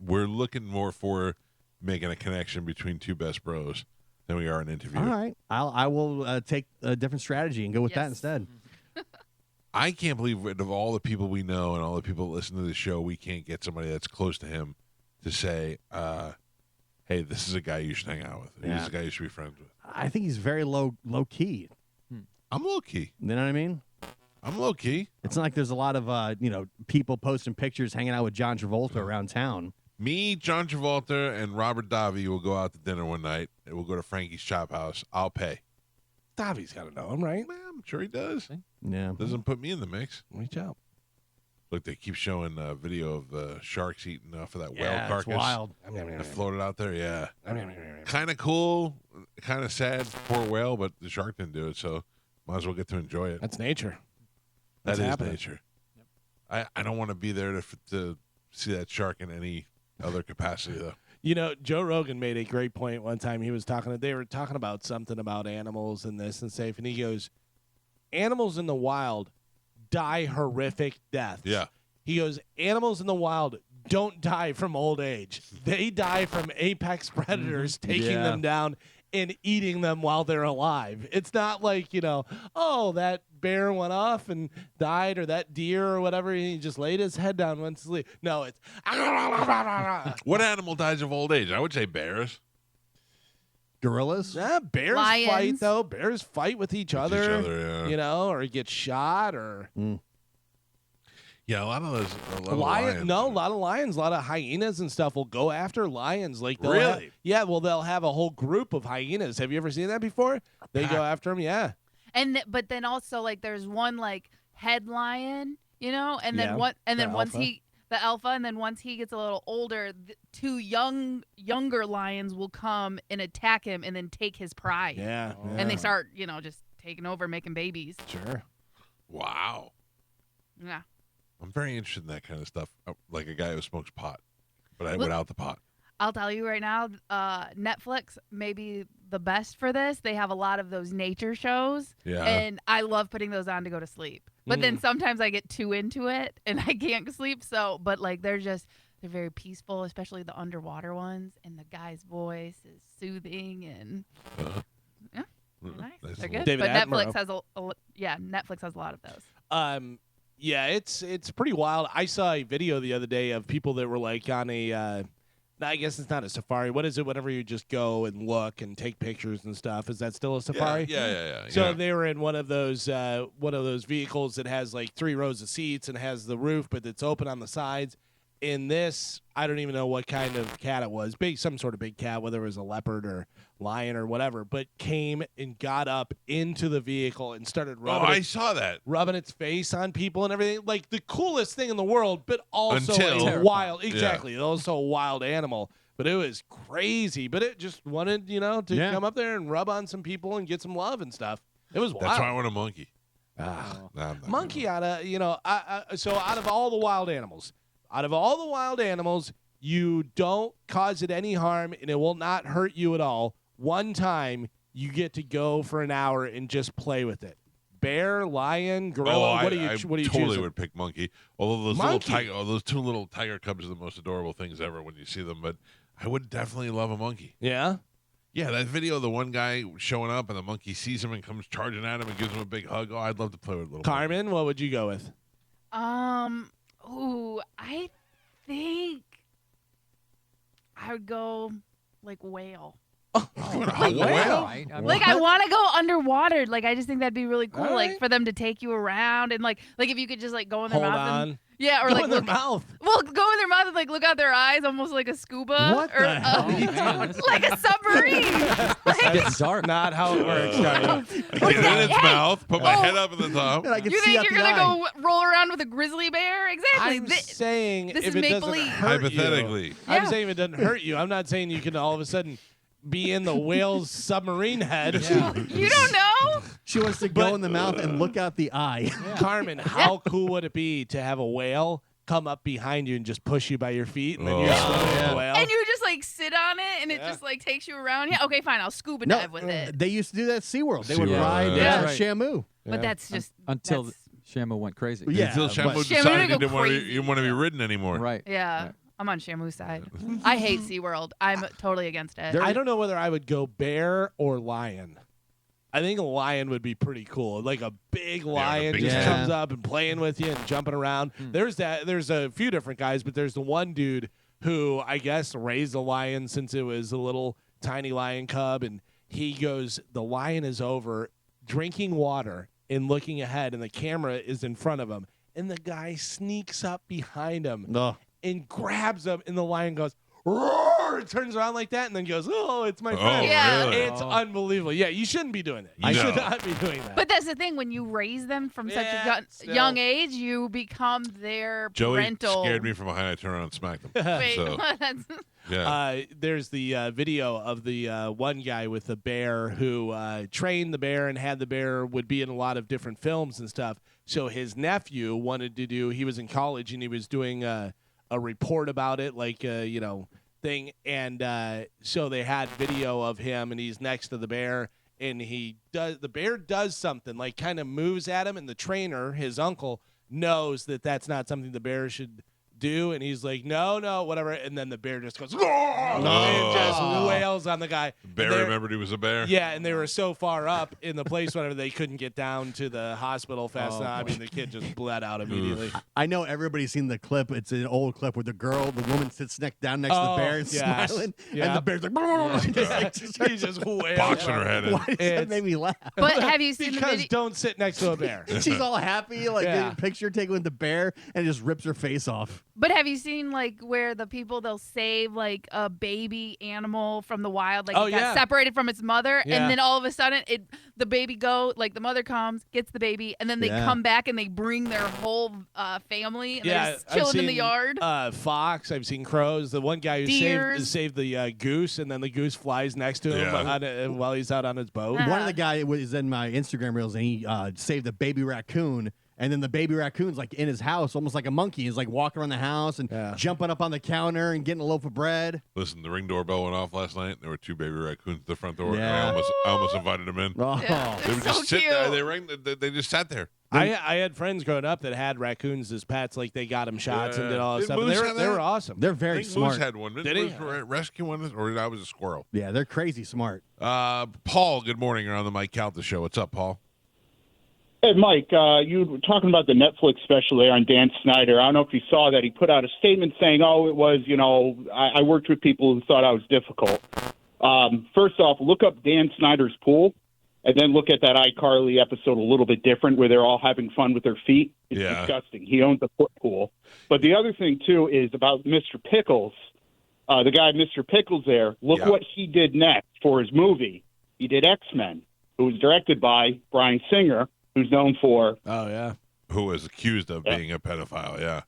we're looking more for making a connection between two best bros than we are an interview. All right. I will take a different strategy and go with that instead. I can't believe of all the people we know and all the people that listen to the show, we can't get somebody that's close to him to say, hey, this is a guy you should hang out with. Yeah. This is a guy you should be friends with. I think he's very low key. I'm low key. You know what I mean? I'm low key. It's not like there's a lot of people posting pictures hanging out with John Travolta around town. Me, John Travolta, and Robert Davi will go out to dinner one night, and we'll go to Frankie's Chop House. I'll pay. Davi's got to know him, right? Man, I'm sure he does. Yeah. Doesn't put me in the mix. Reach out. Look, they keep showing a video of the sharks eating off of that whale Yeah, carcass. it's wild. That floated out there, yeah. Kind of cool, kind of sad, poor whale, but the shark didn't do it, so might as well get to enjoy it. That's nature. That That's is happening. nature. I don't want to be there to see that shark in any other capacity, though. You know, Joe Rogan made a great point one time. They were talking about something about animals and this and safe, and he goes, animals in the wild die horrific deaths. Yeah. He goes, animals in the wild don't die from old age. They die from apex predators taking Yeah. them down and eating them while they're alive. It's not like, oh, that bear went off and died, or that deer or whatever, and he just laid his head down and went to sleep. No, it's What animal dies of old age? I would say bears. Gorillas? bears Lions. fight though. Bears fight with each other. yeah. Or get shot or Yeah, a lot of those. A lot lion. of No, a lot of lions, a lot of hyenas and stuff will go after lions. Like they'll Really? they'll have a whole group of hyenas. Have you ever seen that before? They go after them. Yeah. But then also like there's one like head lion, and then the once alpha. the alpha, and then once he gets a little older, two younger lions will come and attack him and then take his pride. Yeah. And they start, just taking over, making babies. Sure. Wow. Yeah. I'm very interested in that kind of stuff. Like a guy who smokes pot, but Look- without the pot. I'll tell you right now, Netflix may be the best for this. They have a lot of those nature shows, Yeah. and I love putting those on to go to sleep. But then sometimes I get too into it, and I can't sleep. But like they're very peaceful, especially the underwater ones, and the guy's voice is soothing and yeah, they're nice. Nice They're little- good. David But Netflix Attenborough. has Netflix has a lot of those. Yeah, it's pretty wild. I saw a video the other day of people that were like on a I guess it's not a safari. What is it? Whenever you just go and look and take pictures and stuff. Is that still a safari? Yeah. So they were in one of those vehicles that has like 3 rows of seats and has the roof, but it's open on the sides. In this, I don't even know what kind of cat it was. Some sort of big cat, whether it was a leopard or lion or whatever, but came and got up into the vehicle and started rubbing I saw that. rubbing its face on people and everything. Like the coolest thing in the world, but also Until- a wild, exactly, also a wild animal. But it was crazy. But it just wanted, to come up there and rub on some people and get some love and stuff. It was wild. That's why I want a monkey. Ah. Nah, I'm not Monkey gonna- so out of all the wild animals, you don't cause it any harm and it will not hurt you at all. One time you get to go for an hour and just play with it. Bear, lion, gorilla. I what do you totally choosing? would pick monkey. Although those Monkey? those 2 little tiger cubs are the most adorable things ever when you see them. But I would definitely love a monkey. Yeah. Yeah, that video of the one guy showing up and the monkey sees him and comes charging at him and gives him a big hug. Oh, I'd love to play with a little Carmen, what would you go with? I think I would go like whale. monkey. Hug a whale? Right? I mean, Like I want to go underwater. Like I just think that'd be really cool. All Like right. for them to take you around and like if you could just like go in their Hold mouth on. and or Go like in their look, mouth. well go in their mouth and like look out their eyes almost like a scuba What or the hell are you man, this- like a submarine. It's getting dark. Not how it works. Charlie. Get it in its Hey! mouth, put my Oh. head up at the top. And I can You see think out you're the gonna eye. go roll around with a grizzly bear? Exactly. I'm saying this if is it make doesn't believe. hurt Hypothetically. you. I'm Yeah. saying if it doesn't hurt you. I'm not saying you can all of a sudden be in the whale's submarine head. You don't know? She wants to go in the mouth and look out the eye. Carmen, how cool would it be to have a whale come up behind you and just push you by your feet and then you're Oh. swimming with the whale? And you just like sit on it and it Yeah. just like takes you around. Yeah, okay, fine. I'll scuba No, dive with it. they used to do that at SeaWorld. They would SeaWorld, ride yeah. Right. Shamu. But that's just Until that's- Shamu went crazy. Yeah, Until but- Shamu Shamu decided go he didn't want to crazy. be ridden anymore. Right. yeah. I'm on Shamu's side. I hate SeaWorld. I'm totally against it. I don't know whether I would go bear or lion. I think a lion would be pretty cool. Like a big lion big just cat. comes up and playing with you and jumping around. There's a few different guys, but there's the one dude who I guess raised a lion since it was a little tiny lion cub, and he goes, the lion is over drinking water and looking ahead, and the camera is in front of him, and the guy sneaks up behind him No. and grabs him, and the lion goes, roar, turns around like that, and then goes, oh, it's my friend. Yeah. Really? It's unbelievable. Yeah, you shouldn't be doing that. You No. should not be doing that. But that's the thing. When you raise them from such a Yeah, still. young age, you become their Joey parental. scared me from behind. I turned around and smacked him. Wait, So, that's, yeah. There's the video of the one guy with the bear who trained the bear and had the bear would be in a lot of different films and stuff. So his nephew wanted to do. He was in college and he was doing a report about it, like thing. And so they had video of him, and he's next to the bear, and the bear does something, like kind of moves at him, and the trainer, his uncle, knows that that's not something the bear should do, and he's like, no, whatever, and then the bear just goes, and just wails on the guy. Bear And they're- remembered he was a bear? Yeah, and they were so far up in the place, whatever, they couldn't get down to the hospital fast enough. I mean, the kid just bled out immediately. I know everybody's seen the clip. It's an old clip where the woman sits down next to the bear and yes. smiling, Yeah. and the bear's like, He just wails Boxing on her head in. Why does that It's- make me laugh? but have you seen the because video? don't sit next to a bear. She's all happy, like Yeah. getting a picture taken with the bear, and just rips her face off. But have you seen like where the people they'll save like a baby animal from the wild, like Oh, it got yeah. separated from its mother, Yeah. and then all of a sudden the baby like the mother comes, gets the baby, and then they Yeah. come back and they bring their whole family, and Yeah, they're just chilling in the yard. Fox. I've seen crows. The one guy who Deers. saved the goose, and then the goose flies next to him Yeah. while he's out on his boat. Uh, One of the guys was in my Instagram reels, and he saved a baby raccoon. And then the baby raccoon's like in his house, almost like a monkey. He's like walking around the house and Yeah. jumping up on the counter and getting a loaf of bread. Listen, the Ring doorbell went off last night. There were 2 baby raccoons at the front door. And Yeah. I almost invited them in. Oh, Yeah. They would So just sit there. cute. They just sat there. I had friends growing up that had raccoons as pets, like they got them shots and Yeah. did all that Did stuff. And Moose they have were that? awesome. they're I very think smart. Moose had one. Did he? Moose rescue one, or I was a squirrel. Yeah, they're crazy smart. Paul, good morning. You're on the Mike Calta Show. What's up, Paul? Hey, Mike, you were talking about the Netflix special there on Dan Snyder. I don't know if you saw that. He put out a statement saying, it was, I worked with people who thought I was difficult. First off, look up Dan Snyder's pool, and then look at that iCarly episode a little bit different where they're all having fun with their feet. It's Yeah. disgusting. He owns a foot pool. But the other thing, too, is about Mr. Pickles. The guy, Mr. Pickles there, look Yeah. what he did next for his movie. He did X-Men, who was directed by Bryan Singer, who's known for Oh yeah. Who was accused of being a pedophile, yeah.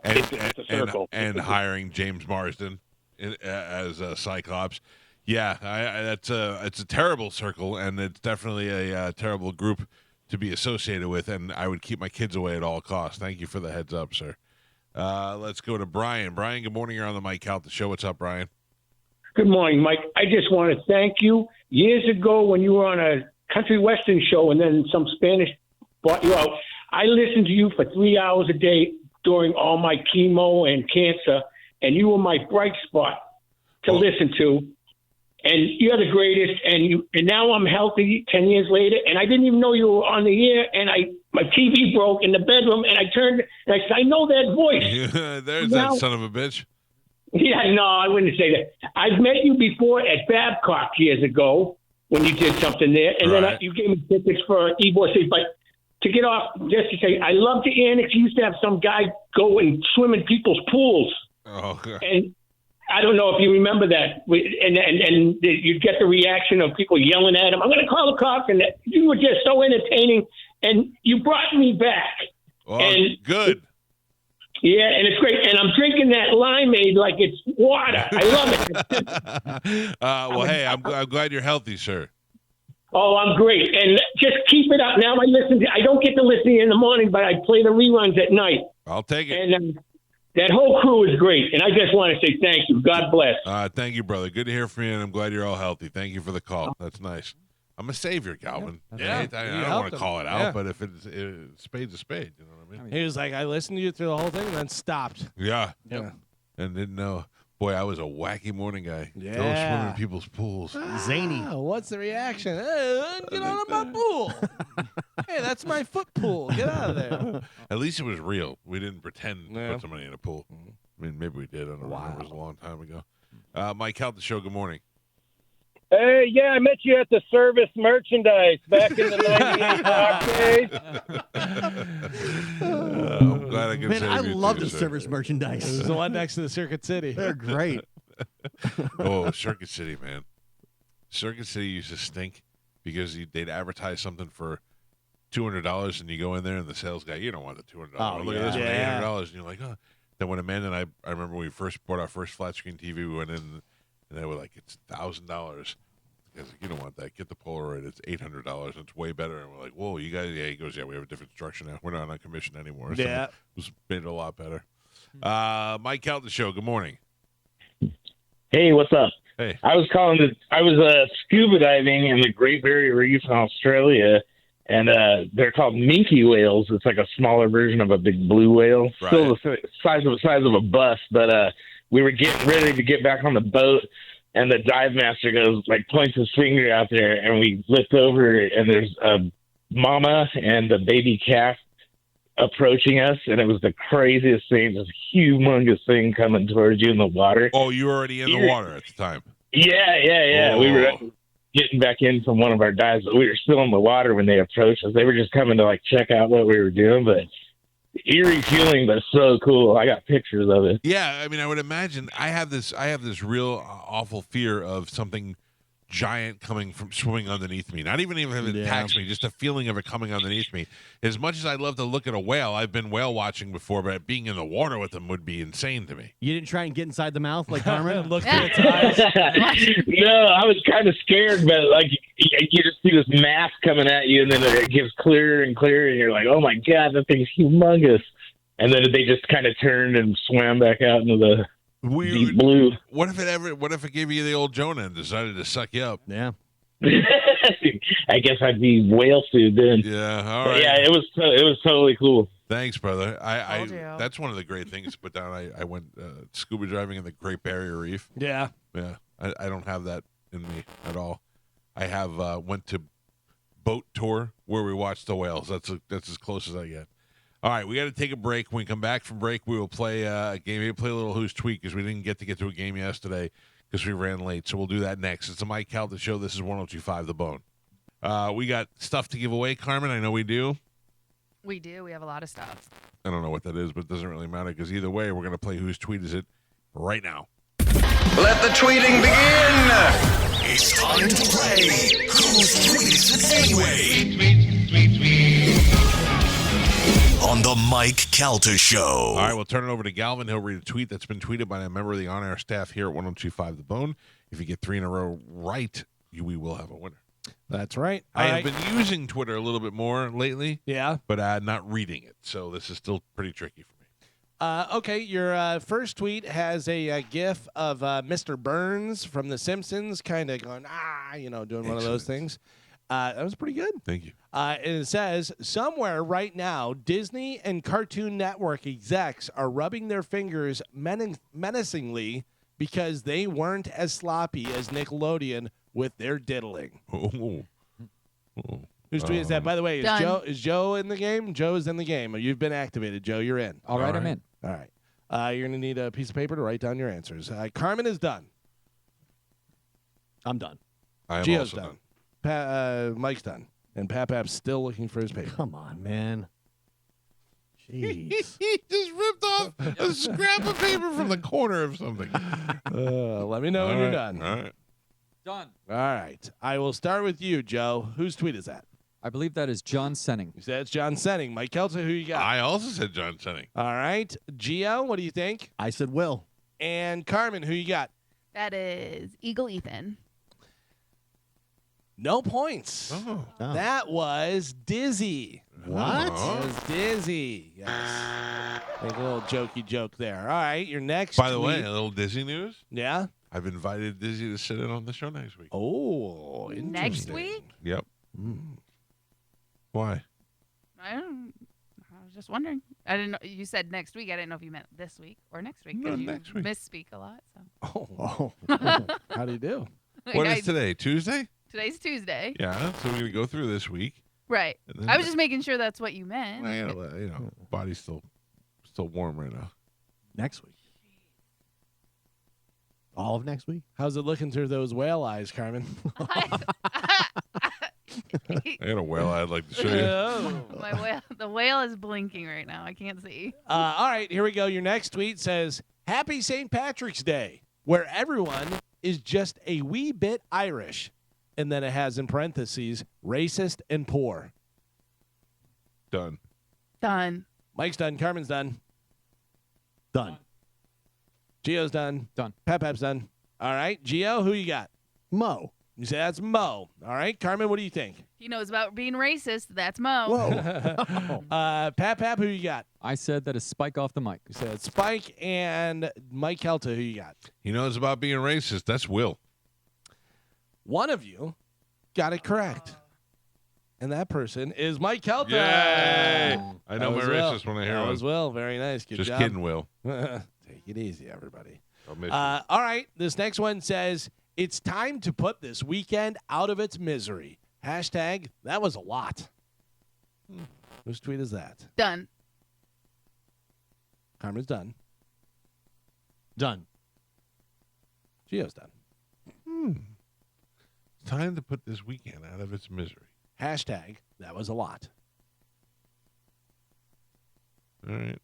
it's a circle. And hiring James Marsden as Cyclops. Yeah, it's a terrible circle, and it's definitely a terrible group to be associated with, and I would keep my kids away at all costs. Thank you for the heads up, sir. Let's go to Brian. Brian, good morning. You're on the Mike Calta Show. What's up, Brian? Good morning, Mike. I just want to thank you. Years ago, when you were on a country western show and then some Spanish bought you out, I listened to you for 3 hours a day during all my chemo and cancer, and you were my bright spot to listen to. And you're the greatest. And now I'm healthy 10 years later, and I didn't even know you were on the air. And my TV broke in the bedroom, and I turned and I said, I know that voice. There's Now- that son of a bitch. Yeah, no, I wouldn't say that. I've met you before at Babcock years ago when you did something there, and then Right. you gave me tickets for Ybor City. But to get off, just to say, I love the annex. You used to have some guy go and swim in people's pools, Oh, God. and I don't know if you remember that. And you'd get the reaction of people yelling at him. I'm going to call the cops, and you were just so entertaining, and you brought me back. Well, And- good. Yeah, and it's great. And I'm drinking that limeade like it's water. I love it. Well, hey, I'm glad you're healthy, sir. Oh, I'm great. And just keep it up. Now I don't get to listen in the morning, but I play the reruns at night. I'll take it. And that whole crew is great. And I just want to say thank you. God bless. Thank you, brother. Good to hear from you, and I'm glad you're all healthy. Thank you for the call. That's nice. I'm a savior, Galvin. Yeah, that's I right. don't You want helped to him. call it out, Yeah. but if spade's a spade, you know what I mean? He was like, I listened to you through the whole thing and then stopped. Yeah. Yeah. And didn't know. Boy, I was a wacky morning guy. Yeah. Go swimming in people's pools. Zany. What's the reaction? Hey, get out of my pool. Hey, that's my foot pool. Get out of there. At least it was real. We didn't pretend to Yeah. put somebody in a pool. I mean, maybe we did. I don't know. It was a long time ago. Mike Calta Show, good morning. Hey, yeah, I met you at the Service Merchandise back in the 98 Rock days. I'm glad I could Man, save I you love too, the sir. service It merchandise. was the one next to the Circuit City. They're great. Oh, Circuit City, man. Circuit City used to stink because they'd advertise something for $200 and you go in there and the sales guy, you don't want the $200. Oh, Look at this one, yeah. $800. And you're like, oh. Then when Amanda and I remember when we first bought our first flat screen TV, we went in and they were like, it's $1,000. Like, you don't want that. Get the Polaroid. It's $800. It's way better. And we're like, whoa, you guys, yeah. He goes, yeah, we have a different structure now. We're not on commission anymore. So Yeah. it was made it a lot better. Mike Calta Show, good morning. Hey, what's up? Hey. I was scuba diving in the Great Barrier Reef in Australia, and they're called minke whales. It's like a smaller version of a big blue whale, Right. still the size of a bus. But we were getting ready to get back on the boat, and the dive master goes points his finger out there, and we looked over, and there's a mama and a baby calf approaching us, and it was the craziest thing, this humongous thing coming towards you in the water. Oh, you were already in the water at the time. Yeah. We were getting back in from one of our dives, but we were still in the water when they approached us. They were just coming to check out what we were doing, but eerie feeling, but so cool. I got pictures of it. Yeah, I mean, I would imagine I have this real awful fear of something giant coming from swimming underneath me. Not even if it attacks me, just a feeling of it coming underneath me. As much as I'd love to look at a whale, I've been whale watching before, but being in the water with them would be insane to me. You didn't try and get inside the mouth like Carmen? Look at its eyes. No, I was kind of scared, but you just see this mass coming at you, and then it gets clearer and clearer, and you're like, oh my God, that thing's humongous. And then they just kind of turned and swam back out into the deep blue. What if it gave you the old Jonah and decided to suck you up? Yeah. I guess I'd be whale food then. Yeah, all But right. yeah, it was totally cool. Thanks, brother. Told you. That's one of the great things to put down. I went scuba diving in the Great Barrier Reef. Yeah. Yeah, I don't have that in me at all. I have went to boat tour where we watched the whales. That's as close as I get. All right, we got to take a break. When we come back from break, we will play a game. We'll play a little Who's Tweet because we didn't get to a game yesterday because we ran late. So we'll do that next. It's the Mike Calta Show. This is 102.5 The Bone. We got stuff to give away, Carmen. I know we do. We do. We have a lot of stuff. I don't know what that is, but it doesn't really matter because either way, we're going to play Whose Tweet Is It right now. Let the tweeting begin! It's time to play Whose Tweet Is It Anyway? On the Mike Calta Show. All right, we'll turn it over to Galvin. He'll read a tweet that's been tweeted by a member of the on-air staff here at 102.5 The Bone. If you get 3 in a row right, we will have a winner. That's right. I All have right. been using Twitter a little bit more lately. Yeah. But not reading it. So this is still pretty tricky for me. Okay, your first tweet has a GIF of Mr. Burns from The Simpsons kind of going, doing one of those things. That was pretty good. Thank you. And it says, somewhere right now, Disney and Cartoon Network execs are rubbing their fingers menacingly because they weren't as sloppy as Nickelodeon with their diddling. Oh. Whose tweet is that? By the way, Done. is Joe in the game? Joe's in the game. You've been activated, Joe. You're in. All right, I'm in. All right. You're going to need a piece of paper to write down your answers. Carmen is done. I'm done. I am Gio's also done. Mike's done. And Papap's still looking for his paper. Come on, man. Jeez. He just ripped off a scrap of paper from the corner of something. Let me know when you're done. All right. Done. All right. I will start with you, Joe. Whose tweet is that? I believe that is John Senning. You said it's John Senning. Mike Kelta, who you got? I also said John Senning. All right. Gio, what do you think? I said Will. And Carmen, who you got? That is Eagle Ethan. No points. Oh. That was Dizzy. What? It was Dizzy. Yes. Make a little jokey joke there. All right. Your next By the way, tweet. a little Disney news. Yeah? I've invited Dizzy to sit in on the show next week. Oh, Next interesting. week? Yep. Why? I was just wondering. I didn't know. You said next week. I didn't know if you meant this week or next week. No, Because you next week. misspeak a lot. So. Oh. How do you do? What is today? Tuesday? Today's Tuesday. Yeah. So we're gonna go through this week. Right. And then I was just making sure that's what you meant. Well, body's still warm right now. Next week. All of next week? How's it looking through those whale eyes, Carmen? I got a whale I'd like to show you. The whale is blinking right now. I can't see. All right, here we go. Your next tweet says, Happy St. Patrick's Day, where everyone is just a wee bit Irish. And then it has in parentheses, racist and poor. Done. Done. Mike's done. Carmen's done. Done. Gio's done. Done. Pep's done. All right, Gio, who you got? Mo. You say that's Mo. All right, Carmen, what do you think? He knows about being racist. That's Mo. Whoa. Pep, who you got? I said that is Spike off the mic. You said Spike and Mike Calta, who you got? He knows about being racist. That's Will. One of you got it correct. And that person is Mike Calta. Yay! I know my That was Will. racist when I hear That one. was Will. Very nice. Good Just job. kidding, Will. Take it easy, everybody. I'll miss you. All right. This next one says, it's time to put this weekend out of its misery. Hashtag, that was a lot. Whose tweet is that? Done. Carmen's done. Done. Gio's done. It's time to put this weekend out of its misery. Hashtag, that was a lot. All right.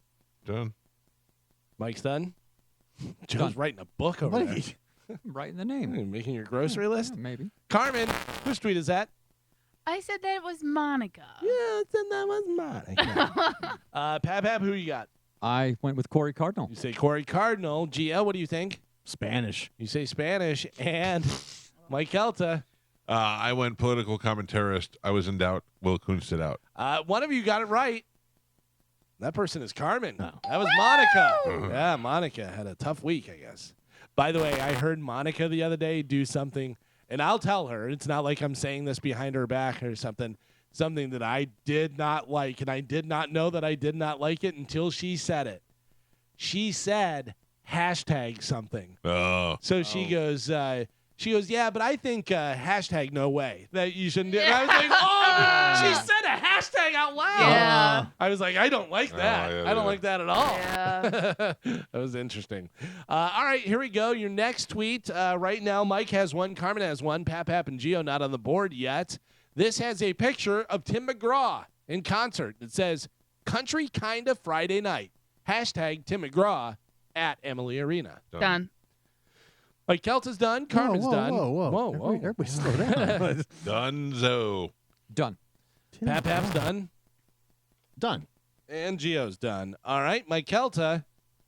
Done. Mike's done. Joe's Done. writing a book over there. Right in the name. Making your grocery list? Yeah, maybe. Carmen, whose tweet is that? I said that it was Monica. Yeah, I said that was mine. Pap, who you got? I went with Corey Cardinal. You say Corey Cardinal. GL, what do you think? Spanish. You say Spanish. And Mike Calta. I went political commentarist. I was in doubt. Will Kuntz it out. One of you got it right. That person is Carmen. Oh. That was Monica. Yeah, Monica had a tough week, I guess. By the way, I heard Monica the other day do something, and I'll tell her. It's not like I'm saying this behind her back or something that I did not like, and I did not know that I did not like it until she said it. She said hashtag something. Oh. So she goes, yeah, but I think hashtag no way that you shouldn't do it. And I was like, oh, she said a hashtag out loud. Yeah. I was like, I don't like that. yeah, I don't yeah. like that at all. Yeah. That was interesting. All right, here we go. Your next tweet. Right now, Mike has one, Carmen has one, Pap, and Gio not on the board yet. This has a picture of Tim McGraw in concert. It says, Country Kinda Friday Night. Hashtag Tim McGraw at Emily Arena. Done. Mike Kelta's done. Carmen's whoa, done. Whoa. Everybody slow down. Dunzo. Done. Pap's done. Done. And Gio's done. All right, Mike Calta,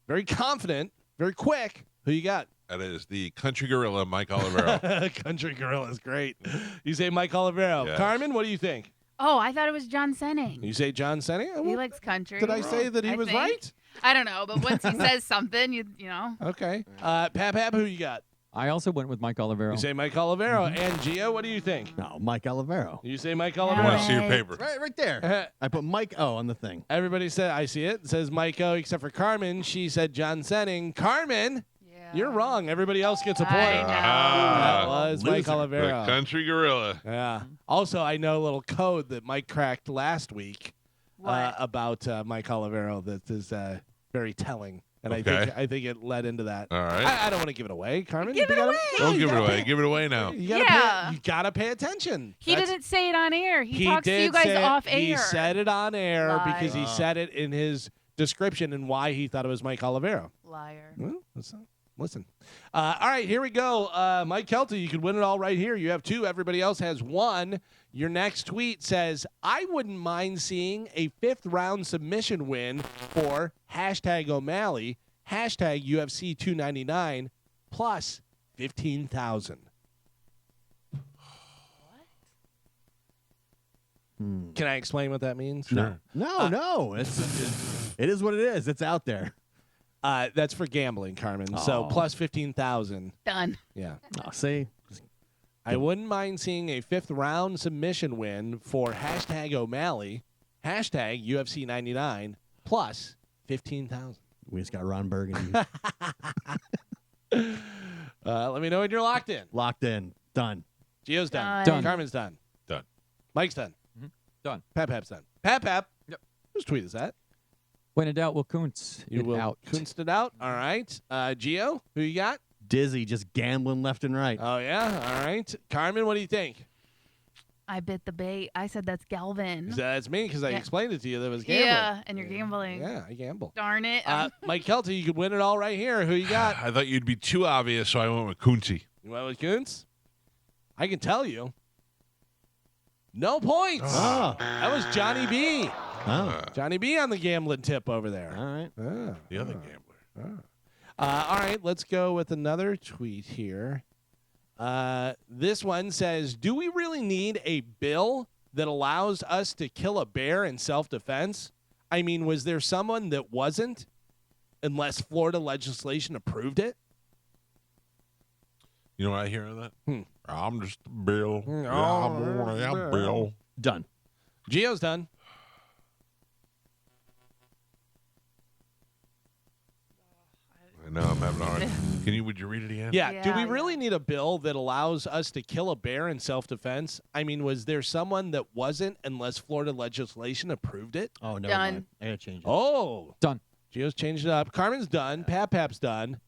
very confident, very quick. Who you got? That is the country gorilla, Mike Olivero. Country Gorilla is great. You say Mike Olivero. Yes. Carmen, what do you think? Oh, I thought it was John Senning. You say John Senning? He likes country. Did I say that he was think. right? I don't know, but once he says something, you know. Okay. Pap, who you got? I also went with Mike Olivero. You say Mike Olivero. And Gio, what do you think? No, Mike Olivero. You say Mike I want to see your Right. paper. Right there. I put Mike O on the thing. Everybody said, I see it. It says Mike O, except for Carmen. She said John Senning. Carmen, Yeah. you're wrong. Everybody else gets a point. I know. That was Mike Loser. The Olivero. country gorilla. Yeah. Also, I know a little code that Mike cracked last week What? about Mike Olivero that is very telling. And Okay. I think it led into that. All right. I don't want to give it away, Carmen. Give You it gotta- away. Don't you give it gotta away. pay- Give it away now. You gotta Yeah. you gotta pay attention. He That's- didn't say it on air. He talks to did you guys say it- off air. He said it on air Liar. because he said it in his description and why he thought it was Mike Olivero. Liar. Well, listen. All right, here we go. Mike Kelta, you could win it all right here. You have two. Everybody else has one. Your next tweet says, I wouldn't mind seeing a 5th-round submission win for hashtag O'Malley, hashtag UFC 299, plus 15,000. Can I explain what that means? No. It is what it is. It's out there. That's for gambling, Carmen. So Oh. plus 15,000. Done. Yeah. Oh, see? I wouldn't mind seeing a 5th round submission win for hashtag O'Malley, hashtag UFC 99, plus 15,000. We just got Ron Burgundy Let me know when you're locked in. locked in. Done. Gio's done. Done. Carmen's done. Done. Mike's done. Done. Pap's done. Pap. Yep. Whose tweet is that? When in doubt, will Kuntz You it will out. Kunst it out. All right. Gio, who you got? Dizzy just gambling left and right. Oh, yeah. All right. Carmen, what do you think? I bit the bait. I said that's Galvin. That's me because I Yeah. explained it to you that it was gambling. Yeah, and you're gambling. Yeah, I gamble. Darn it. Mike Calta, you could win it all right here. Who you got? I thought you'd be too obvious, so I went with Kunzi. You went with Kuntz? I can tell you. No points. Oh. That was Johnny B. Oh. Johnny B on the gambling tip over there. All right. Ah. The other gambler. All right, let's go with another tweet here. This one says, do we really need a bill that allows us to kill a bear in self-defense? I mean, was there someone that wasn't unless Florida legislation approved it? You know what I hear on that? Hmm. I'm just a Bill. Oh, Yeah, I'm only a Bill. Bill. Done. Gio's done. I know, I'm having a hard would you read it again? Yeah. Do we Yeah, really need a bill that allows us to kill a bear in self-defense? I mean, was there someone that wasn't unless Florida legislation approved it? Oh, no. Done. I gotta change it. Oh. Done. Gio's changed it up. Carmen's done. Pap's done.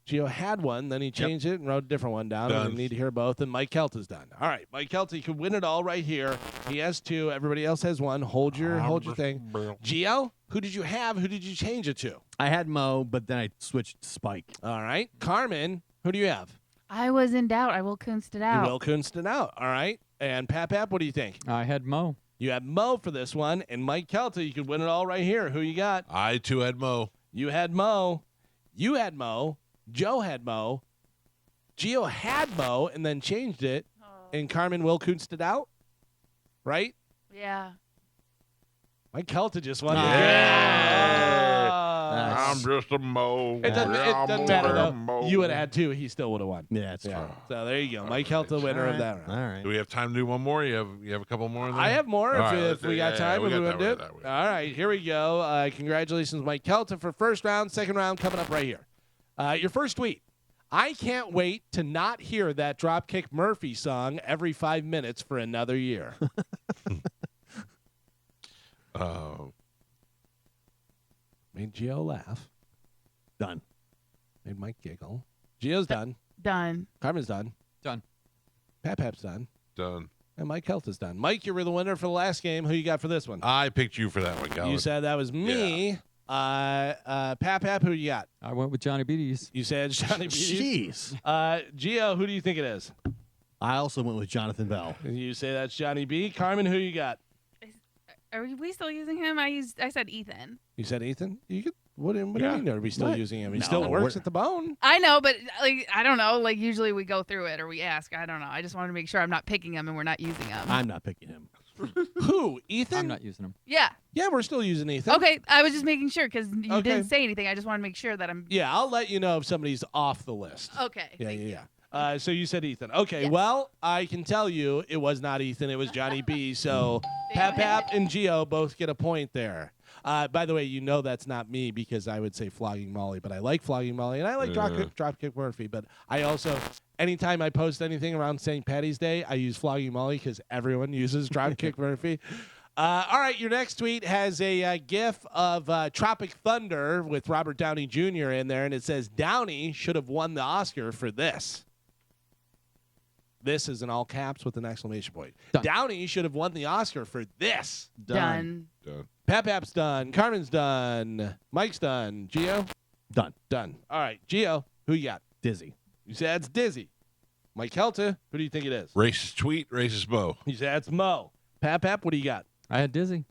Gio had one, then he changed it and wrote a different one down. Done. And we need to hear both. And Mike Kelta's done. All right, Mike Kelta, you can win it all right here. He has 2. Everybody else has 1. Hold your thing. Gio, who did you have? Who did you change it to? I had Mo, but then I switched to Spike. All right, Carmen, who do you have? I was in doubt. I will Kunst it out. You will Kunst it out. All right, and Pap, what do you think? I had Mo. You have Mo for this one, and Mike Kelta, you could win it all right here. Who you got? I too had Mo. You had Mo. You had Mo. Joe had Mo. Gio had Mo and then changed it, and Carmen will Kunst it out, right? Yeah. Mike Kelta just won. I'm just a Mo. It doesn't, Yeah, it doesn't I'm matter, a though. Mo. You would have had 2. He still would have won. Yeah, that's true. So there you go. Mike Kelta, winner of that round. All right. Do we have time to do one more? You have a couple more in there? I have more All if, right, if let's we do- got yeah, time. we If got we want to do time, it. All right, here we go. Congratulations, Mike Kelta, for first round. Second round coming up right here. Your first tweet. I can't wait to not hear that Dropkick Murphy song every 5 minutes for another year. Made Gio laugh. Done. Made Mike giggle. Gio's done. Done. Carmen's done. Done. Pap's done. Done. And Mike Kelta's done. Mike, you were the winner for the last game. Who you got for this one? I picked you for that one, Galvin. You said that was me. Pap, who you got? I went with Johnny Beatties. You said Johnny B. Jeez. Gio, who do you think it is? I also went with Jonathan Bell. You say that's Johnny B. Carmen, who you got? Are we still using him? I said Ethan. You said Ethan? You could. What do you mean? Are we still What? using him? He No, still works we're- at the Bone. I know, but I don't know. Like usually we go through it or we ask. I don't know. I just wanted to make sure I'm not picking him and we're not using him. I'm not picking him. Who? Ethan? I'm not using him. Yeah. Yeah, we're still using Ethan. Okay. I was just making sure because you Okay. didn't say anything. I just want to make sure that I'm. Yeah, I'll let you know if somebody's off the list. Okay. Yeah. So you said Ethan. Okay, Yes. well, I can tell you it was not Ethan. It was Johnny B. So Pap and Gio both get a point there. By the way, you know that's not me because I would say Flogging Molly, but I like Flogging Molly, and I like Dropkick Murphy. But I also, anytime I post anything around St. Patty's Day, I use Flogging Molly because everyone uses Dropkick Murphy. All right, your next tweet has a GIF of Tropic Thunder with Robert Downey Jr. in there, and it says, Downey should have won the Oscar for this. This is in all caps with an exclamation point. Done. Downey should have won the Oscar for this. Done. Pap's done. Carmen's done. Mike's done. Gio? Done. Done. All right, Gio, who you got? Dizzy. You said it's Dizzy. Mike Kelta, who do you think it is? Racist tweet, racist Mo. You said it's Mo. Pap, what do you got? I had Dizzy.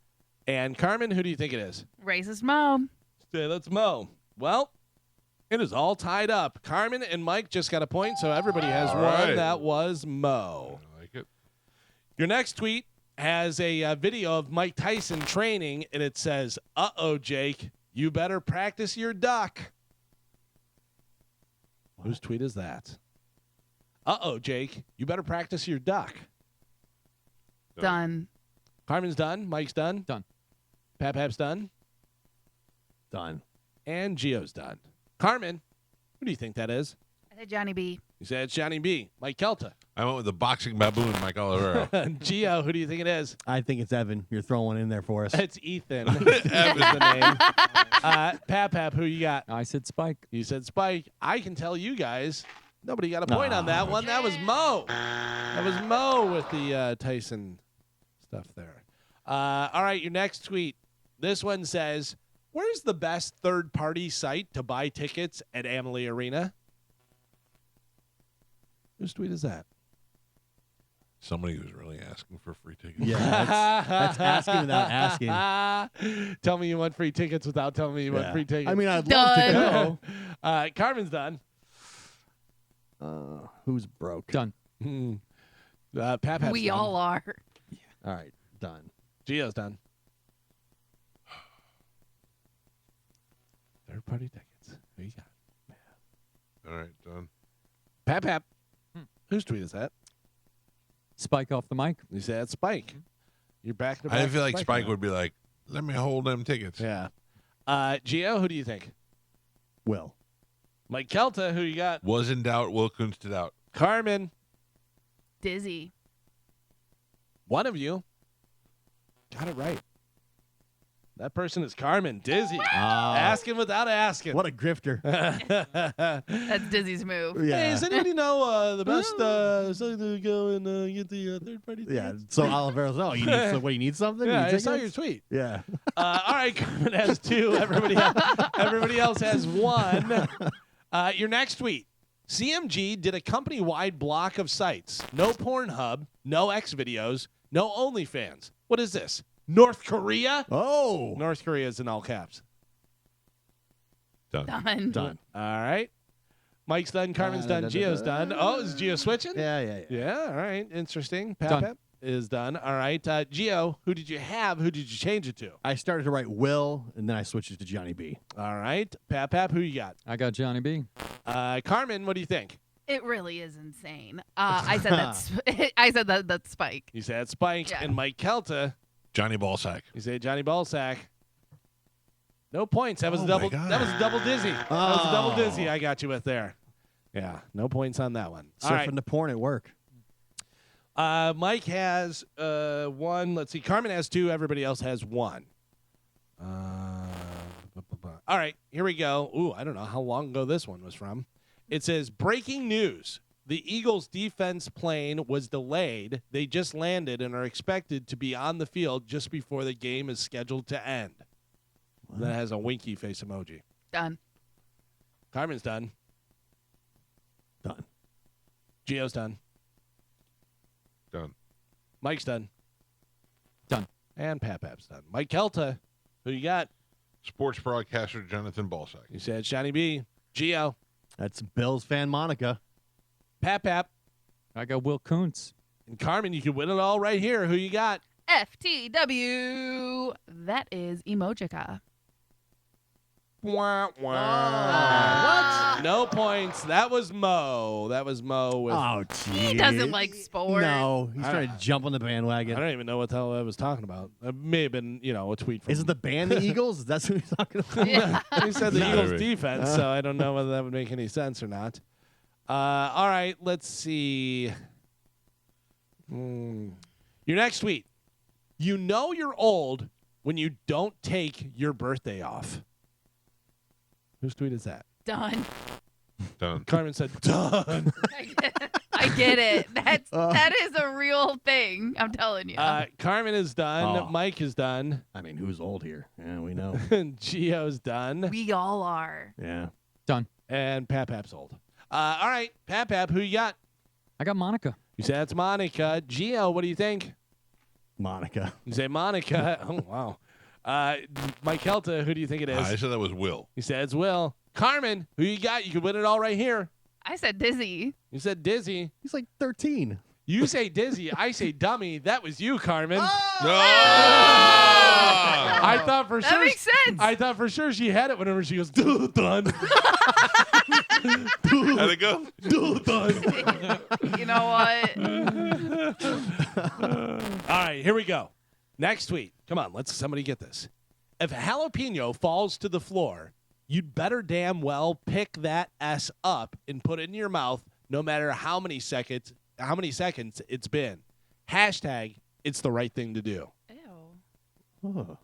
And Carmen, who do you think it is? Racist mom. Say that's Mo. Well, it is all tied up. Carmen and Mike just got a point, so everybody has All one. right. That was Mo. I like it. Your next tweet has a video of Mike Tyson training, and it says, uh-oh, Jake, you better practice your duck. Whose tweet is that? Uh-oh, Jake. You better practice your duck. Done. Carmen's done. Mike's done. Done. Pap's done. Done. And Gio's done. Carmen, who do you think that is? I said Johnny B. You said it's Johnny B. Mike Calta. I went with the boxing baboon, Mike Olivero. Gio, who do you think it is? I think it's Evan. You're throwing one in there for us. It's Ethan. Evan is the name. Pap, who you got? I said Spike. You said Spike. I can tell you guys, nobody got a point on that one. That was Mo. That was Mo with the Tyson stuff there. All right, your next tweet. This one says, where's the best third-party site to buy tickets at Amalie Arena? Whose tweet is that? Somebody who's really asking for free tickets. Yeah, that's asking without asking. Tell me you want free tickets without telling me you want free tickets. I mean, I'd love to go. Carmen's done. Who's broke? Done. Pap's We done. all are. All right, done. Gio's done. Third-party tickets. Who you got? All right, done. Pap. Whose tweet is that? Spike off the mic. You said Spike. You're back to back. I feel like Spike now. would be like, let me hold them tickets. Yeah. Gio, who do you think? Will. Mike Calta, who you got? Was in doubt, Will Kuntz it out. Carmen. Dizzy. One of you got it right. That person is Carmen. Dizzy. Asking without asking. What a grifter. That's Dizzy's move. Yeah. Hey, does anybody know the best something to go and get the third party tickets? Yeah. So Olivero's, you need what? You need something? Yeah, You need I saw your tickets? tweet. Yeah. All right, Carmen has 2. Everybody else has 1. Your next tweet. CMG did a company-wide block of sites. No Pornhub, no Xvideos, no OnlyFans. What is this? North Korea? Oh. North Korea is in all caps. Done. Done. All right. Mike's done. Carmen's done. Gio's done. Oh, is Gio switching? Yeah. Yeah, all right. Interesting. Done. Pap is done. All right. Gio, who did you have? Who did you change it to? I started to write Will, and then I switched it to Johnny B. All right. Pap, who you got? I got Johnny B. Carmen, what do you think? It really is insane. I said that's Spike. You said Spike. Yeah. And Mike Calta, Johnny Ballsack. you say Johnny Ballsack. No points. That was Oh a my double. God. That was a double dizzy. That was a double dizzy. I got you with there. Yeah. No points on that one. All right. Surfing the porn at work. Mike has 1. Let's see. Carmen has 2. Everybody else has 1. All right. Here we go. Ooh, I don't know how long ago this one was from. It says, breaking news. The Eagles' defense plane was delayed. They just landed and are expected to be on the field just before the game is scheduled to end. That has a winky face emoji. Done. Carmen's done. Done. Gio's done. Done. Mike's done. Done. And Pap's done. Mike Calta, who you got? Sports broadcaster Jonathan Ballsack. You said Johnny B. Gio. That's Bills fan Monica. Pap. I got Will Kuntz. And Carmen, you can win it all right here. Who you got? FTW. That is Emojica. What? No points. That was Mo. With, Oh, gee. He doesn't like sports. No, he's trying to jump on the I bandwagon. don't even know what the hell I was talking about. It may have been, a tweet from Is it the band, the Eagles? That's who he's talking about? Yeah. He said the Yeah. Eagles defense, so I don't know whether that would make any sense or not. All right, let's see. Your next tweet. You know you're old when you don't take your birthday off. Whose tweet is that? Done. Done. Carmen said, done. I get it. That is a real thing. I'm telling you. Carmen is done. Oh. Mike is done. I mean, who's old here? Yeah, we know. And Gio's done. We all are. Yeah. Done. And Pap's old. All right, Pap, who you got? I got Monica. You said it's Monica. Gio, what do you think? Monica. You say Monica. Oh, wow. Mike Calta, who do you think it is? I said that was Will. You said it's Will. Carmen, who you got? You could win it all right here. I said Dizzy. You said Dizzy. He's like 13. You say Dizzy. I say dummy. That was you, Carmen. Ah! I thought for That sure. makes sense. I thought for sure she had it whenever she goes, done. How'd it go? You know what? All right, here we go. Next tweet. Come on, let's somebody get this. If a jalapeno falls to the floor, you'd better damn well pick that S up and put it in your mouth, no matter how many seconds it's been. Hashtag, it's the right thing to do. Ew.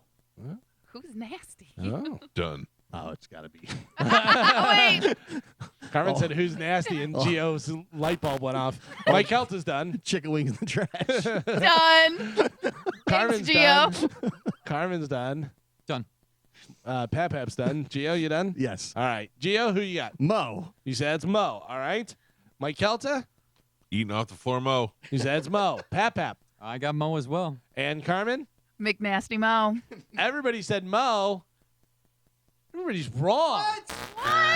Who's nasty? Oh. Done. Oh, it's got to be. Wait. Carmen said, who's nasty? And Gio's light bulb went off. Mike Calta's done. Chicken wings in the trash. Done. Carmen's Thanks, done. Carmen's done. Done. Pap's done. Gio, you done? Yes. All right. Gio, who you got? Mo. You said it's Mo. All right. Mike Calta? Eating off the floor, Mo. You said it's Mo. Pap. I got Mo as well. And Carmen? McNasty Mo. Everybody said Mo. Everybody's wrong. What?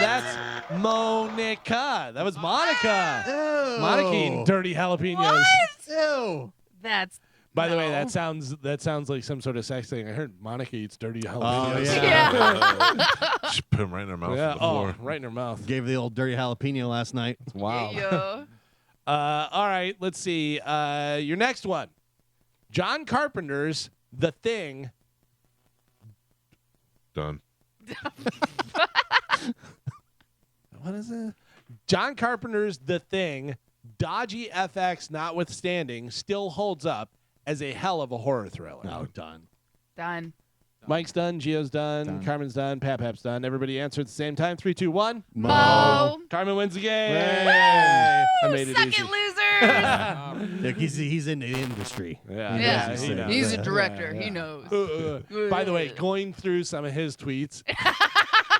That's Monica. That was Monica. Ew. Monica eating dirty jalapenos. What? Ew. That's. By the way, no. that sounds like some sort of sex thing. I heard Monica eats dirty jalapenos. Oh, Yeah. Just put them right in their mouth Yeah, on the floor. right in her mouth. Gave her the old dirty jalapeno last night. Wow. Yeah. All right, let's see. Your next one. John Carpenter's The Thing. Done. What is it? John Carpenter's The Thing, dodgy FX notwithstanding, still holds up as a hell of a horror thriller. Oh, done. Done. Mike's done. Gio's done. Carmen's done. Pap's done. Everybody answered at the same time. 3, 2, 1. Mo. Carmen wins the game. Hey. I made it Suck easy. it, losers. Look, he's in the industry. Yeah, Yeah. he knows. He's a director. Yeah, He yeah. knows. By the way, going through some of his tweets,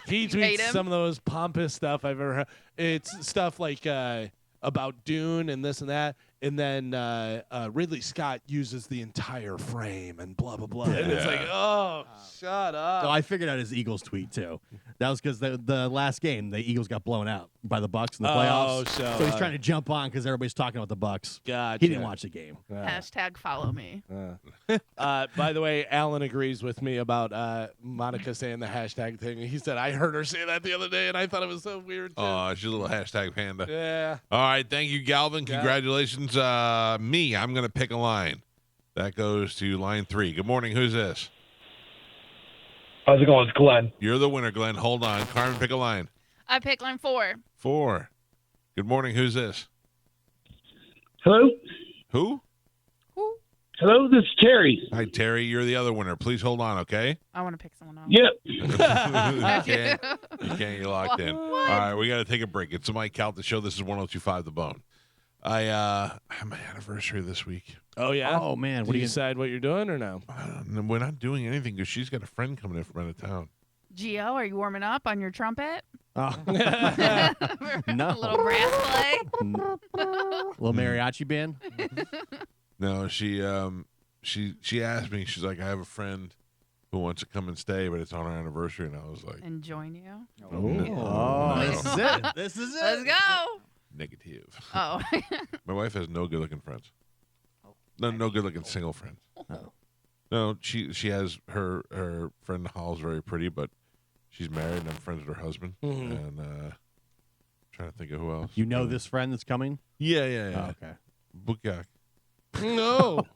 he hate tweets him? some of the most pompous stuff I've ever heard. It's stuff like about Dune and this and that. And then Ridley Scott uses the entire frame and blah, blah, blah. And it's like, oh, shut up. So I figured out his Eagles tweet too. That was because the last game the Eagles got blown out by the Bucks in the playoffs. so, So he's trying to jump on because everybody's talking about the Bucks. Gotcha. He didn't watch the game. Hashtag follow me. By the way, Alan agrees with me about Monica saying the hashtag thing. He said, I heard her say that the other day, and I thought it was so weird, too. Oh, she's a little hashtag panda. Yeah. All right. Thank you, Galvin. Congratulations. Me, I'm going to pick a line. That goes to line 3. Good morning. Who's this? How's it going? It's Glenn. You're the winner, Glenn. Hold on. Carmen, pick a line. I pick line 4. 4. Good morning. Who's this? Hello? Who? Hello, this is Terry. Hi, Terry. You're the other winner. Please hold on, okay? I want to pick someone else. Yep. You can't. You're locked in. What? All right, we got to take a break. It's the Mike Calta Show. This is 102.5 The Bone. I have my anniversary this week. Oh, yeah? Oh, man. Did What do you you decide what you're doing or no? We're not doing anything because she's got a friend coming in from out of town. Gio, are you warming up on your trumpet? Oh. A little brass play? Little mariachi band? No, she asked me. She's like, I have a friend who wants to come and stay, but it's on our anniversary, and I was like, And join you? Oh, No. this is it. This is it. Let's go. Negative. Oh. My wife has no good-looking friends. No good-looking single friends. No, she has her friend Hall's very pretty, but she's married and I'm friends with her husband. Mhm. And trying to think of who else. You know this friend that's coming? Yeah. Oh, okay. Bukak. No.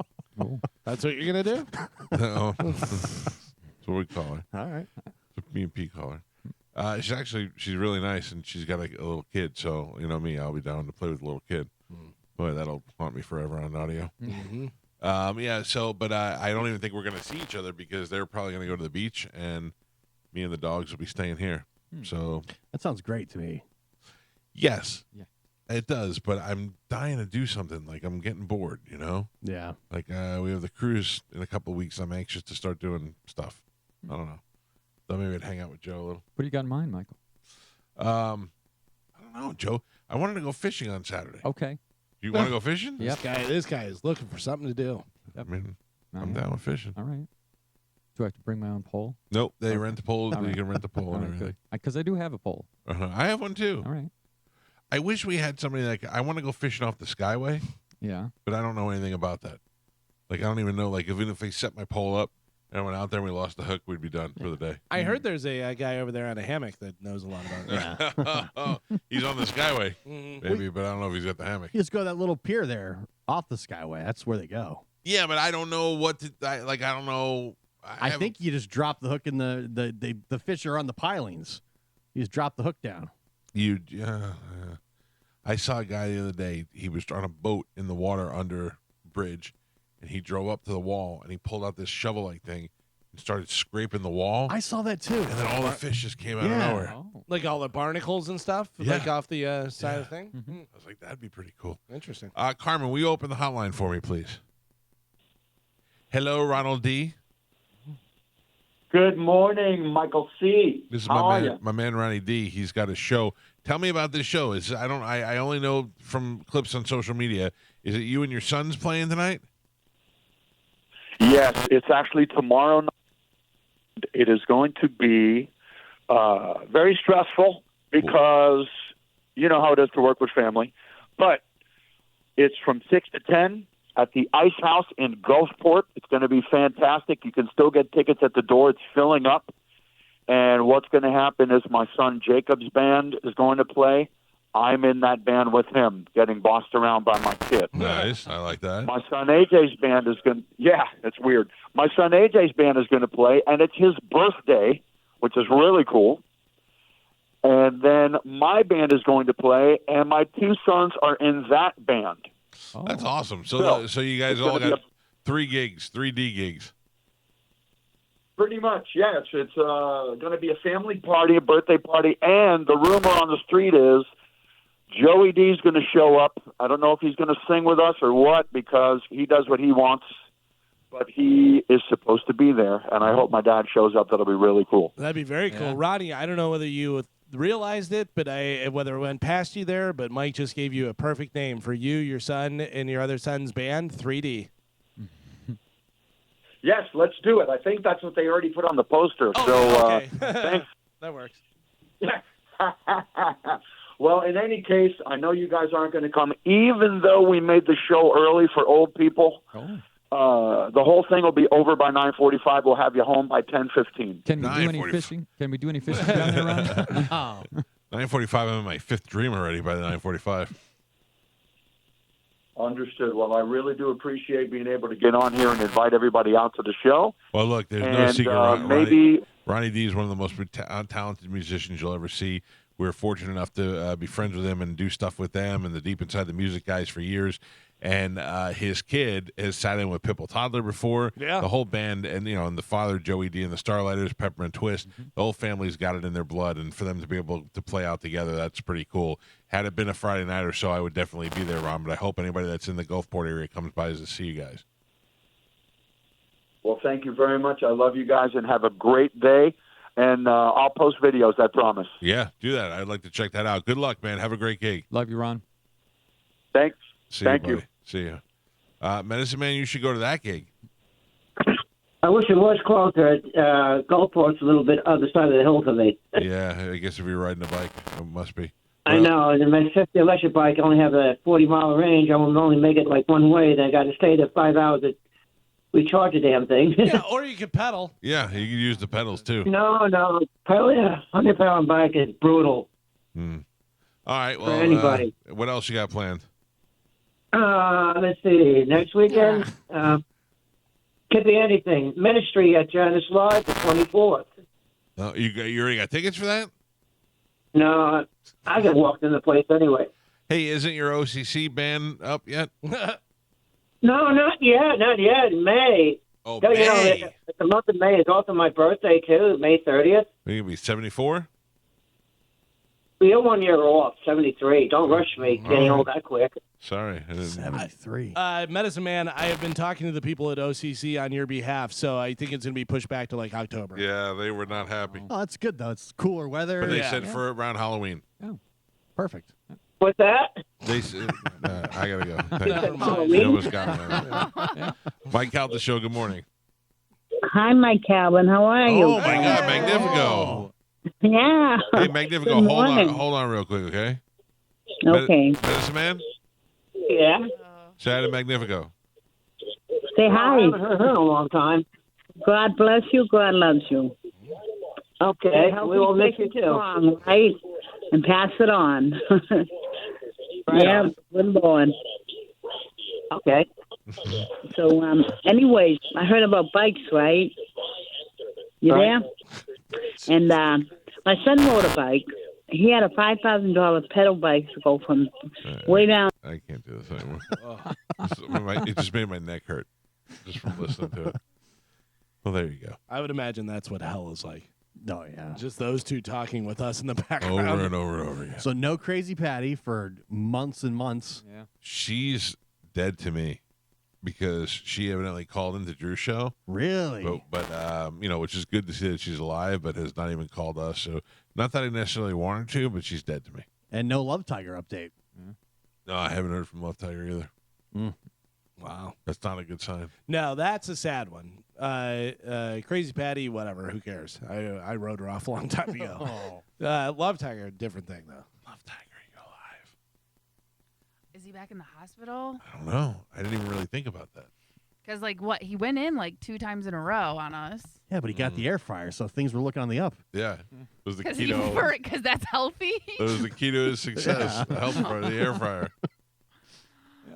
That's what you're going to do? No. That's what we call her. All right. That's what me and Pete call her. She's really nice, and she's got a little kid. So, you know me, I'll be down to play with the little kid. Boy, that'll haunt me forever on audio. Mm-hmm. But I don't even think we're going to see each other because they're probably going to go to the beach, and me and the dogs will be staying here. So That sounds great to me. yes, Yeah. it does. But I'm dying to do something. Like I'm getting bored, you know. Yeah. Like we have the cruise in a couple of weeks. I'm anxious to start doing stuff. I don't know. Thought maybe I'd hang out with Joe a little. What do you got in mind, Michael? I don't know, Joe. I wanted to go fishing on Saturday. Okay. You want to go fishing? Yep. This guy is looking for something to do. I mean, All I'm right. down with fishing. All right. Do I have to bring my own pole? Nope, they Okay. rent the pole. All You right. can rent the pole All and right, everything. good. Because I do have a pole. I have one too. All right. I wish we had somebody like I want to go fishing off the Skyway, Yeah. but I don't know anything about that. Like I don't even know. Like even if they set my pole up, and I went out there and we lost the hook, we'd be done for the day. I heard there's a guy over there on a hammock that knows a lot about it. He's on the Skyway, Mhm. maybe, but I don't know if he's got the hammock. You just go to that little pier there off the Skyway. That's where they go. Yeah, but I don't know what to I don't know. I think you just drop the hook in the fish are on the pilings. You just drop the hook down. I saw a guy the other day. He was on a boat in the water under a bridge, and he drove up to the wall and he pulled out this shovel-like thing and started scraping the wall. I saw that too. And then all the fish just came out of nowhere. Like all the barnacles and stuff, like off the side of the thing. I was like, that'd be pretty cool. Interesting. Carmen, will you open the hotline for me, please? Hello, Ronald D. Good morning, Michael C. This is How are my man Ronnie D. He's got a show. Tell me about this show. I only know from clips on social media. Is it you and your sons playing tonight? Yes, it's actually tomorrow night. It is going to be very stressful because you know how it is to work with family. But it's from 6 to 10 at the Ice House in Gulfport. It's going to be fantastic. You can still get tickets at the door. It's filling up. And what's going to happen is my son Jacob's band is going to play. I'm in that band with him, getting bossed around by my kid. Nice. I like that. My son AJ's band is going to, yeah, it's weird. My son AJ's band is going to play, and it's his birthday, which is really cool. And then my band is going to play, and my two sons are in that band. That's awesome. So you guys all got 3 gigs, 3D gigs. Pretty much, yes. It's going to be a family party, a birthday party, and the rumor on the street is Joey D's going to show up. I don't know if he's going to sing with us or what, because he does what he wants, but he is supposed to be there, and I hope my dad shows up. That'll be really cool. That'd be very cool. Rodney, I don't know whether you realized it, but whether it went past you there, but Mike just gave you a perfect name for you, your son, and your other son's band, 3D. Yes, let's do it. I think that's what they already put on the poster. Okay. Thanks. That works. Well, in any case, I know you guys aren't going to come, even though we made the show early for old people. The whole thing will be over by 9:45. We'll have you home by 10:15. Can we do any fishing? Can we do any fishing down there, Ronnie? 9:45. I'm in my 5th dream already by the 9:45. Understood. Well, I really do appreciate being able to get on here and invite everybody out to the show. Well, look, there's no secret. Ronnie D is one of the most talented musicians you'll ever see. We're fortunate enough to be friends with him and do stuff with them and the Deep Inside the Music guys for years. And his kid has sat in with Pipple Toddler before. Yeah. The whole band, and and the father, Joey D, and the Starlighters, Peppermint Twist, the whole family's got it in their blood. And for them to be able to play out together, that's pretty cool. Had it been a Friday night or so, I would definitely be there, Ron. But I hope anybody that's in the Gulfport area comes by to see you guys. Well, thank you very much. I love you guys, and have a great day. And I'll post videos, I promise. Yeah, do that. I'd like to check that out. Good luck, man. Have a great gig. Love you, Ron. Thanks. Thank you. See you. Medicine Man, you should go to that gig. I wish it was closer. Gulfport's a little bit other side of the hill for me. Yeah, I guess if you're riding a bike, it must be. I know. And my 50 electric bike only have a 40-mile range. I will only make it like one way. Then I got to stay there 5 hours to recharge the damn thing. Yeah, or you could pedal. Yeah, you can use the pedals too. No. Pedal, yeah. 100-pound bike is brutal. All right. Well, For anybody. What else you got planned? Let's see. Next weekend, could be anything. Ministry at Janice Lodge, the 24th. You already got tickets for that? No, I get walked in the place anyway. Hey, isn't your OCC band up yet? No, not yet. Not yet. May. Oh, You know, May. the month of May is also my birthday, too, May 30th. Are you going to be 74? We have 1 year off, 73. Don't rush me getting old that quick. Sorry. 73. Medicine Man, I have been talking to the people at OCC on your behalf, so I think it's going to be pushed back to like October. Yeah, they were not happy. Oh, that's good, though. It's cooler weather. But they said for around Halloween. Oh, perfect. What's that? They said, I got to go. Never mind. Thanks. You almost got me. Mike Calta Show, good morning. Hi, Mike Calvin. How are you? Oh, my God, Magnifico. Yeah. Hey, Magnifico, Good hold morning. on real quick, okay? Okay. Medicine Man? Yeah. Say hi to Magnifico. Say I hi. haven't heard her in a long time. God bless you. God loves you. Okay, Help we will miss take you it too. strong, right? And pass it on. Right yeah, on. good Lord. Okay. So, anyways, I heard about bikes, right? You Right. there? And my son rode a bike. He had a $5,000 pedal bicycle from way down. I can't do this anymore. It just made my neck hurt just from listening to it. Well, there you go. I would imagine that's what hell is like. Oh, yeah. Just those two talking with us in the background. Over and over and over again. So no Crazy Patty for months and months. Yeah. She's dead to me because she evidently called into Drew's show. Really? But which is good to see that she's alive, but has not even called us. So not that I necessarily want her to, but she's dead to me. And no Love Tiger update. No, I haven't heard from Love Tiger either. Wow. That's not a good sign. No, that's a sad one. Crazy Patty, whatever. Who cares? I wrote her off a long time ago. Love Tiger, different thing, though. Love Tiger, you're alive. Is he back in the hospital? I don't know. I didn't even really think about that. Because, he went in 2 times in a row on us. Yeah, but he got the air fryer, so things were looking on the up. Yeah. It was the key to Because that's healthy. It was the key to his success. The health fryer, the air fryer.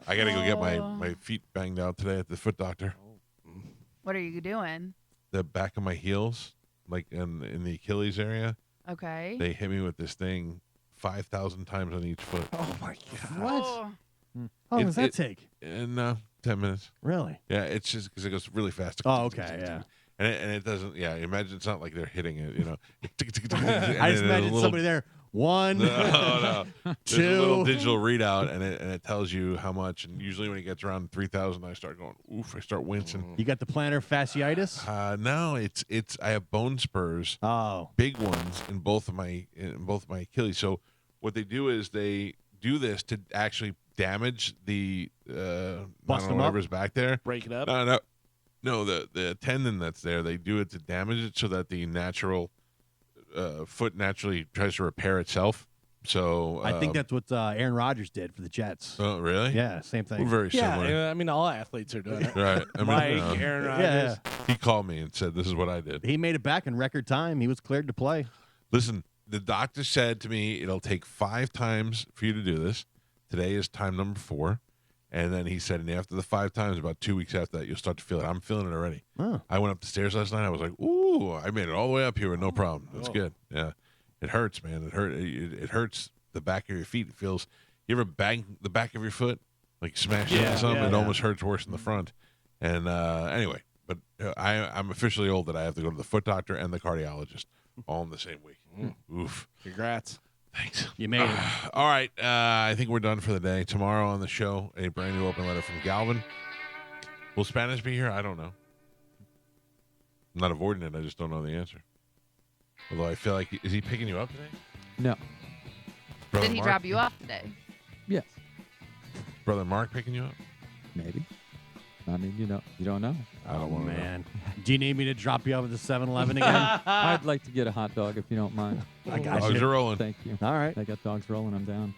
I got to go get my feet banged out today at the foot doctor. What are you doing? The back of my heels, in the Achilles area. Okay. They hit me with this thing 5,000 times on each foot. Oh, my God. What? How long does that take? In 10 minutes. Really? Yeah, it's just because it goes really fast. Oh, okay, yeah. And it doesn't, imagine it's not like they're hitting it, I just imagine somebody there. 1, No. There's 2. a little digital readout, and it tells you how much. And usually when it gets around 3,000, I start going, oof, I start wincing. You got the plantar fasciitis? No, I have bone spurs. Oh. Big ones in both of my Achilles. So what they do is they do this to actually damage the whatever's back there. Break it up? No, the tendon that's there, they do it to damage it so that the natural foot naturally tries to repair itself. So I think that's what Aaron Rodgers did for the Jets. Oh, really? Yeah, same thing. We're very similar. Yeah, I mean, all athletes are doing it. Right. Mike, Aaron Rodgers. Yeah. He called me and said, this is what I did. He made it back in record time. He was cleared to play. Listen, the doctor said to me, it'll take 5 times for you to do this. Today is time number 4. And then he said, and after the 5 times, about 2 weeks after that, you'll start to feel it. I'm feeling it already. Oh. I went up the stairs last night. I was like, ooh, I made it all the way up here with no problem. That's good. Yeah. It hurts, man. It hurts the back of your feet. It feels, you ever bang the back of your foot? Like smash it into something? It almost hurts worse than the front. And anyway, but I'm officially old that I have to go to the foot doctor and the cardiologist all in the same week. Oof. Congrats. Thanks. You made it. All right. I think we're done for the day. Tomorrow on the show, a brand new open letter from Galvin. Will Spanish be here? I don't know. I'm not avoiding it. I just don't know the answer. Although I feel like, is he picking you up today? No. Brother Did he Mark? drop you off today? Yes. Brother Mark picking you up? Maybe. I mean, you don't know. I don't want to know. Man. Do you need me to drop you off at the 7-Eleven again? I'd like to get a hot dog if you don't mind. I got Dogs you. are rolling. Thank you. All right. I got dogs rolling. I'm down.